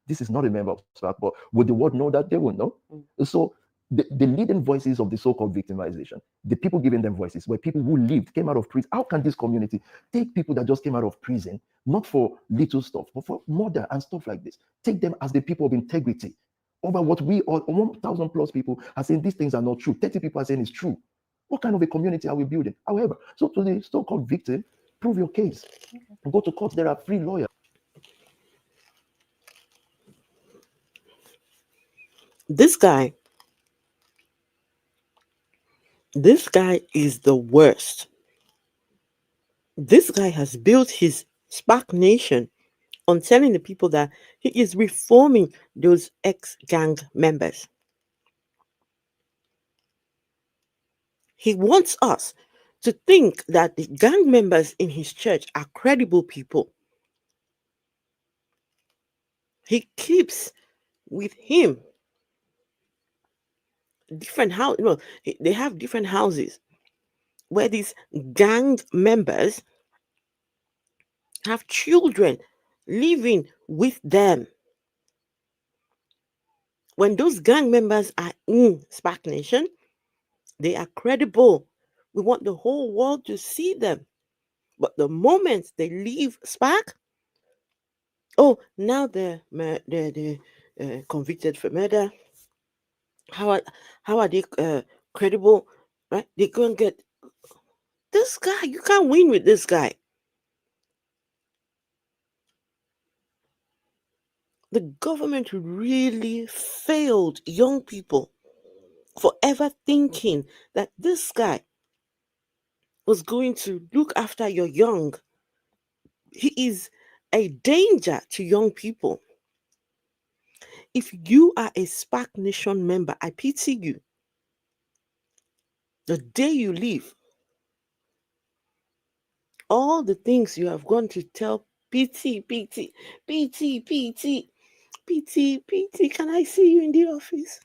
This is not a member of Spar, but would the world know that? They would know. So the leading voices of the so-called victimization, the people giving them voices, were people who lived, came out of prison. How can this community take people that just came out of prison, not for little stuff, but for murder and stuff like this, take them as the people of integrity over what we all 1,000 plus people are saying these things are not true. 30 people are saying it's true. What kind of a community are we building? However, so to the so-called victim, prove your case. Go to court. There are free lawyers. This guy is the worst. This guy has built his Spar Nation on telling the people that he is reforming those ex-gang members. He wants us to think that the gang members in his church are credible people. He keeps with him different house. They have different houses where these gang members have children living with them. When those gang members are in Spar Nation, they are credible. We want the whole world to see them. But the moment they leave Spark, now they're convicted for murder. How are they credible? Right? They go and get this guy. You can't win with this guy. The government really failed young people for ever thinking that this guy was going to look after your young. He is a danger to young people. If you are a Spar Nation member, I pity you. The day you leave, all the things you have gone to tell PT, can I see you in the office?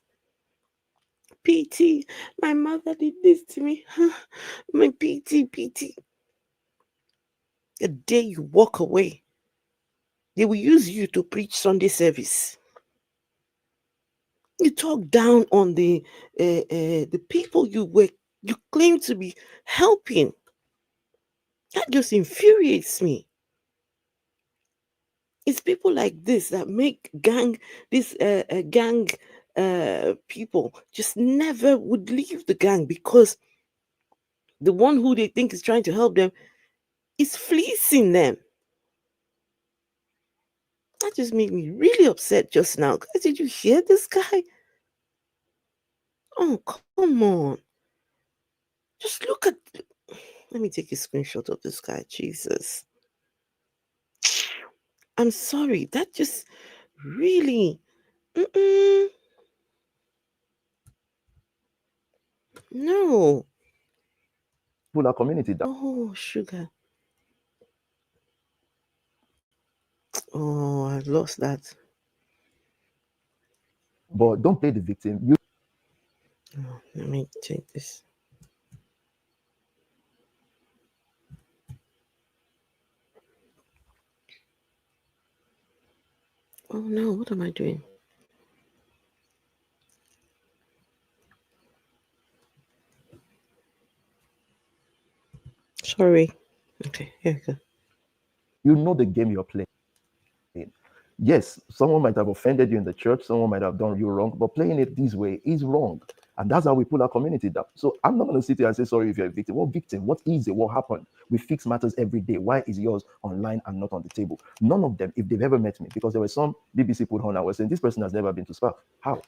PT, my mother did this to me. My PT. The day you walk away, they will use you to preach Sunday service. You talk down on the people you claim to be helping. That just infuriates me. It's people like this that make gang people just never would leave the gang because the one who they think is trying to help them is fleecing them. That just made me really upset just now. Guys, did you hear this guy? Oh, come on. Just look at... Let me take a screenshot of this guy. Jesus. I'm sorry. That just really... No. Pull our community down. Oh, sugar. Oh, I lost that. But don't play the victim. Let me take this. Oh no, what am I doing? Sorry. Okay, here we go. You know the game you're playing. Yes, someone might have offended you in the church, someone might have done you wrong, but playing it this way is wrong. And that's how we pull our community down. So I'm not going to sit here and say, sorry if you're a victim. What victim? What is it? What happened? We fix matters every day. Why is yours online and not on the table? None of them, if they've ever met me, because there were some BBC put on, I was saying, this person has never been to Spark. How?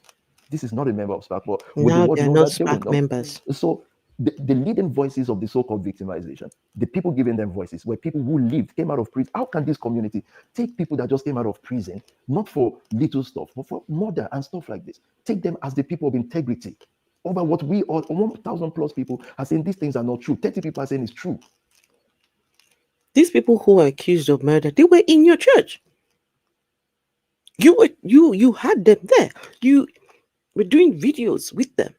This is not a member of Spark, but would the Now world they're know not that? They would Spark know. members. So the leading voices of the so-called victimization, the people giving them voices, were people who lived, came out of prison. How can this community take people that just came out of prison, not for little stuff, but for murder and stuff like this? Take them as the people of integrity over what we all 1,000 plus people are saying these things are not true. 30 people are saying it's true. These people who are accused of murder, they were in your church. You had them there. You were doing videos with them.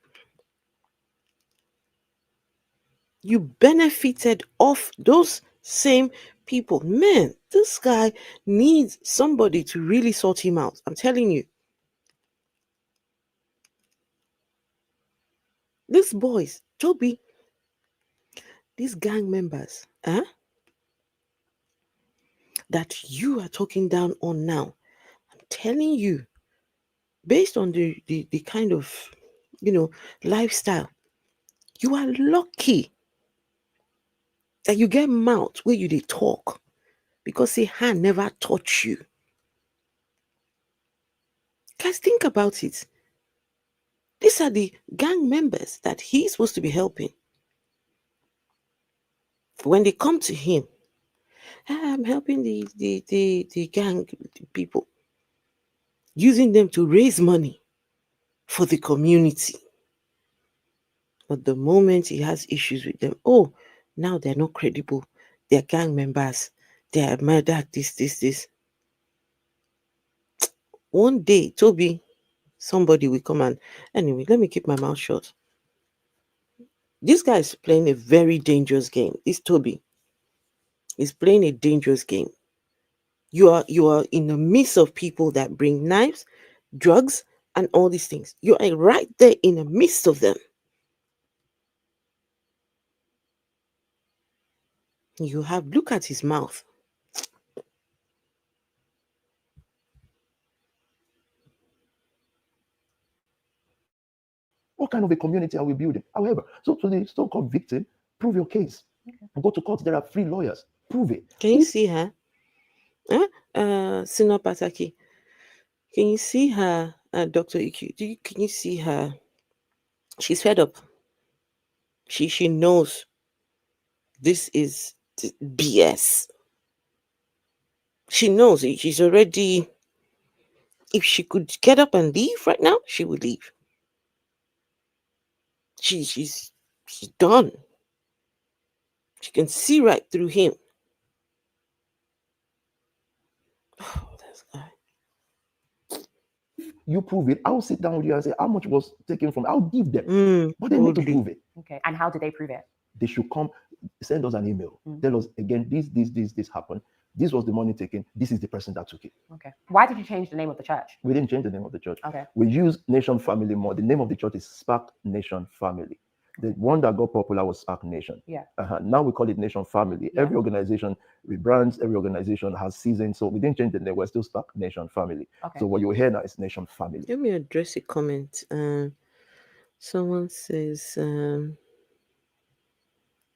You benefited off those same people. Man, this guy needs somebody to really sort him out. I'm telling you. These boys, Toby, these gang members, that you are talking down on now, I'm telling you, based on the kind of, lifestyle, you are lucky that you get mouth where you they talk, because say hand never touch you. Guys, think about it. These are the gang members that he's supposed to be helping. When they come to him, I'm helping the gang people, using them to raise money for the community. But the moment he has issues with them, now they're not credible. They're gang members. They're murdered, this. One day, Toby, somebody will come and... Anyway, let me keep my mouth shut. This guy is playing a very dangerous game. This Toby is playing a dangerous game. You are in the midst of people that bring knives, drugs, and all these things. You are right there in the midst of them. Look at his mouth. What kind of a community are we building? However, so to the so-called victim, prove your case. Go to court. There are free lawyers. Prove it. Can you see her? Sino Pataki. Can you see her, Dr. EQ? Can you see her? She's fed up. She knows this is BS. She knows it. She's already... If she could get up and leave right now, she would leave. She's done. She can see right through him. Oh, this guy. You prove it. I'll sit down with you and say how much was taken from. I'll give them. But they need to prove it. Okay. And how did they prove it? They should come, send us an email. Tell us again, this happened. This was the money taken. This is the person that took it. Okay. Why did you change the name of the church? We didn't change the name of the church. Okay. We use Nation Family more. The name of the church is Spar Nation Family. The one that got popular was Spar Nation. Yeah. Now we call it Nation Family. Yeah. Every organization rebrands. Every organization has seasons. So we didn't change the name. We're still Spar Nation Family. Okay. So what you hear now is Nation Family. Let me address a comment. Someone says...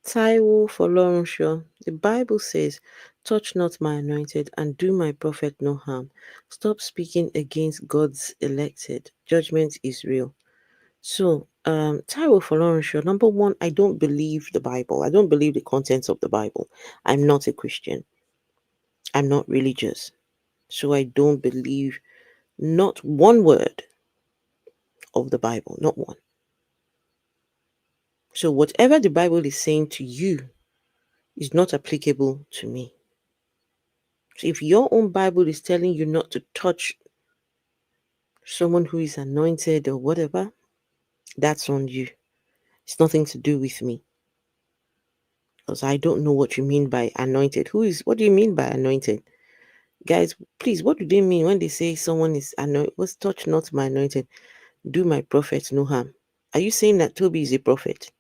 Taiwo for Lawrence, the Bible says, touch not my anointed and do my prophet no harm. Stop speaking against God's elected. Judgment is real. So, Taiwo for Lawrence, number one, I don't believe the Bible. I don't believe the contents of the Bible. I'm not a Christian. I'm not religious. So I don't believe not one word of the Bible, not one. So whatever the Bible is saying to you is not applicable to me. So if your own Bible is telling you not to touch someone who is anointed or whatever, that's on you. It's nothing to do with me. Because I don't know what you mean by anointed. What do you mean by anointed? Guys, please, what do they mean when they say someone is anointed? What's touch not my anointed? Do my prophet no harm. Are you saying that Toby is a prophet?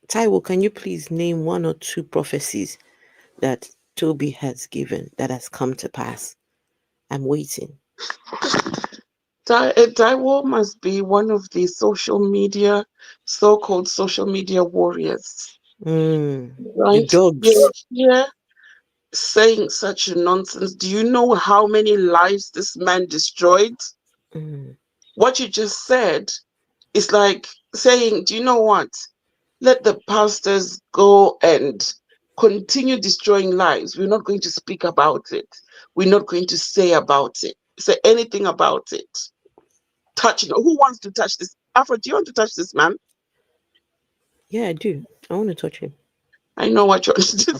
Taiwo, can you please name one or two prophecies that Toby has given that has come to pass? I'm waiting. Taiwo must be one of the so-called social media warriors. The Right? dogs. Yeah. Saying such nonsense. Do you know how many lives this man destroyed? What you just said is like saying, do you know what? Let the pastors go and continue destroying lives. We're not going to speak about it. We're not going to say anything about it. Who wants to touch this? Afro, do you want to touch this man? Yeah, I do. I want to touch him. I know what you want to do.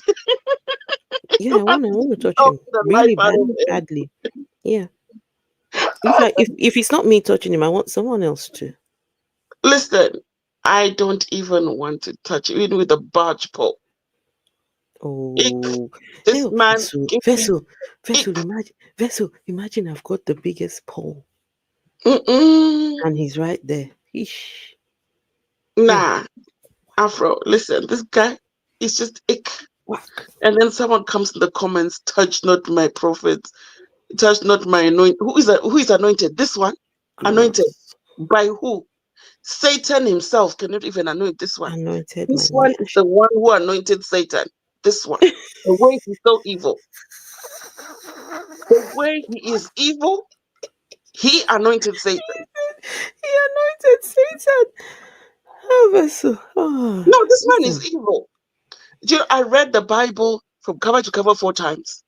Yeah, I want to touch him really badly. Yeah. If it's not me touching him, I want someone else to. Listen, I don't even want to touch even with a barge pole. Oh, This man, Vessel, imagine I've got the biggest pole. And he's right there. Eesh. Nah, Afro, listen, this guy is just ick. And then someone comes in the comments, touch not my prophets, touch not my anointed. Who is anointed? This one? Anointed by who? Satan himself cannot even anoint this one. This one is the one who anointed Satan. This one. The way he's so evil. The way he is evil, he anointed Satan. He anointed Satan. Oh, Vessel. Oh, no, this man is evil. I read the Bible from cover to cover 4 times.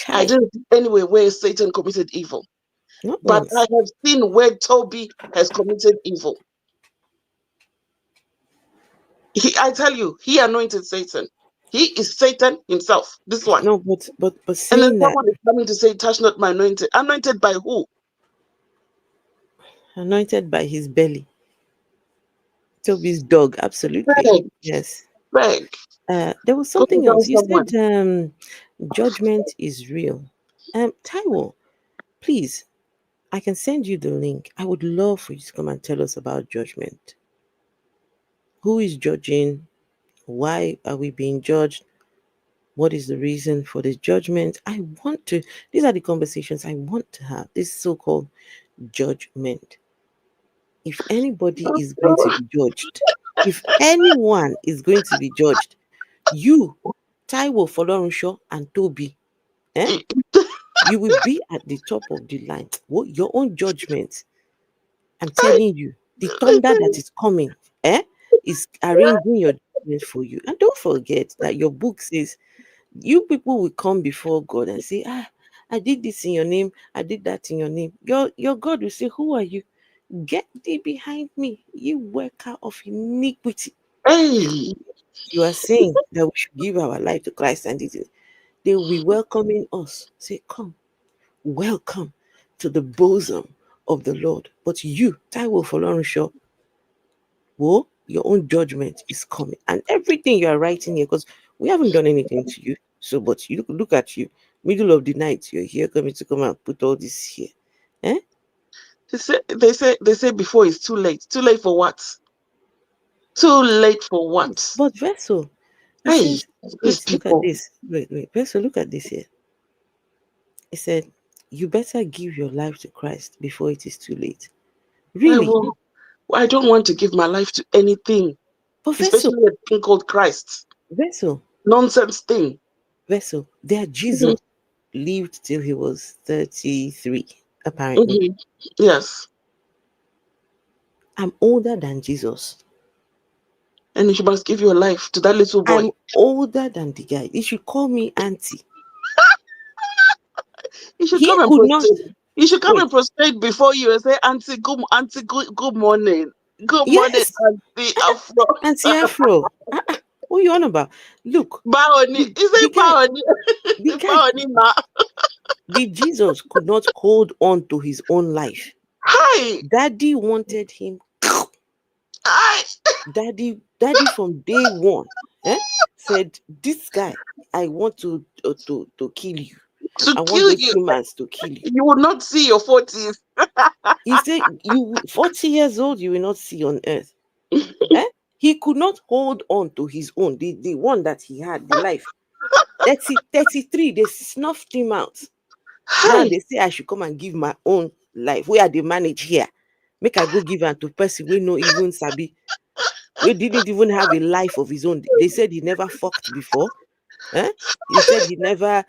I didn't see anywhere where Satan committed evil. But I have seen where Toby has committed evil. I tell you, he anointed Satan. He is Satan himself. This one. No, but and then someone is coming to say, touch not my anointed. Anointed by who? Anointed by his belly. Toby's dog, absolutely. Beg. Yes. Beg. There was something else. You said judgment is real. Taiwo, please, I can send you the link. I would love for you to come and tell us about judgment. Who is judging? Why are we being judged? What is the reason for this judgment? These are the conversations I want to have. This so-called judgment. If anybody is going to be judged, if anyone is going to be judged, you, Taiwo Folorunsho and Toby, you will be at the top of the line. What your own judgment? I'm telling you, the thunder that is coming, is arranging your judgment for you. And don't forget that your book says you people will come before God and say, I did this in your name, I did that in your name. Your God will say, who are you? Get thee behind me, you worker of iniquity. Hey. You are saying that we should give our life to Christ, and they will be welcoming us. Say, come, welcome to the bosom of the Lord. But you, Taiwo Folorunsho, your own judgment is coming. And everything you are writing here, because we haven't done anything to you. So, but you look at you, middle of the night, you're here coming to come and put all this here. They say before it's too late. Too late for what? Too late for what? But Vessel, hey, says, look at this. Wait, Vessel, look at this here. He said, you better give your life to Christ before it is too late. Really? I don't want to give my life to anything. But especially a thing called Christ. Vessel. Nonsense thing. Vessel. There Jesus lived till he was 33, apparently. Yes. I'm older than Jesus. And you must give your life to that little boy. I'm older than the guy. He should call me auntie. You should come and prostrate. You should come and prostrate before you and say, auntie, good morning. Good morning, Auntie Afro. Auntie Afro. What are you on about? Look. Baoni. Is it Baoni? Baoni, ma. The Jesus could not hold on to his own life. Hi. Daddy wanted him. Hi. Daddy from day one said, this guy, I want to kill you. I want those humans to kill you. You will not see your 40s. He said, 40 years old, you will not see on earth. He could not hold on to his own, the one that he had, the life. 33, they snuffed him out. Now they say I should come and give my own life. Where they manage here? Make I go give her to person we no even sabi. We didn't even have a life of his own. They said he never fucked before. Eh? He said he never,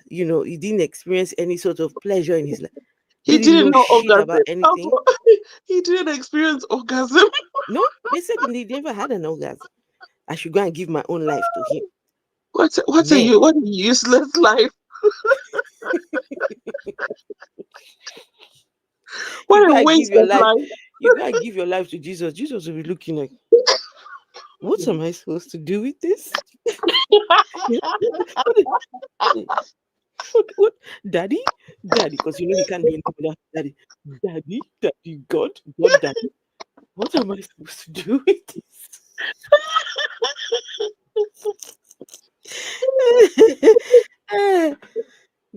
he didn't experience any sort of pleasure in his life. He Didn't didn't know know shit orgasm. about anything. He didn't experience orgasm. No, they said he never had an orgasm. I should go and give my own life to him. What Man. a useless life. What a waste of life. You gotta give your life to Jesus. Jesus will be looking like, what am I supposed to do with this? What? Daddy, because you know he can't do anything without daddy. Daddy, God, daddy. What am I supposed to do with this?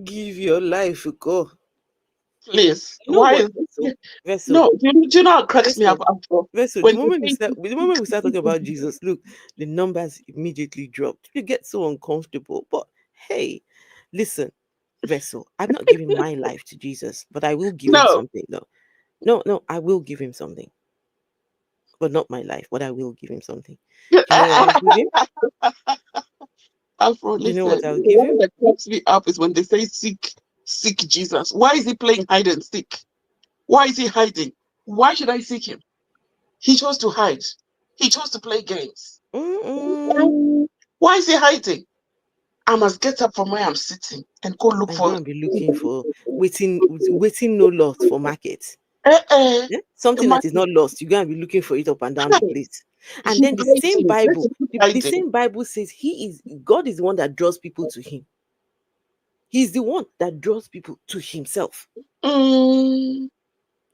Give your life to God. Please. You know Why what? is Vessel. No, do you know how cracks me up after? Vessel, the moment we start talking about Jesus, look, the numbers immediately dropped. You get so uncomfortable. But hey, listen, Vessel, I'm not giving my life to Jesus, but I will give him something though. No, I will give him something. But not my life, but I will give him something. Do you know what I'll give him? Afro, Do you know listen, what I'll give him? What that cracks me up is when they say seek Jesus. Why is he playing hide and seek? Why is he hiding? Why should I seek him? He chose to hide. He chose to play games. Why is he hiding? I must get up from where I'm sitting and go look for. I'm be looking for waiting no loss for market. Something that is not lost, you're going to be looking for it up and down the place. And then the same Bible says God is the one that draws people to him. He's the one that draws people to himself.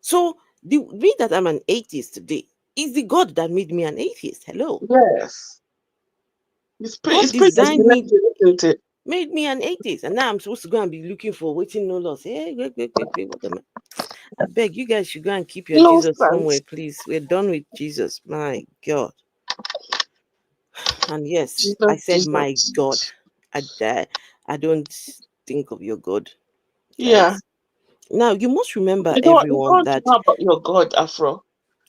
So the reason that I'm an atheist today is the God that made me an atheist. Hello. Yes. God designed me, made me an atheist, and now I'm supposed to go and be looking for waiting no loss. Hey, wait, what am I beg you guys should go and keep your Jesus somewhere, please. We're done with Jesus. My God. And yes, I said my God. I don't think of your God. Yeah. Now you must remember everyone that about your God, Afro.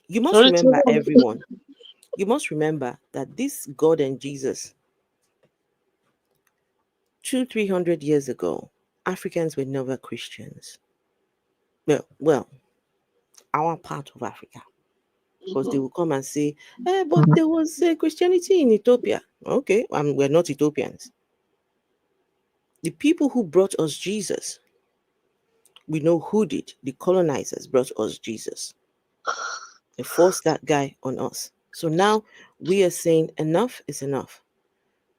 You must remember everyone. You must remember that this God and Jesus 200-300 years ago, Africans were never Christians. Well, our part of Africa. Because they will come and say, but there was Christianity in Ethiopia. Okay, we're not Ethiopians. The people who brought us Jesus, we know who did. The colonizers brought us Jesus. They forced that guy on us. So now we are saying enough is enough.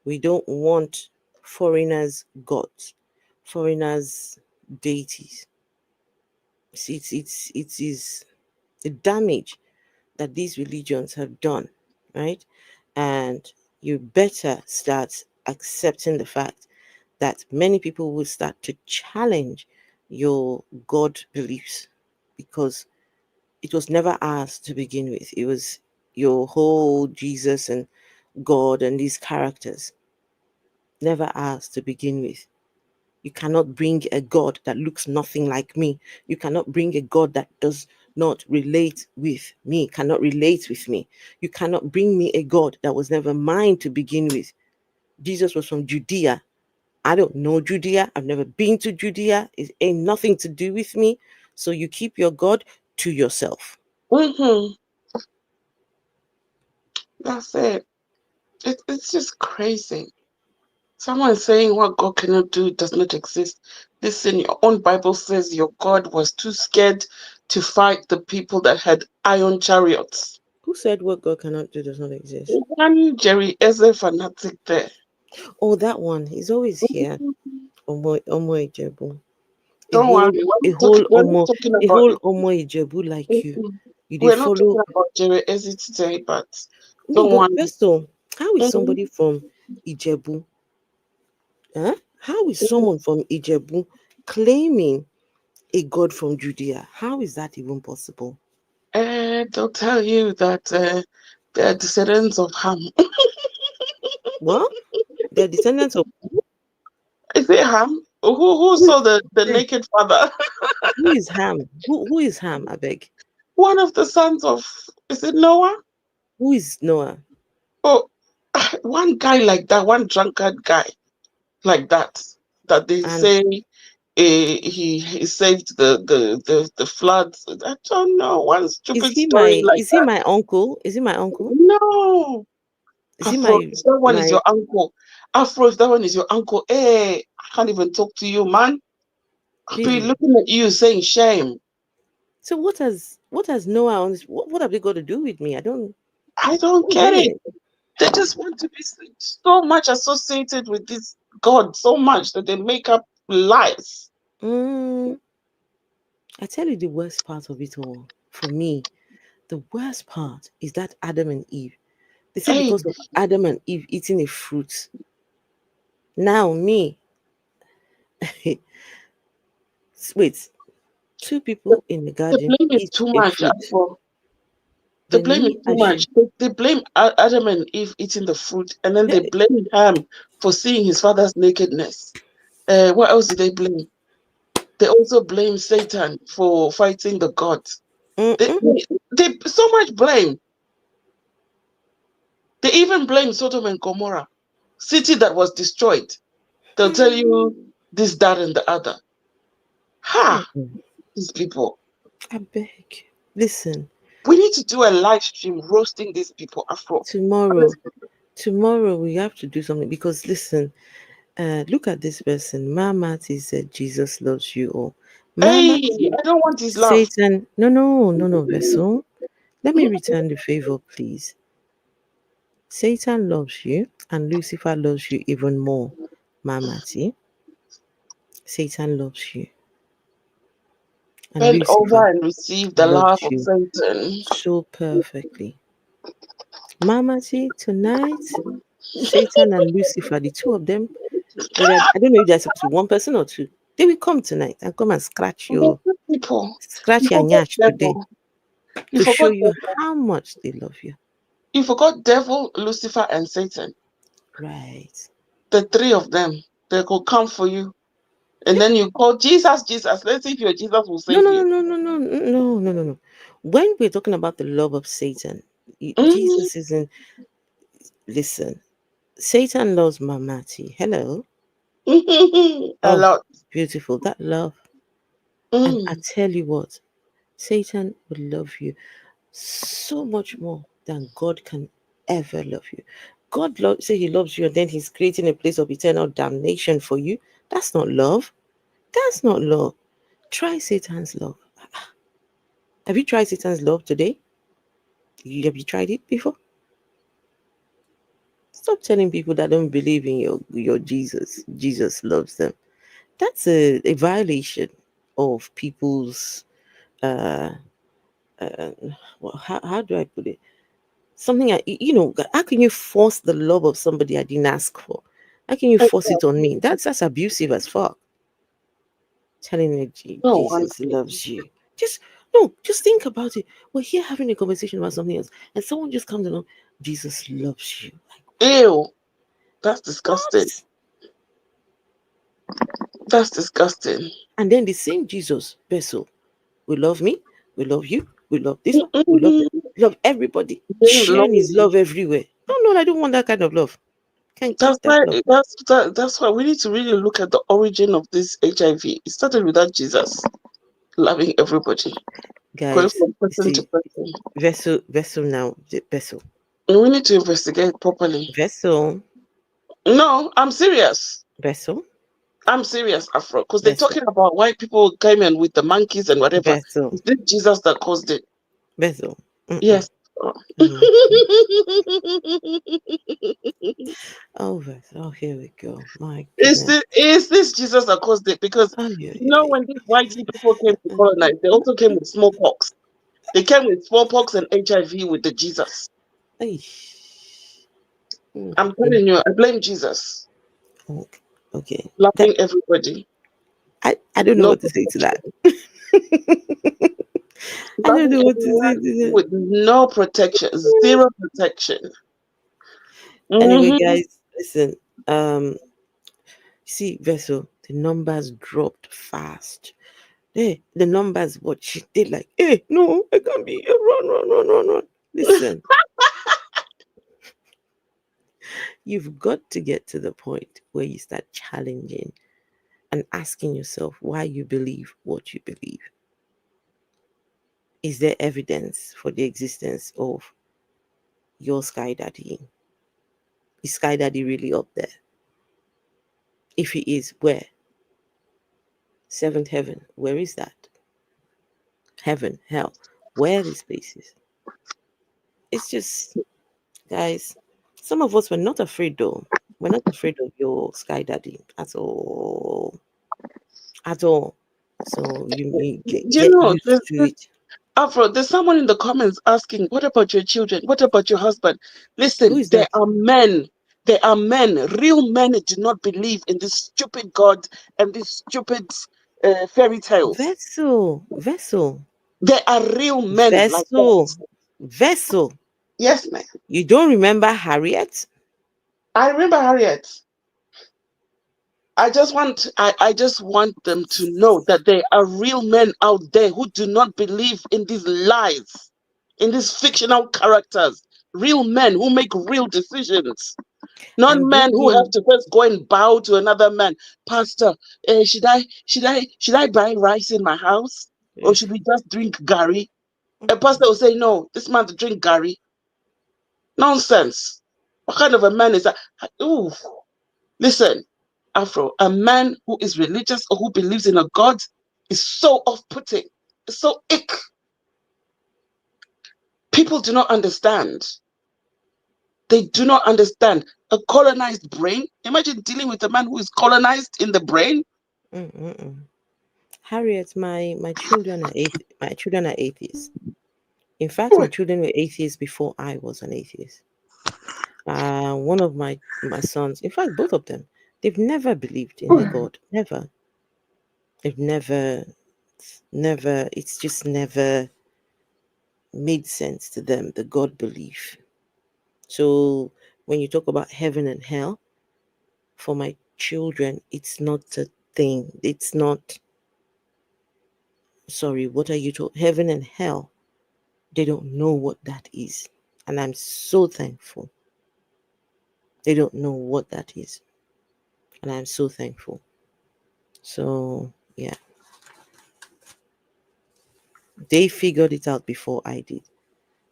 We don't want foreigners' gods, foreigners' deities. See, it is the damage that these religions have done, right? And you better start accepting the fact that many people will start to challenge your God beliefs because it was never ours to begin with. It was your whole Jesus and God and these characters. Never ours to begin with. You cannot bring a God that looks nothing like me. You cannot bring a God that does not relate with me, cannot relate with me. You cannot bring me a God that was never mine to begin with. Jesus was from Judea. I don't know Judea. I've never been to Judea. It ain't nothing to do with me. So you keep your God to yourself. That's it. It's just crazy. Someone saying what God cannot do does not exist. Listen, your own Bible says your God was too scared to fight the people that had iron chariots. Who said what God cannot do does not exist? One Jerry Eze fanatic there. Oh, that one. He's always here. Omo Ijebu. Don't worry. A whole Omo Ijebu like you. We're not talking about Jerry Eze today, but no, but Besto, how is somebody from Ijebu? How is someone from Ijebu claiming a God from Judea? How is that even possible? They'll tell you that they're descendants of Ham. What? They're descendants of... Is it Ham? Who saw the naked father? Who is Ham? Who is Ham, I beg? One of the sons of, is it Noah? Who is Noah? Oh, one guy like that, one drunkard guy like that they say he saved the floods. I don't know, one stupid story like is he my uncle? Is he my uncle? No. Is he Afro, if that one is your uncle. Afro, if that one is your uncle, hey, I can't even talk to you, man. I'll be looking at you saying shame. So what has Noah on this? What have they got to do with me? I don't get it. They just want to be so much associated with this God, so much that they make up lies. I tell you the worst part of it all. For me, the worst part is that Adam and Eve. They say because of Adam and Eve eating a fruit. Now me. Wait. 2 people in the garden. The blame is too much. The blame is too much. They blame Adam and Eve eating the fruit, and then they blame Ham for seeing his father's nakedness. What else did they blame? They also blame Satan for fighting the gods. They so much blame. They even blame Sodom and Gomorrah, city that was destroyed. They'll tell you this, that, and the other. These people. I beg. Listen. We need to do a live stream roasting these people, Afro. Tomorrow we have to do something because listen, look at this person. Mamati said Jesus loves you all. Hey, I don't want his love. Satan, no, vessel. Let me return the favor, please. Satan loves you and Lucifer loves you even more, Mamati. Satan loves you. And bend Lucifer over and receive the love of Satan so perfectly. Mamati, tonight, Satan and Lucifer, the 2 of them, I don't know if they're supposed to be 1 person or 2. They will come tonight and come and scratch your nyash today to show you how much they love you. You forgot devil, Lucifer, and Satan. Right. The 3 of them, they could come for you. And then you call Jesus. Let's see if your Jesus will save you. No. When we're talking about the love of Satan, Jesus isn't. Listen, Satan loves Mamati. Hello. A lot. Beautiful. That love. And I tell you what, Satan would love you so much more than God can ever love you. God say he loves you and then he's creating a place of eternal damnation for you. That's not love. That's not love. Try Satan's love. Have you tried Satan's love today? Have you tried it before? Stop telling people that don't believe in your Jesus. Jesus loves them. That's a violation of people's how do I put it? Something how can you force the love of somebody I didn't ask for? How can you force it on me? That's abusive as fuck. Telling you Jesus loves you. Just think about it. We're here having a conversation about something else, and someone just comes along. Jesus loves you. Ew, that's disgusting. That's disgusting. And then the same Jesus vessel will love me, we love you, we love this one, we love everybody, sharing his love everywhere. No, I don't want that kind of love. That's why we need to really look at the origin of this HIV. It started with that Jesus loving everybody. Guys, going from person to person. Vessel. We need to investigate properly. Vessel. No, I'm serious. Vessel. I'm serious, Afro, because they're talking about why people came in with the monkeys and whatever. Vessel. Is it Jesus that caused it? Vessel. Yes. Oh, here we go. My goodness. Is this Jesus that caused it? Because when these white people came to colonize, they also came with smallpox. They came with smallpox and HIV with the Jesus. I'm telling you, I blame Jesus. Okay. Loving everybody. I don't know what to say to that. I don't know what to say to that. With no protection, zero protection. Anyway, guys, listen. See, Vessel, the numbers dropped fast. Hey, the numbers, what she did, like, hey, no, I can't be here. Run. Listen, you've got to get to the point where you start challenging and asking yourself why you believe what you believe. Is there evidence for the existence of your Sky Daddy? Is Sky Daddy really up there? If he is, where? Seventh heaven, where is that? Heaven, hell, where are these places? It's just, guys, some of us were not afraid though. We're not afraid of your Sky Daddy at all. At all. So you may get used to it. Afro, there's someone in the comments asking, what about your children? What about your husband? Who Listen, is that? there are men, real men do not believe in this stupid God and these stupid fairy tales. Vessel. There are real men like that. Vessel. Yes, ma'am. You don't remember Harriet? I remember Harriet. I just want them to know that there are real men out there who do not believe in these lies, in these fictional characters. Real men who make real decisions, not men who have to first go and bow to another man. Pastor, should I buy rice in my house, or should we just drink gari? A pastor will say, no, this man to drink gari. Nonsense. What kind of a man is that? Ooh, listen. Afro, a man who is religious or who believes in a God is so off-putting. It's so ick. People do not understand. They do not understand. A colonized brain. Imagine dealing with a man who is colonized in the brain. Harriet, my children are atheists. In fact, my children were atheists before I was an atheist. One of my sons, in fact, both of them, they've never believed in a God. Never. They've never, it's just never made sense to them, the God belief. So when you talk about heaven and hell, for my children, it's not a thing. It's not, sorry, what are you talking? Heaven and hell, they don't know what that is. And I'm so thankful. They don't know what that is. And I'm so thankful. So, yeah. They figured it out before I did.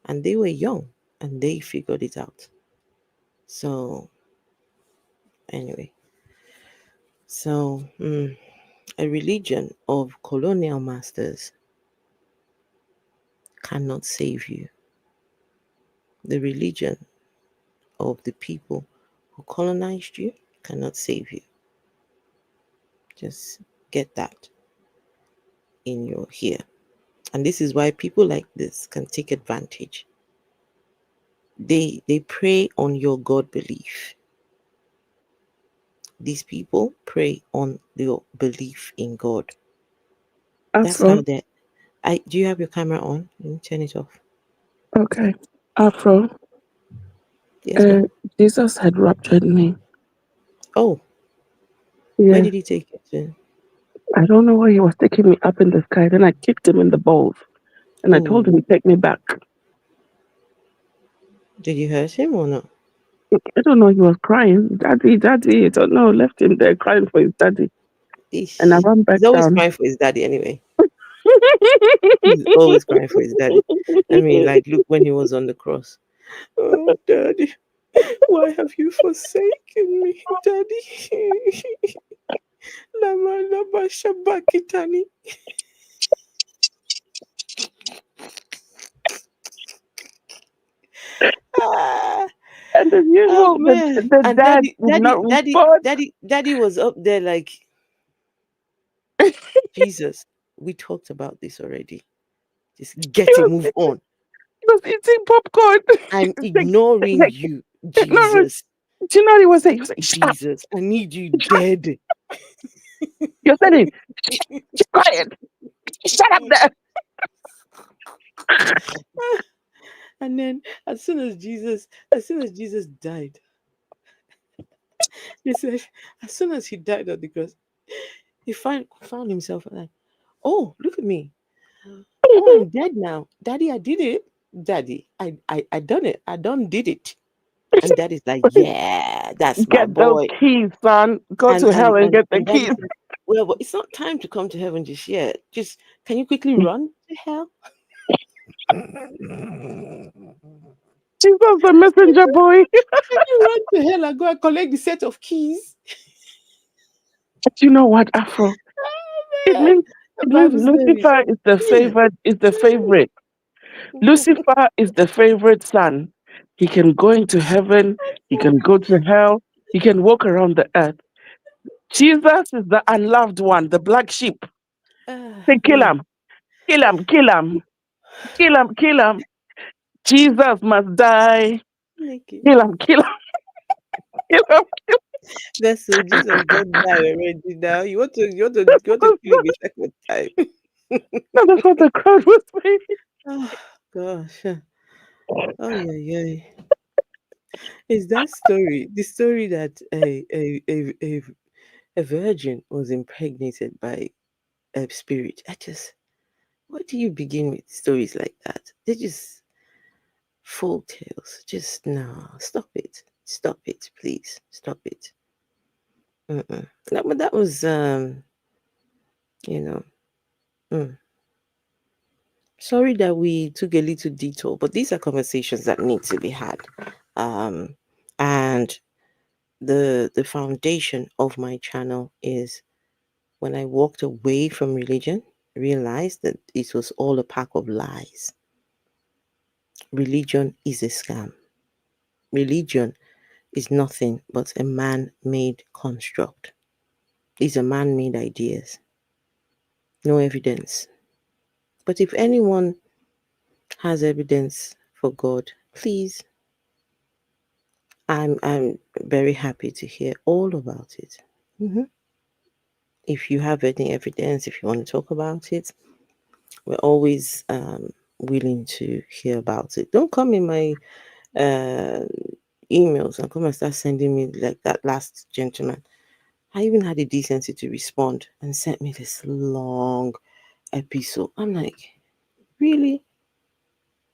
And they were young and they figured it out. So, anyway. So, a religion of colonial masters cannot save you. The religion of the people who colonized you cannot save you. Just get that in your ear. And this is why people like this can take advantage. They prey on your God belief. These people prey on your belief in God. That's how they. Do you have your camera on? Let me turn it off. Okay. Afro. Yes, Jesus had raptured me. Oh. Yeah. Where did he take you to? I don't know where he was taking me up in the sky. Then I kicked him in the balls. And I told him to take me back. Did you hurt him or not? I don't know. He was crying. Daddy. I don't know. Left him there crying for his daddy. Ish. And I ran back He's always down. crying for his daddy anyway. He's always crying for his daddy. I mean, like, look when he was on the cross. Oh, Daddy, why have you forsaken me, Daddy? Lama Shabakitani. And as usual, the dad did not respond. Daddy was up there like, Jesus, we talked about this already. Just move on. He was eating popcorn. I'm ignoring you, Jesus. Do you know what he was saying? He was like, Jesus, I need you dead. You're saying, keep quiet. Shut up there. And then as soon as Jesus died, they said, as soon as he died on the cross, He found himself like, oh, look at me. Oh, I'm dead now. Daddy, I did it. Daddy, I done it. I done did it. And Daddy's like, yeah, that's my Get those boy. keys, son. Go And to hell and get the Daddy keys. said, well, but it's not time to come to heaven just yet. Just can you quickly run to hell? Jesus, the messenger boy. Can you run to hell and go and collect the set of keys? But you know what, Afro? It Man, means the it means Bible says, Lucifer is the favored, is the favorite. Lucifer is the favorite son. He can go into heaven, he can go to hell, he can walk around the earth. Jesus is the unloved one, the black sheep. Say, kill man, him, kill him, kill him, kill him, kill him. Jesus must die. Nikki. Kill him, kill him, kill him. That's so Jesus don't die already now. You want to kill him a second time. No, that's what the crowd was saying. Oh gosh. Oh yeah, yeah. Is that story the story that a virgin was impregnated by a spirit? Why do you begin with stories like that? They're just folk tales. Just no, stop it, please, stop it. That was you know. Mm. Sorry that we took a little detour, but these are conversations that need to be had. And the foundation of my channel is when I walked away from religion, realized that it was all a pack of lies. Religion is a scam. Religion is nothing but a man-made construct. These are man-made ideas. No evidence. But if anyone has evidence for God, please, I'm very happy to hear all about it. If you have any evidence, if you want to talk about it, we're always willing to hear about it. Don't come in my emails and come and start sending me like that last gentleman. I even had the decency to respond and sent me this long episode. I'm like, really?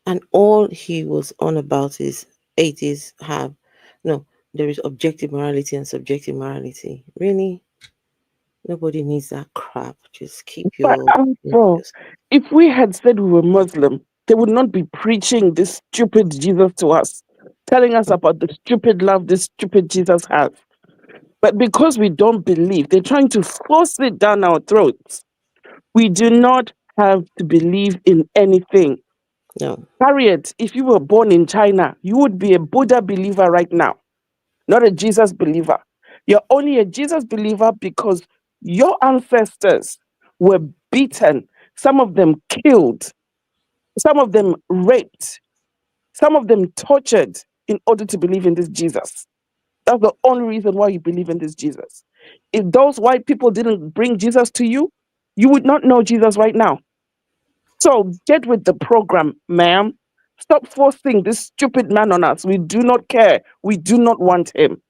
And all he was on about is atheists have no, there is objective morality and subjective morality. Really? Nobody needs that crap. Just keep But your Afro, if we had said we were Muslim, they would not be preaching this stupid Jesus to us, telling us about the stupid love this stupid Jesus has. But because we don't believe, they're trying to force it down our throats. We do not have to believe in anything. no. Harriet, if you were born in China, you would be a Buddha believer right now, not a Jesus believer. You're only a Jesus believer because your ancestors were beaten, some of them killed, some of them raped, some of them tortured in order to believe in this Jesus. That's the only reason why you believe in this Jesus. If those white people didn't bring Jesus to you, you would not know Jesus right now. So get with the program, ma'am. Stop forcing this stupid man on us. We do not care. We do not want him.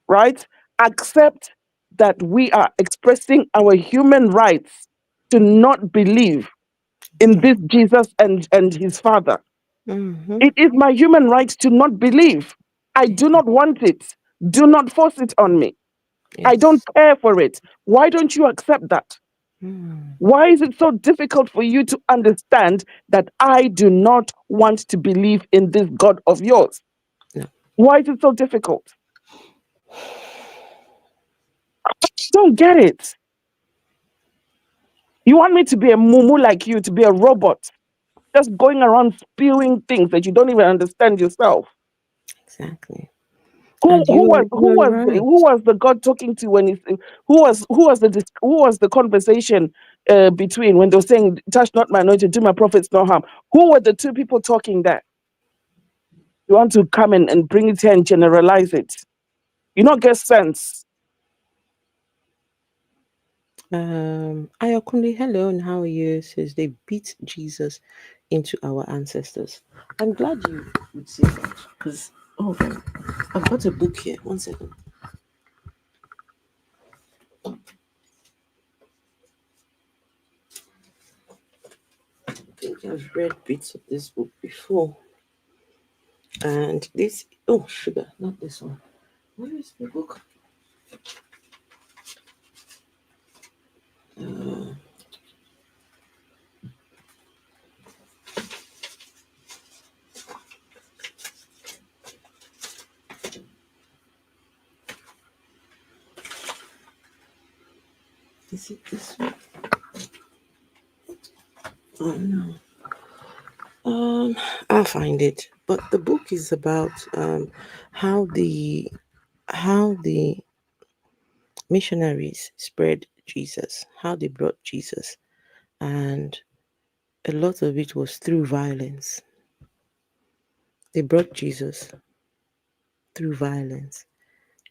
Right? Accept that we are expressing our human rights to not believe in this Jesus and his father. It is my human right to not believe. I do not want it. Do not force it on me. Yes. I don't care for it. Why don't you accept that? Why is it so difficult for you to understand that I do not want to believe in this God of yours? No. Why is it so difficult? I don't get it. You want me to be a mumu like you, to be a robot, just going around spewing things that you don't even understand yourself? Exactly. Who And you're right. was the God talking to when who was the conversation between when they were saying touch not my anointed, do my prophets no harm? Who were the two people talking there? You want to come and bring it here and generalize it? You not get sense. Ayokunle, hello, and how are you? Says they beat Jesus into our ancestors. I'm glad you would say that because I've got a book here. 1 second. think I've read bits of this book before. And this, oh, sugar, not this one. Where is the book? Uh, is it this one? Oh no. I'll find it. But the book is about how the missionaries spread Jesus, how they brought Jesus, and a lot of it was through violence. They brought Jesus through violence.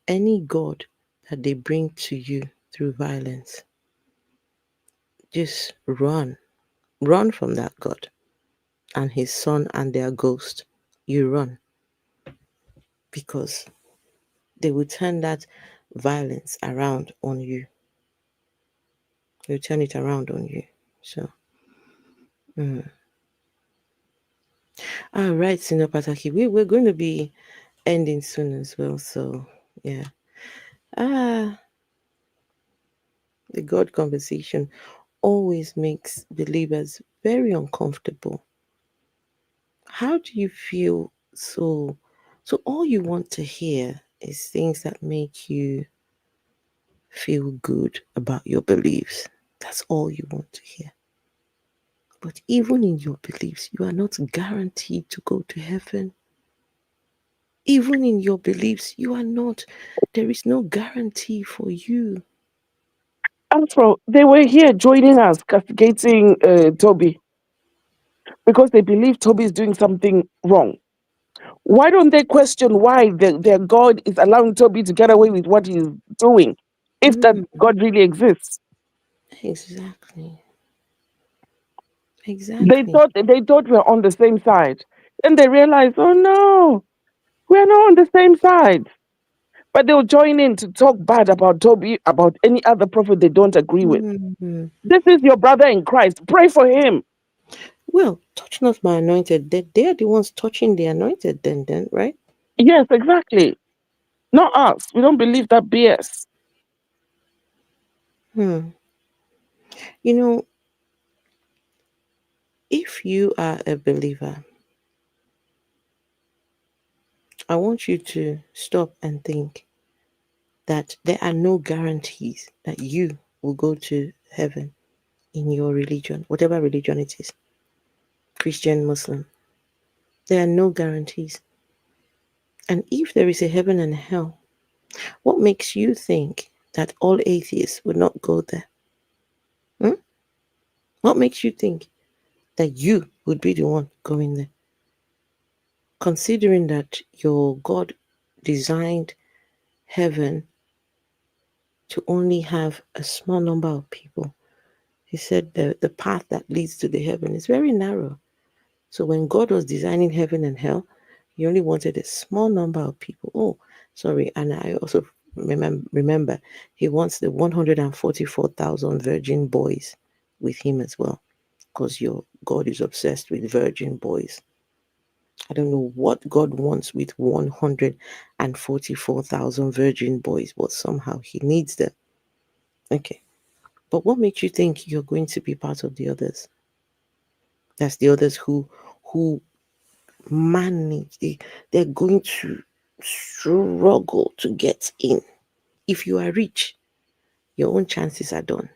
Any God that they bring to you through violence, just run from that God and his son and their ghost. You run, because they will turn that violence around on you. They will turn it around on you. So, all right, Sino Pataki, we're going to be ending soon as well. So, yeah. The God conversation always makes believers very uncomfortable. How do you feel? So all you want to hear is things that make you feel good about your beliefs. That's all you want to hear. But even in your beliefs, you are not guaranteed to go to heaven. Even in your beliefs, you are not. There is no guarantee for you. Afro, they were here joining us, castigating Toby because they believe Toby is doing something wrong. Why don't they question why their God is allowing Toby to get away with what he's doing, if that God really exists? Exactly. They thought we're on the same side. Then they realized, oh no, we're not on the same side. But they'll join in to talk bad about Toby, about any other prophet they don't agree with. This is your brother in Christ. Pray for him. Well, touch not my anointed. They're the ones touching the anointed then, right? Yes, exactly. Not us. We don't believe that BS. You know, if you are a believer, I want you to stop and think that there are no guarantees that you will go to heaven in your religion, whatever religion it is, Christian, Muslim. There are no guarantees. And if there is a heaven and hell, what makes you think that all atheists would not go there? What makes you think that you would be the one going there? Considering that your God designed heaven to only have a small number of people. He said the path that leads to the heaven is very narrow. So when God was designing heaven and hell, he only wanted a small number of people. Oh, sorry. And I also remember he wants the 144,000 virgin boys with him as well, because your God is obsessed with virgin boys. I don't know what God wants with 144,000 virgin boys, but somehow he needs them. Okay. But what makes you think you're going to be part of the others? That's the others who manage. They're going to struggle to get in. If you are rich, your own chances are done.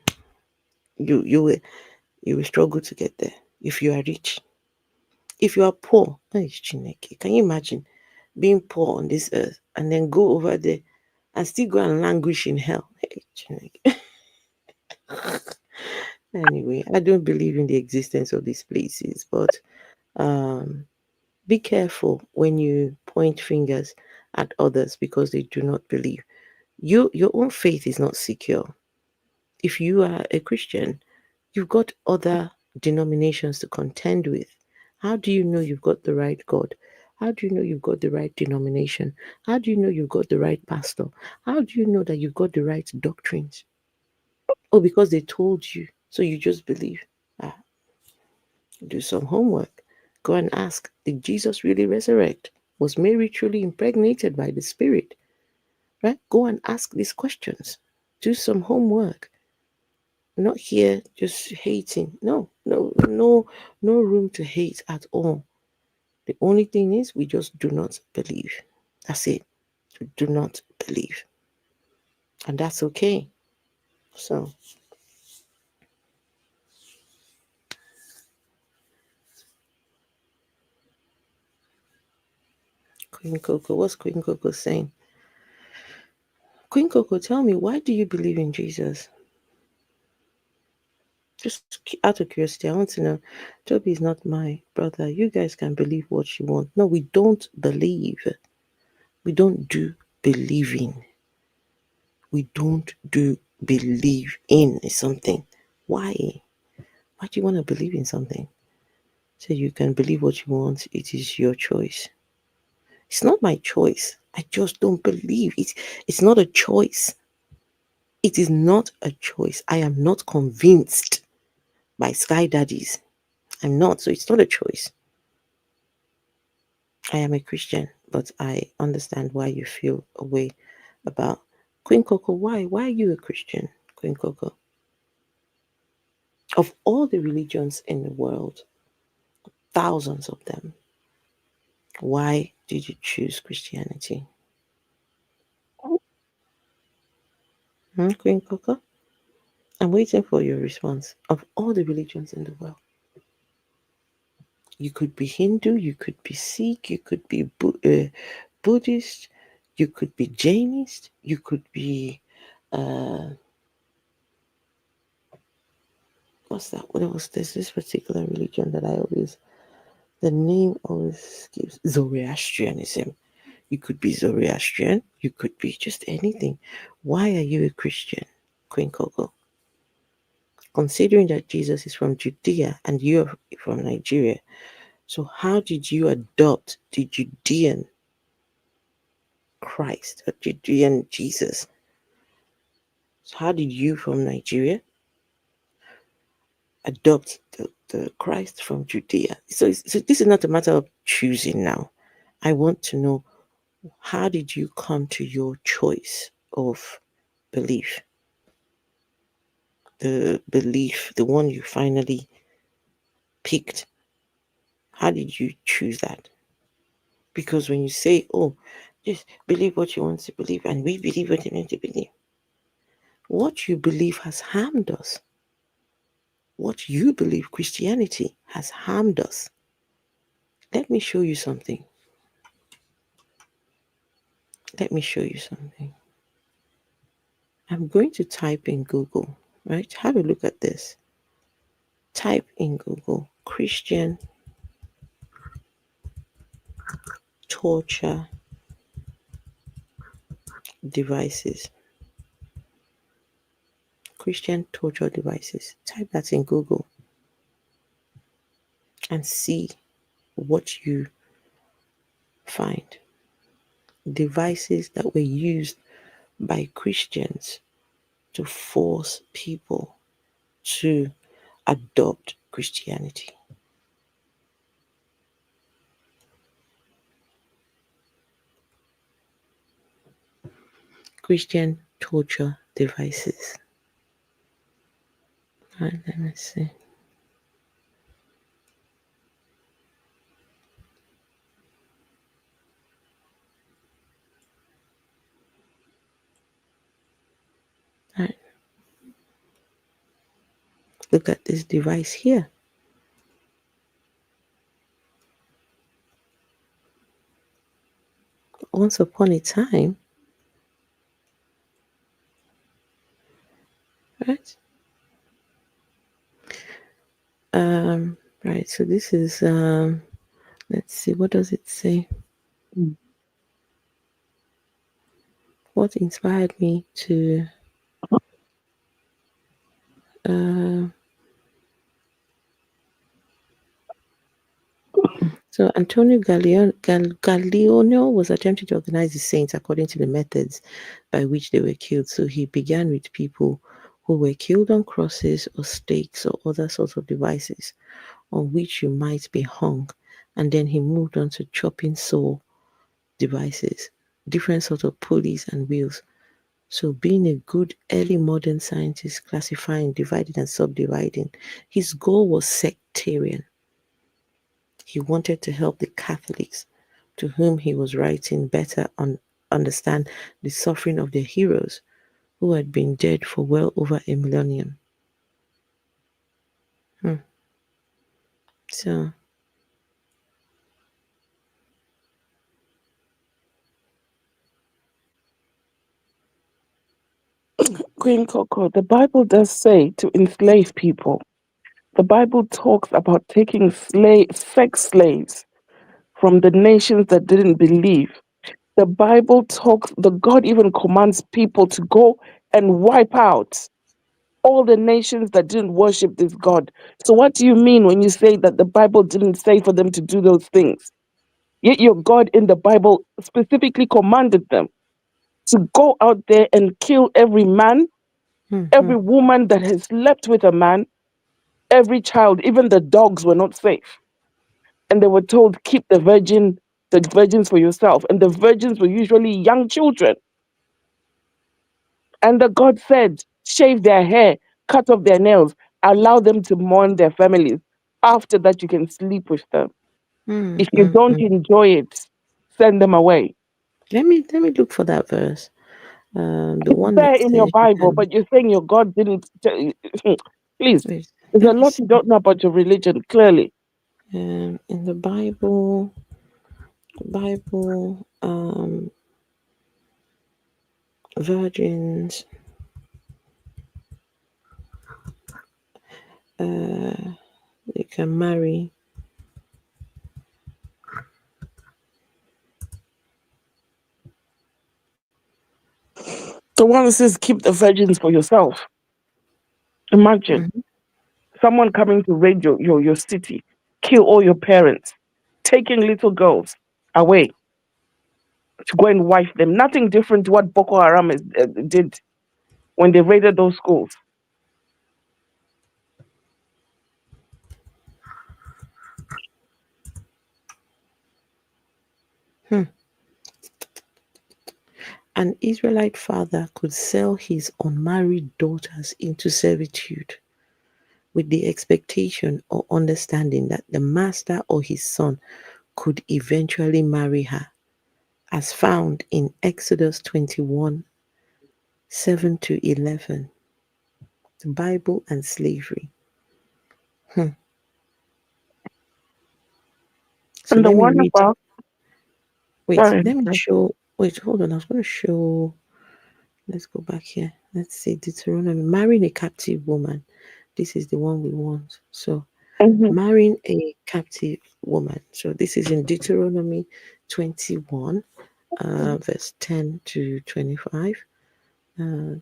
You will struggle to get there if you are rich. If you are poor, can you imagine being poor on this earth and then go over there and still go and languish in hell? Anyway, I don't believe in the existence of these places, but be careful when you point fingers at others because they do not believe. Your own faith is not secure. If you are a Christian, you've got other denominations to contend with. How do you know you've got the right God? How do you know you've got the right denomination? How do you know you've got the right pastor? How do you know that you've got the right doctrines? Oh, because they told you, so you just believe. Do some homework. Go and ask, did Jesus really resurrect? Was Mary truly impregnated by the Spirit? Right? Go and ask these questions. Do some homework. Not here just hating. No room to hate at all. The only thing is we just do not believe. That's it. We do not believe. And that's okay. So Queen Coco, what's Queen Coco saying? Queen Coco, tell me, why do you believe in Jesus? Just out of curiosity, I want to know. Toby is not my brother. You guys can believe what you want. No, we don't believe. We don't do believing. We don't do believe in something. Why? Why do you want to believe in something? So you can believe what you want. It is your choice. It's not my choice. I just don't believe it. It's not a choice. It is not a choice. I am not convinced by Sky Daddies. I'm not. So it's not a choice. I am a Christian, but I understand why you feel a way about Queen Coco. Why? Why are you a Christian, Queen Coco? Of all the religions in the world, thousands of them, why did you choose Christianity? Queen Coco? I'm waiting for your response. Of all the religions in the world, you could be Hindu, you could be Sikh, you could be Buddhist, you could be Jainist, you could be what's that? What else? There's this particular religion that the name always gives Zoroastrianism. You could be Zoroastrian, you could be just anything. Why are you a Christian, Queen Coco? Considering that Jesus is from Judea and you're from Nigeria, so how did you adopt the Judean Christ, or Judean Jesus? So how did you from Nigeria adopt the Christ from Judea? So this is not a matter of choosing now. I want to know, how did you come to your choice of belief? The belief, the one you finally picked. How did you choose that? Because when you say, oh, just believe what you want to believe, and we believe what you want to believe, what you believe has harmed us. What you believe, Christianity, has harmed us. Let me show you something. Let me show you something. I'm going to type in Google, right? Have a look at this. Type in Google, Christian torture devices. Christian torture devices. Type that in Google and see what you find. Devices that were used by Christians to force people to adopt Christianity. Christian torture devices. All right, let me see. All right. Look at this device here. Once upon a time, right? Right, so this is let's see, what does it say? What inspired me to so Antonio Galeano was attempting to organize the saints according to the methods by which they were killed. So he began with people who were killed on crosses or stakes or other sorts of devices on which you might be hung. And then he moved on to chopping saw devices, different sorts of pulleys and wheels. So being a good early modern scientist, classifying, dividing and subdividing, his goal was sectarian. He wanted to help the Catholics, to whom he was writing, better understand the suffering of their heroes who had been dead for well over a millennium. So, Queen Coco, the Bible does say to enslave people. The Bible talks about taking sex slaves from the nations that didn't believe. The Bible the God even commands people to go and wipe out all the nations that didn't worship this God. So what do you mean when you say that the Bible didn't say for them to do those things? Yet your God in the Bible specifically commanded them to go out there and kill every man, every woman that has slept with a man, every child, even the dogs were not safe. And they were told, keep the virgins for yourself. And the virgins were usually young children. And the God said, shave their hair, cut off their nails, allow them to mourn their families. After that, you can sleep with them. If you don't enjoy it, send them away. let me look for that verse. The one There that in your says you Bible, can but you're saying your God didn't tell you. Please, wait, there's let a me lot see. you don't know about your religion, clearly. In the Bible, virgins, you can marry. The one that says keep the virgins for yourself. Imagine someone coming to raid your city, kill all your parents, taking little girls away to go and wife them. Nothing different to what Boko Haram did when they raided those schools. An Israelite father could sell his unmarried daughters into servitude with the expectation or understanding that the master or his son could eventually marry her, as found in Exodus 21 7 to 11. The Bible and slavery. So And the let me one read. about Let me show. Hold on. I was going to show. Let's go back here. Let's see. Deuteronomy. Marrying a captive woman. This is the one we want. So, marrying a captive woman. So, this is in Deuteronomy 21, verse 10 to 25.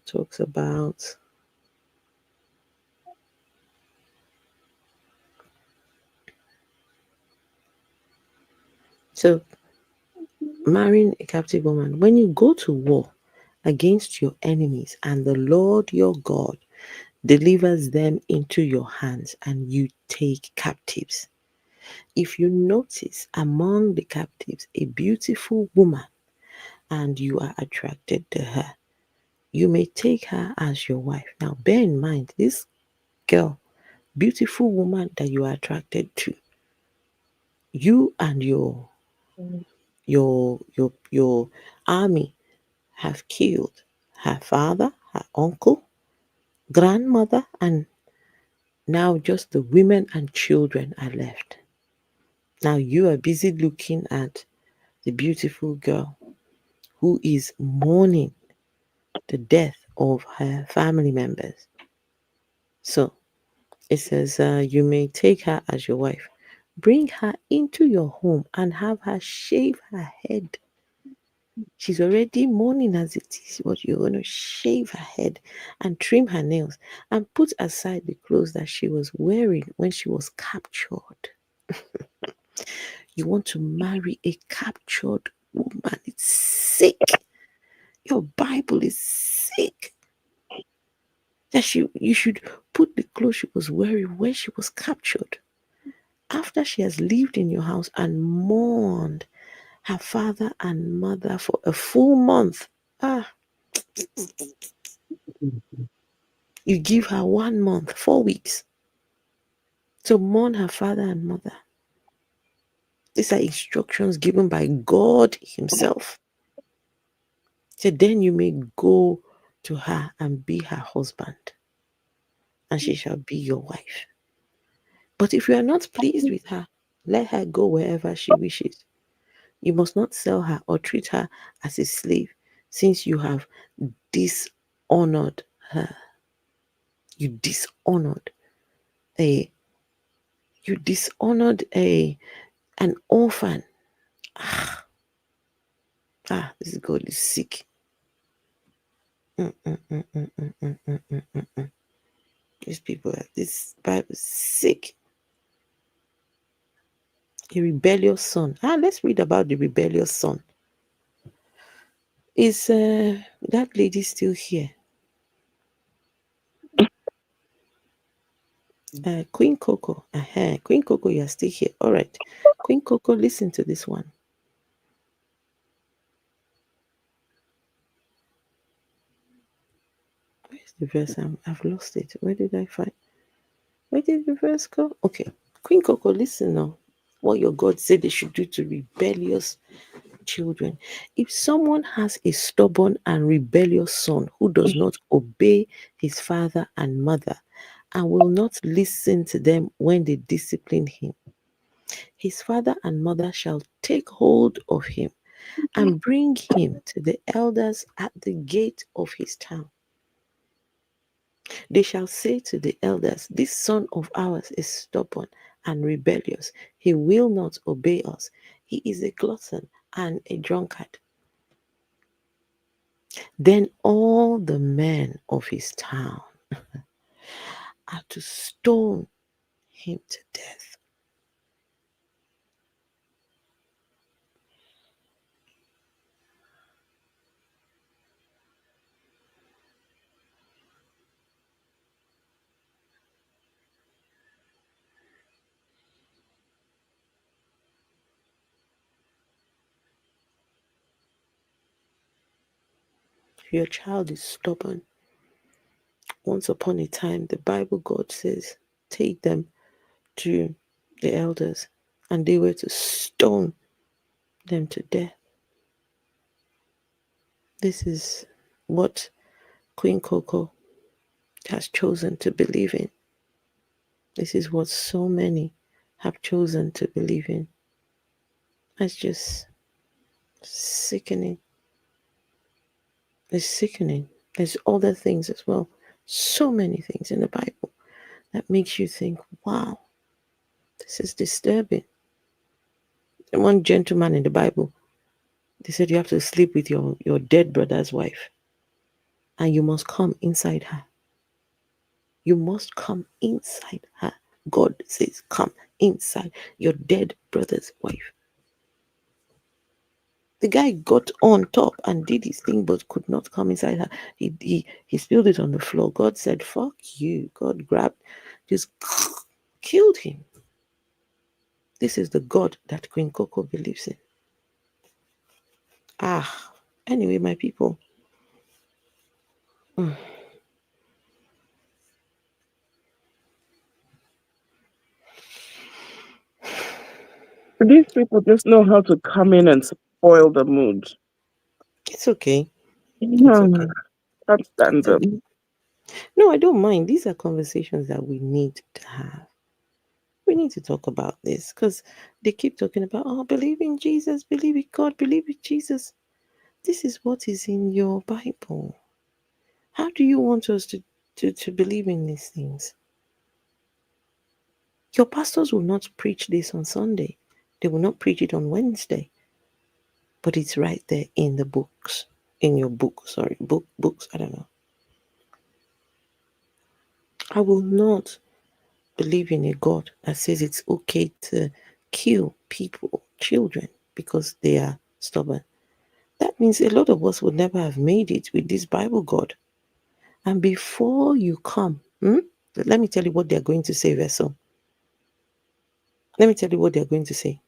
Talks about. So, marrying a captive woman. When you go to war against your enemies and the Lord your God delivers them into your hands and you take captives. If you notice among the captives a beautiful woman and you are attracted to her, you may take her as your wife. Now bear in mind, this girl, beautiful woman that you are attracted to, you and your army have killed her father, her uncle, grandmother, and now just the women and children are left. Now you are busy looking at the beautiful girl who is mourning the death of her family members. So it says, you may take her as your wife. Bring her into your home and have her shave her head. She's already mourning as it is, but you're going to shave her head and trim her nails and put aside the clothes that she was wearing when she was captured. You want to marry a captured woman. It's sick. Your Bible is sick. that you should put the clothes she was wearing when she was captured. After she has lived in your house and mourned her father and mother for a full month. You give her 1 month, 4 weeks to mourn her father and mother. These are instructions given by God Himself. So then you may go to her and be her husband, and she shall be your wife. But if you are not pleased with her, let her go wherever she wishes. You must not sell her or treat her as a slave, since you have dishonored her. You dishonored an orphan. This God is sick. These people, this Bible is sick. A rebellious son. Let's read about the rebellious son. Is that lady still here? Queen Coco. Queen Coco, you are still here. All right. Queen Coco, listen to this one. Where's the verse? I've lost it. Where did I find? Where did the verse go? Okay. Queen Coco, listen now. What your God said they should do to rebellious children. If someone has a stubborn and rebellious son who does not obey his father and mother and will not listen to them when they discipline him, his father and mother shall take hold of him and bring him to the elders at the gate of his town. They shall say to the elders, this son of ours is stubborn and rebellious. He will not obey us. He is a glutton and a drunkard. Then all the men of his town are to stone him to death. If your child is stubborn, once upon a time, the Bible God says, take them to the elders, and they were to stone them to death. This is what Queen Coco has chosen to believe in. This is what so many have chosen to believe in. That's just sickening. It's sickening. There's other things as well. So many things in the Bible that makes you think, wow, this is disturbing. And one gentleman in the Bible, they said you have to sleep with your dead brother's wife. And you must come inside her. You must come inside her. God says, come inside your dead brother's wife. The guy got on top and did his thing, but could not come inside her. He spilled it on the floor. God said, fuck you. God grabbed, just killed him. This is the God that Queen Coco believes in. Anyway, my people. These people just know how to come in and spoil the mood. It's okay. It's okay. Can't stand them. No, I don't mind. These are conversations that we need to have. We need to talk about this because they keep talking about, believe in Jesus, believe in God, believe in Jesus. This is what is in your Bible. How do you want us to believe in these things? Your pastors will not preach this on Sunday. They will not preach it on Wednesday. But it's right there in the books. In your book, sorry. Books, I don't know. I will not believe in a God that says it's okay to kill people, children, because they are stubborn. That means a lot of us would never have made it with this Bible God. And before you come, let me tell you what they're going to say, vessel. Let me tell you what they're going to say.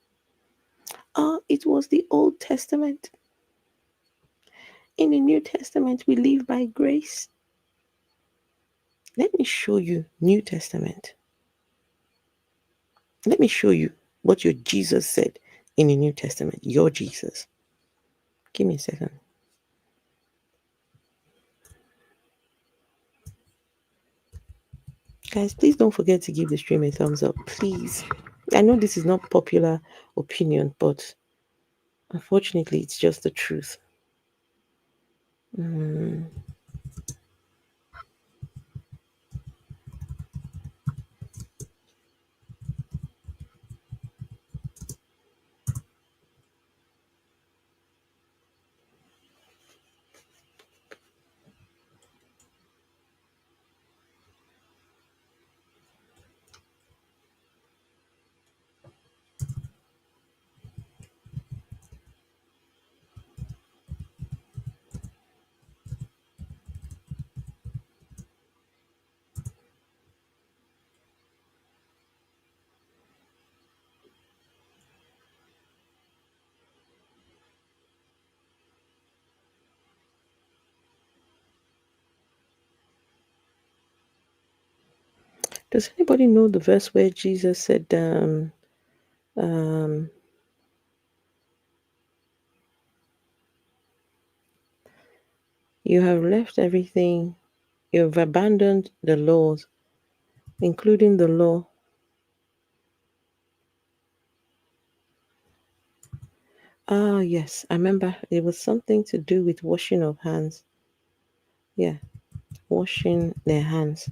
It was the Old Testament. In the New Testament, we live by grace. Let me show you New Testament. Let me show you what your Jesus said in the New Testament. Your Jesus. Give me a second. Guys, please don't forget to give the stream a thumbs up. Please. I know this is not popular opinion, but unfortunately, it's just the truth. Does anybody know the verse where Jesus said, you have left everything, you have abandoned the laws, including the law. Yes, I remember it was something to do with washing of hands. Yeah, washing their hands,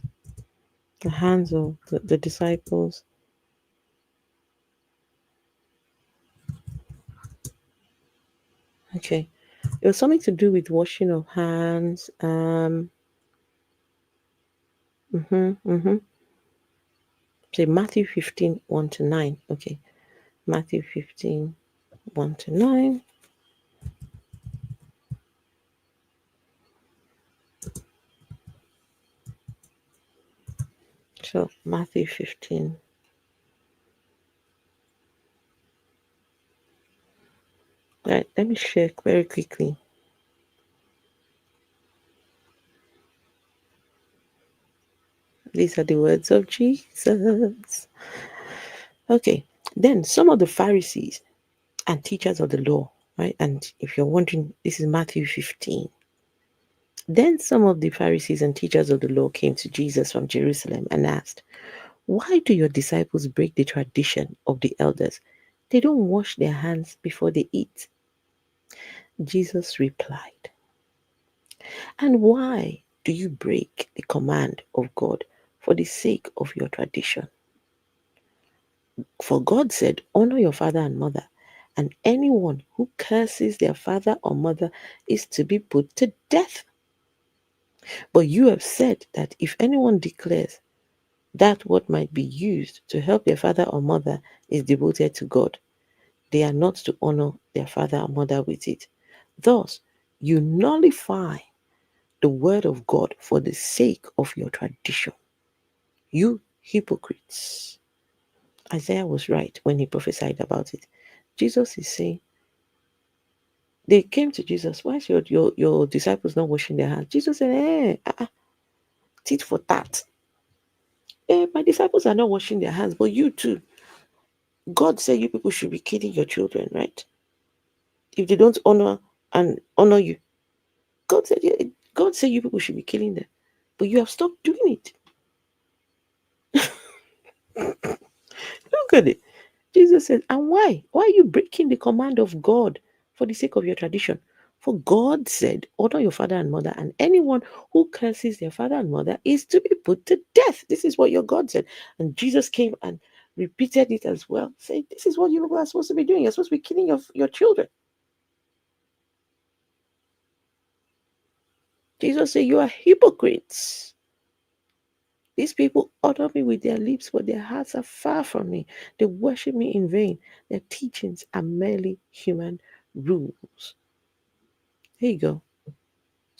the hands of the disciples. Okay, it was something to do with washing of hands. Say Matthew 15, 1-9. Okay, Matthew 15, 1-9. So Matthew 15. Right, let me share very quickly. These are the words of Jesus. Okay, then some of the Pharisees and teachers of the law, right? And if you're wondering, this is Matthew 15. Then some of the Pharisees and teachers of the law came to Jesus from Jerusalem and asked, why do your disciples break the tradition of the elders? They don't wash their hands before they eat. Jesus replied, and why do you break the command of God for the sake of your tradition? For God said, honor your father and mother, and anyone who curses their father or mother is to be put to death. But you have said that if anyone declares that what might be used to help their father or mother is devoted to God, they are not to honor their father or mother with it. Thus, you nullify the word of God for the sake of your tradition. You hypocrites. Isaiah was right when he prophesied about it. Jesus is saying, they came to Jesus, why is your disciples not washing their hands? Jesus said, tit for tat. My disciples are not washing their hands, but you too. God said you people should be killing your children, right? If they don't honor you. God said you people should be killing them. But you have stopped doing it. Look at it. Jesus said, and why? Why are you breaking the command of God for the sake of your tradition? For God said, honor your father and mother, and anyone who curses their father and mother is to be put to death. This is what your God said. And Jesus came and repeated it as well, saying, this is what you are supposed to be doing. You're supposed to be killing your children. Jesus said, you are hypocrites. These people honor me with their lips, but their hearts are far from me. They worship me in vain. Their teachings are merely human rules. Here you go.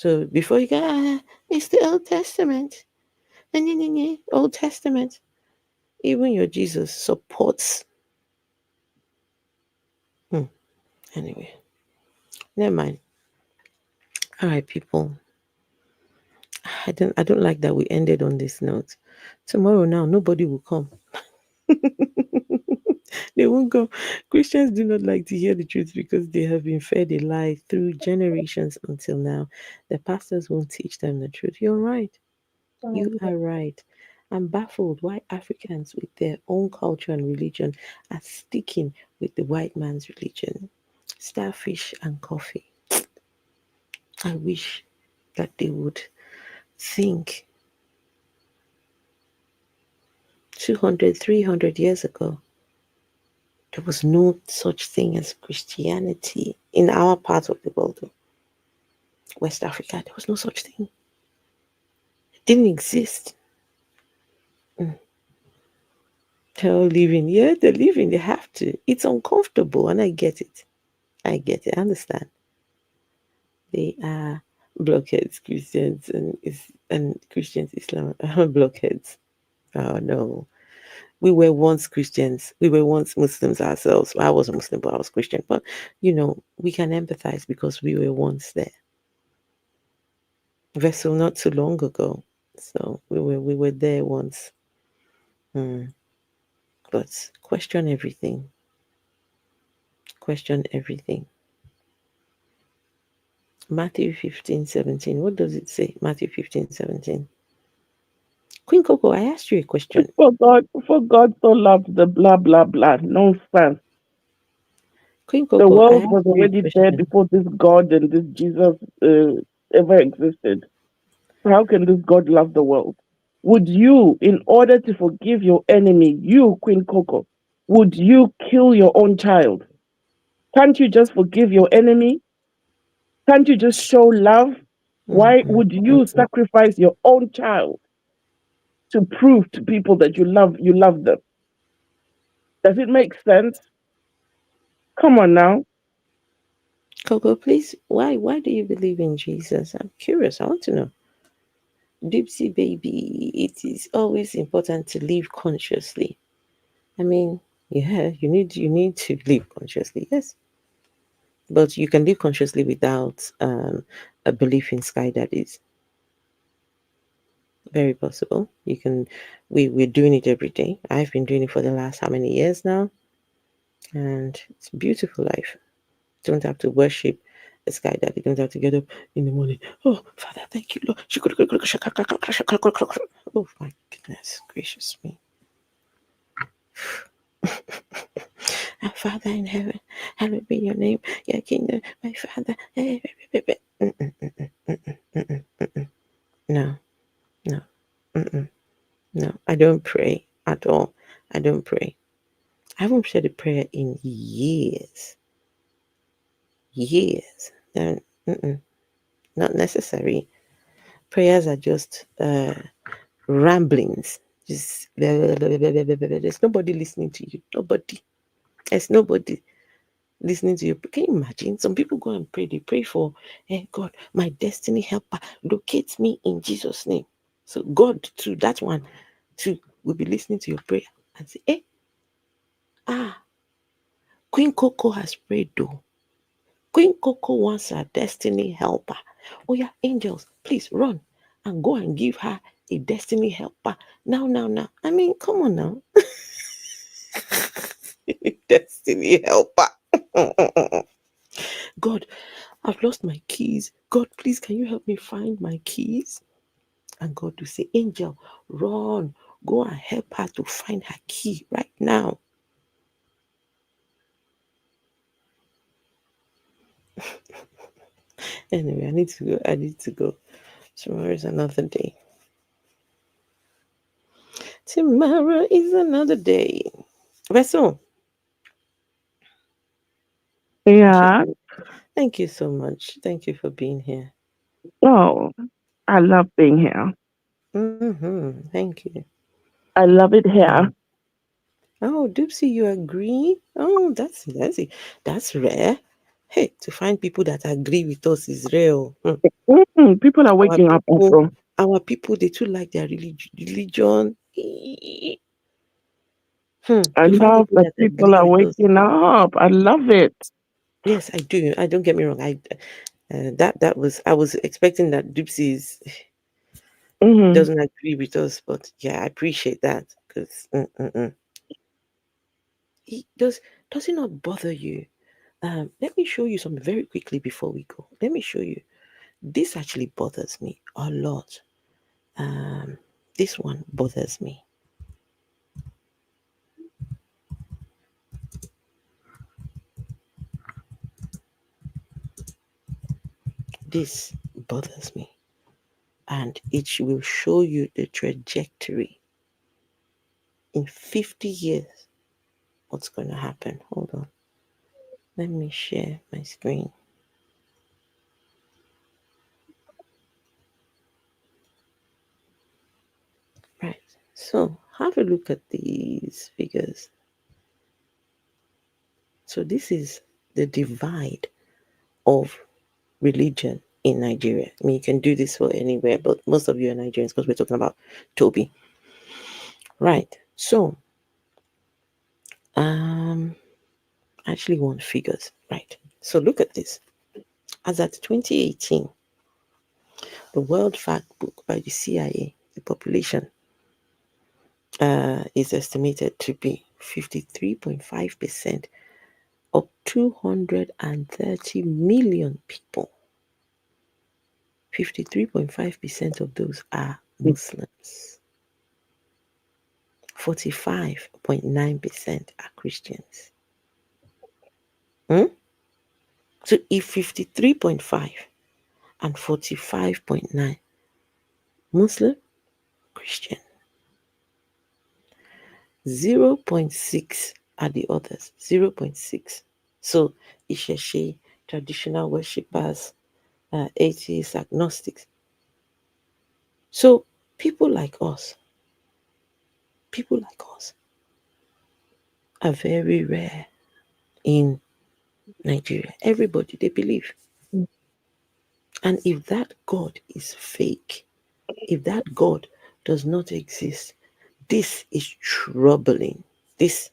So before you go, it's the Old Testament. Old Testament. Even your Jesus supports. Anyway, never mind. All right, people. I don't like that we ended on this note. Tomorrow now, nobody will come. They won't come. Christians do not like to hear the truth because they have been fed a lie through generations until now. The pastors won't teach them the truth. You're right. You are right. I'm baffled why Africans with their own culture and religion are sticking with the white man's religion. Starfish and coffee. I wish that they would think 200, 300 years ago. There was no such thing as Christianity in our part of the world. West Africa, there was no such thing. It didn't exist. They're all living. Yeah, they're living. They have to. It's uncomfortable, and I get it. I get it. I understand. They are blockheads, Christians and Christians, Islam blockheads. Oh no. We were once Christians. We were once Muslims ourselves. I was a Muslim, but I was Christian. But we can empathize because we were once there. Vessel not too long ago. So we were there once. But question everything. Question everything. Matthew 15:17. What does it say? Matthew 15:17. Queen Coco, I asked you a question. For God so loved the blah blah blah nonsense. Queen Coco, The world I asked was you a already question. there before this God and this Jesus ever existed. So how can this God love the world? Would you, in order to forgive your enemy, you, Queen Coco, would you kill your own child? Can't you just forgive your enemy? Can't you just show love? Why would you sacrifice your own child to prove to people that you love them? Does it make sense? Come on now. Coco, please, why do you believe in Jesus? I'm curious. I want to know. Dipsy baby, it is always important to live consciously. I mean, yeah, you need to live consciously, yes. But you can live consciously without a belief in sky daddies. Very possible. You can we're doing it every day. I've been doing it for the last how many years now? And it's a beautiful life. Don't have to worship a sky daddy. Don't have to get up in the morning. Oh, Father, thank you, Lord. Oh my goodness gracious me. Our Father in heaven, hallowed be your name, your kingdom, my Father. No, no, no. I don't pray at all. I don't pray. I haven't said a prayer in years. Years. Not necessary. Prayers are just ramblings. Just there's nobody listening to you. Nobody. There's nobody listening to you. Can you imagine? Some people go and pray. They pray for, hey God, my destiny helper, locate me in Jesus' name. So God, to that one, too, will be listening to your prayer and say, hey, Queen Coco has prayed though. Queen Coco wants her destiny helper. Oh yeah, angels, please run and go and give her a destiny helper. Now. I mean, come on now. Destiny helper. God, I've lost my keys. God, please, can you help me find my keys? And God will say, angel, run. Go and help her to find her key right now. Anyway, I need to go. Tomorrow is another day. Tomorrow is another day. Vessel. Yeah. Thank you so much. Thank you for being here. Oh, I love being here. Thank you. I love it here. Oh, Doopsy, you agree? Oh, that's rare. Hey, to find people that agree with us is rare. People are waking up also. Our people, they too like their religion. I love that people are waking up. I love it. Yes, I do. I don't get me wrong. I was expecting that Dupsy doesn't agree with us, but yeah, I appreciate that because does it not bother you? Let me show you something very quickly before we go. Let me show you. This actually bothers me a lot. This one bothers me. This bothers me. And it will show you the trajectory in 50 years. What's going to happen? Hold on. Let me share my screen. Right. So have a look at these figures. So this is the divide of religion in Nigeria. I mean, you can do this for anywhere, but most of you are Nigerians because we're talking about Toby. Right. So, I actually want figures. Right. So look at this. As at 2018, the World Fact Book by the CIA, the population is estimated to be 53.5% of 230 million people. 53.5% of those are Muslims. 45.9% are Christians. So if 53.5 and 45.9 Muslim, Christian, 0.6 are the others. 0.6. So Isheshe, traditional worshippers, atheists, agnostics. So people like us are very rare in Nigeria. Everybody, they believe. And if that God is fake, if that God does not exist, this is troubling. This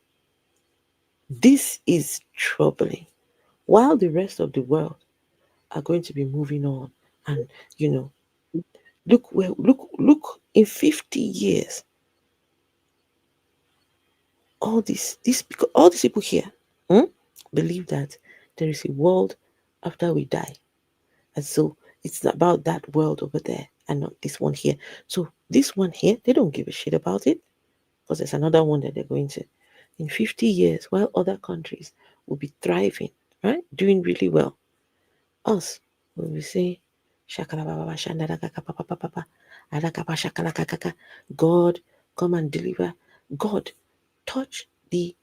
is troubling. While the rest of the world are going to be moving on, and look in 50 years, all these people here believe that there is a world after we die, and so it's about that world over there and not this one here. So this one here, they don't give a shit about it because there's another one that they're going to. In 50 years, while other countries will be thriving, right, doing really well, us will be saying, God, come and deliver. God, touch the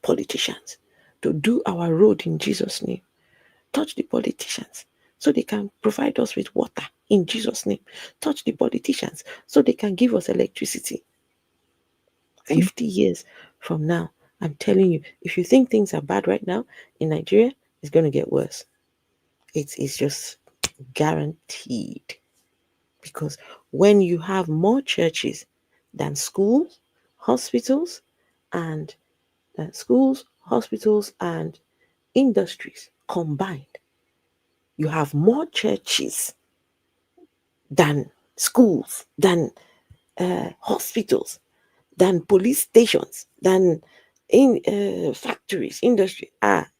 politicians to do our road in Jesus' name. Touch the politicians so they can provide us with water in Jesus' name. Touch the politicians so they can give us electricity. 50 years from now, I'm telling you, if you think things are bad right now in Nigeria, it's going to get worse. It's just guaranteed. Because when you have more churches than schools, hospitals, and industries combined, you have more churches than schools, than hospitals, than police stations, than in factories, industry.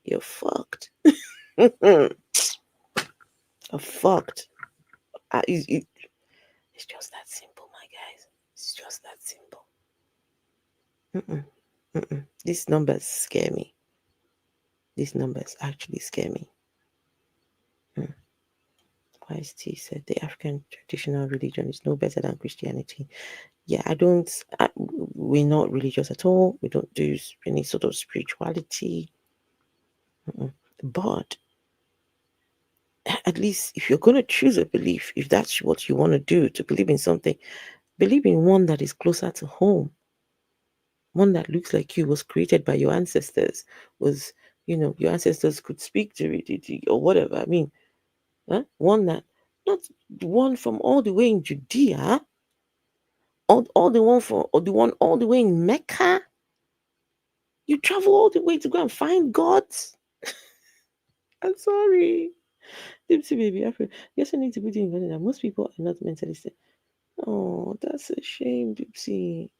You're fucked. You're fucked. It's just that simple, my guys. It's just that simple. These numbers scare me. These numbers actually scare me. Wise T said the African traditional religion is no better than Christianity. Yeah, we're not religious at all. We don't do any sort of spirituality. But at least if you're going to choose a belief, if that's what you want to do, to believe in something, believe in one that is closer to home. one that looks like you, was created by your ancestors, was, your ancestors could speak to it or whatever. I mean, one that, not the one from all the way in Judea, all the one from, or the one all the way in Mecca. You travel all the way to go and find God. I'm sorry. Dipsy baby, yes, I need to put in that most people are not mentally stable. Oh, that's a shame, Dipsy.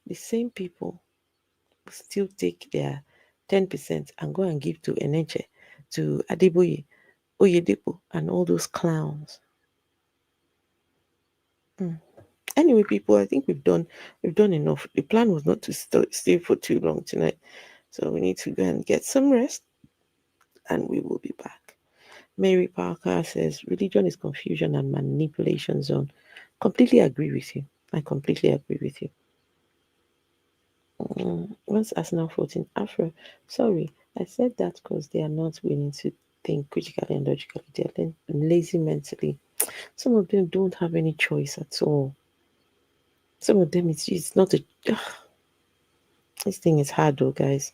The same people still take their 10% and go and give to Eneche, to Adegboyega, Oyedepo, and all those clowns. Anyway, people, I think we've done enough. The plan was not to stay for too long tonight, so we need to go and get some rest, and we will be back. Mary Parker says religion is confusion and manipulation zone. Completely agree with you. I completely agree with you. Once Arsenal 14 Afro, sorry, I said that because they are not willing to think critically and logically. They're lazy mentally. Some of them don't have any choice at all. Some of them, it's not a. This thing is hard though, guys.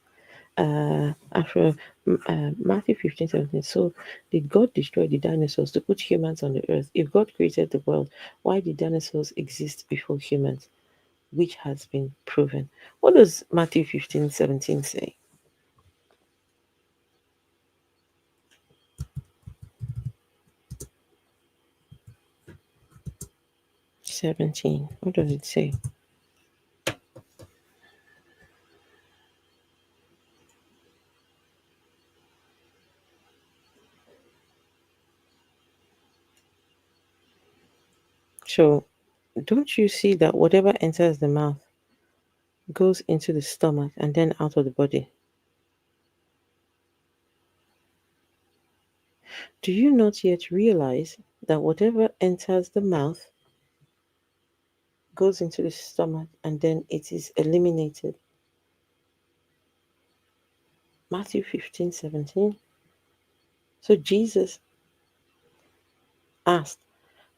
After Matthew 15:17. So did God destroy the dinosaurs to put humans on the earth? If God created the world, why did dinosaurs exist before humans? Which has been proven. What does Matthew 15:17 say? 17. What does it say? So, don't you see that whatever enters the mouth goes into the stomach and then out of the body? Do you not yet realize that whatever enters the mouth goes into the stomach and then it is eliminated? Matthew 15:17. So Jesus asked,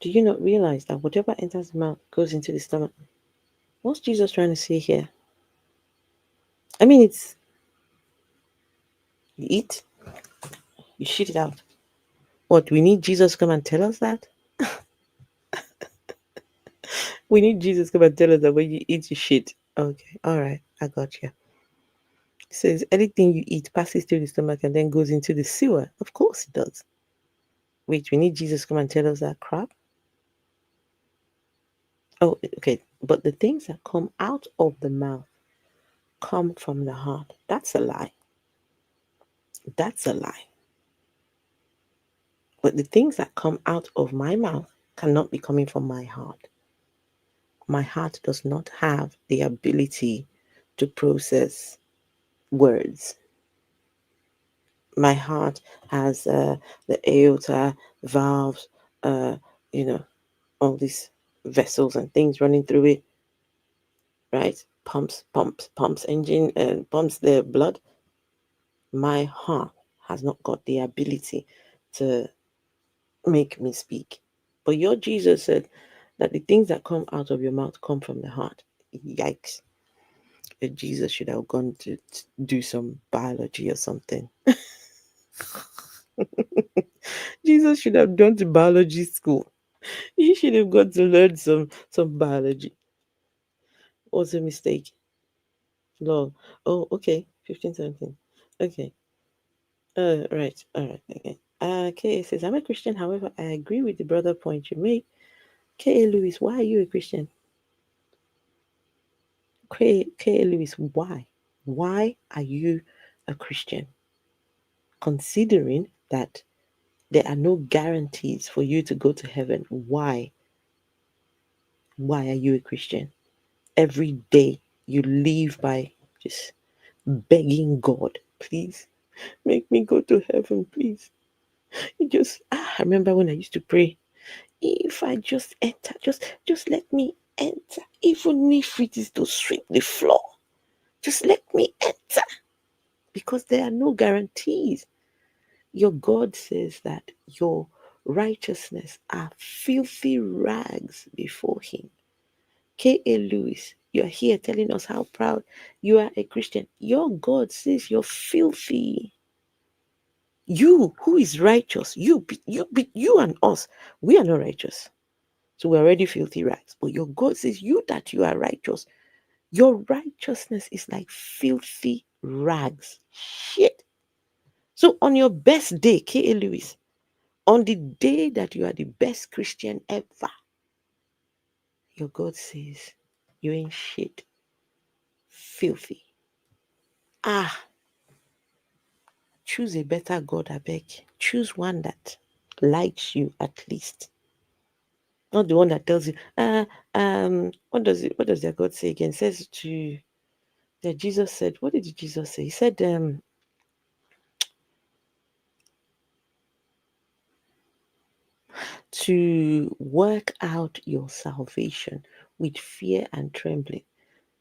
do you not realize that whatever enters the mouth goes into the stomach? What's Jesus trying to say here? I mean, it's you eat, you shit it out. What, we need Jesus to come and tell us that? We need Jesus to come and tell us that when you eat, you shit. Okay, all right, I got you. It says anything you eat passes through the stomach and then goes into the sewer. Of course it does. Wait, we need Jesus to come and tell us that crap? Oh, okay. But the things that come out of the mouth come from the heart. That's a lie. That's a lie. But the things that come out of my mouth cannot be coming from my heart. My heart does not have the ability to process words. My heart has the aorta, valves, all these vessels and things running through it, right? Pumps engine and pumps the blood. My heart has not got the ability to make me speak. But your Jesus said that the things that come out of your mouth come from the heart. Yikes. Jesus should have gone to do some biology or something. Jesus should have gone to biology school. He should have got to learn some biology. What's a mistake? Lol. Oh, okay. 15:17. Okay. Right. All right. Okay. K says, I'm a Christian. However, I agree with the brother point you make. K. Lewis, why are you a Christian? K. Lewis, why? Why are you a Christian? Considering that there are no guarantees for you to go to heaven, why? Why are you a Christian? Every day you live by just begging God, please make me go to heaven, please. I remember when I used to pray, if I just enter, just let me enter, even if it is to sweep the floor, just let me enter, because there are no guarantees. Your God says that your righteousness are filthy rags before him. K.A. Lewis, you're here telling us how proud you are a Christian. Your God says you're filthy. You, who is righteous, you and us, we are not righteous. So we're already filthy rags. But your God says you that you are righteous. Your righteousness is like filthy rags. Shit. So on your best day, K.A. Lewis, on the day that you are the best Christian ever, your God says you ain't shit. Filthy. Choose a better God, I beg. Choose one that likes you at least. Not the one that tells you, what does their God say again? It says that Jesus said, what did Jesus say? He said, to work out your salvation with fear and trembling.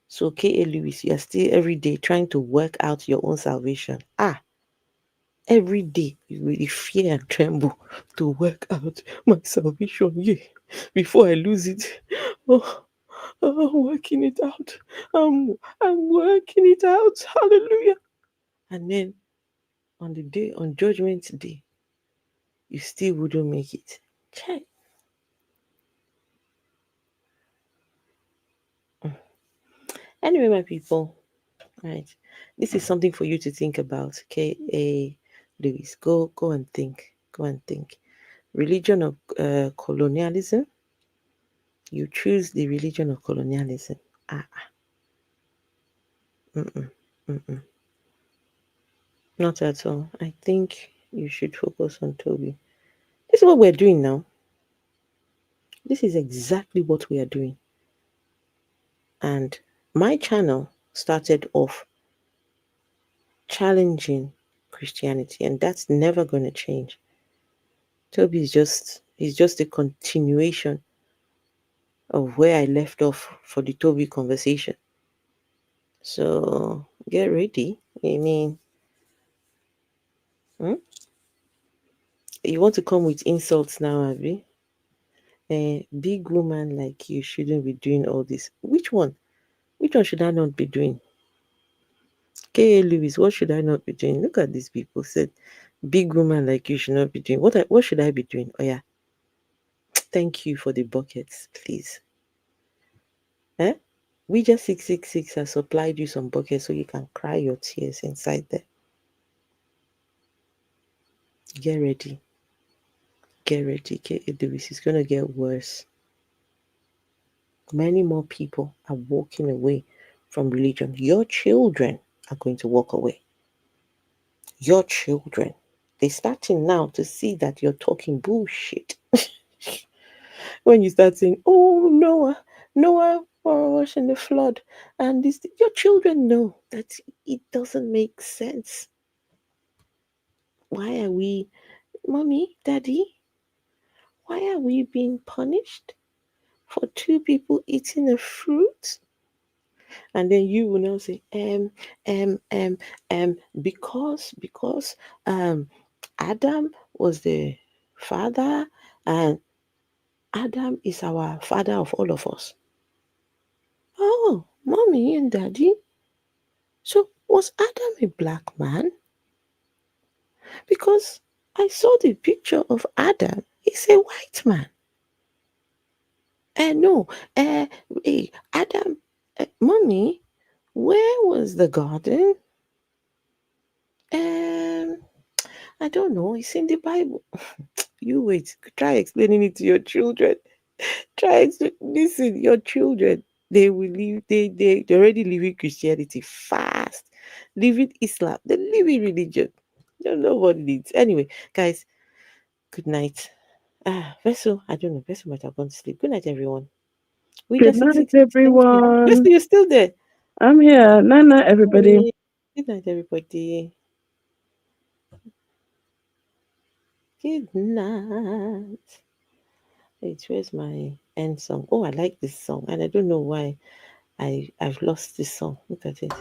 So, K.A. Lewis, you are still every day trying to work out your own salvation. Every day you will fear and tremble to work out my salvation. Yeah, before I lose it. Oh, I'm working it out. I'm working it out. Hallelujah. And then on Judgment Day, you still wouldn't make it. Okay. Anyway, my people, right? This is something for you to think about. K.A. Lewis, go and think. Go and think. Religion of colonialism. You choose the religion of colonialism. Not at all. I think you should focus on Toby. This is what we're doing now. This is exactly what we are doing. And my channel started off challenging Christianity, and that's never going to change. Toby is just a continuation of where I left off for the Toby conversation. So get ready. I mean, you want to come with insults now, Abby? A big woman like you shouldn't be doing all this. Which one? Which one should I not be doing? K.A. Lewis, what should I not be doing? Look at these people said, big woman like you should not be doing. What should I be doing? Oh yeah. Thank you for the buckets, please. We just 666 has supplied you some buckets so you can cry your tears inside there. Get ready. Get ready. K.A. Lewis is gonna get worse. Many more people are walking away from religion. Your children are going to walk away. Your children. They're starting now to see that you're talking bullshit. When you start saying, oh, Noah was in the flood, and this, your children know that it doesn't make sense. Why are we, mommy, daddy, why are we being punished for two people eating a fruit? And then you will now say, because Adam was the father, and Adam is our father of all of us. Oh, mommy and daddy. So was Adam a black man? Because I saw the picture of Adam. He's a white man. No. Adam, mommy, where was the garden? I don't know. It's in the Bible. You wait. Try explaining it to your children. Listen, your children. They will leave. They already living Christianity fast. Living Islam. They living religion. You don't know what it is. Anyway, guys. Good night. Vessel. I don't know. Vessel might have gone to sleep. Good night, everyone. We Good just night, everyone. Vessel, you're still there. I'm here. Night night, everybody. Good night, everybody. Good night. Wait, where's my end song? Oh, I like this song, and I don't know why I've lost this song. Look at it.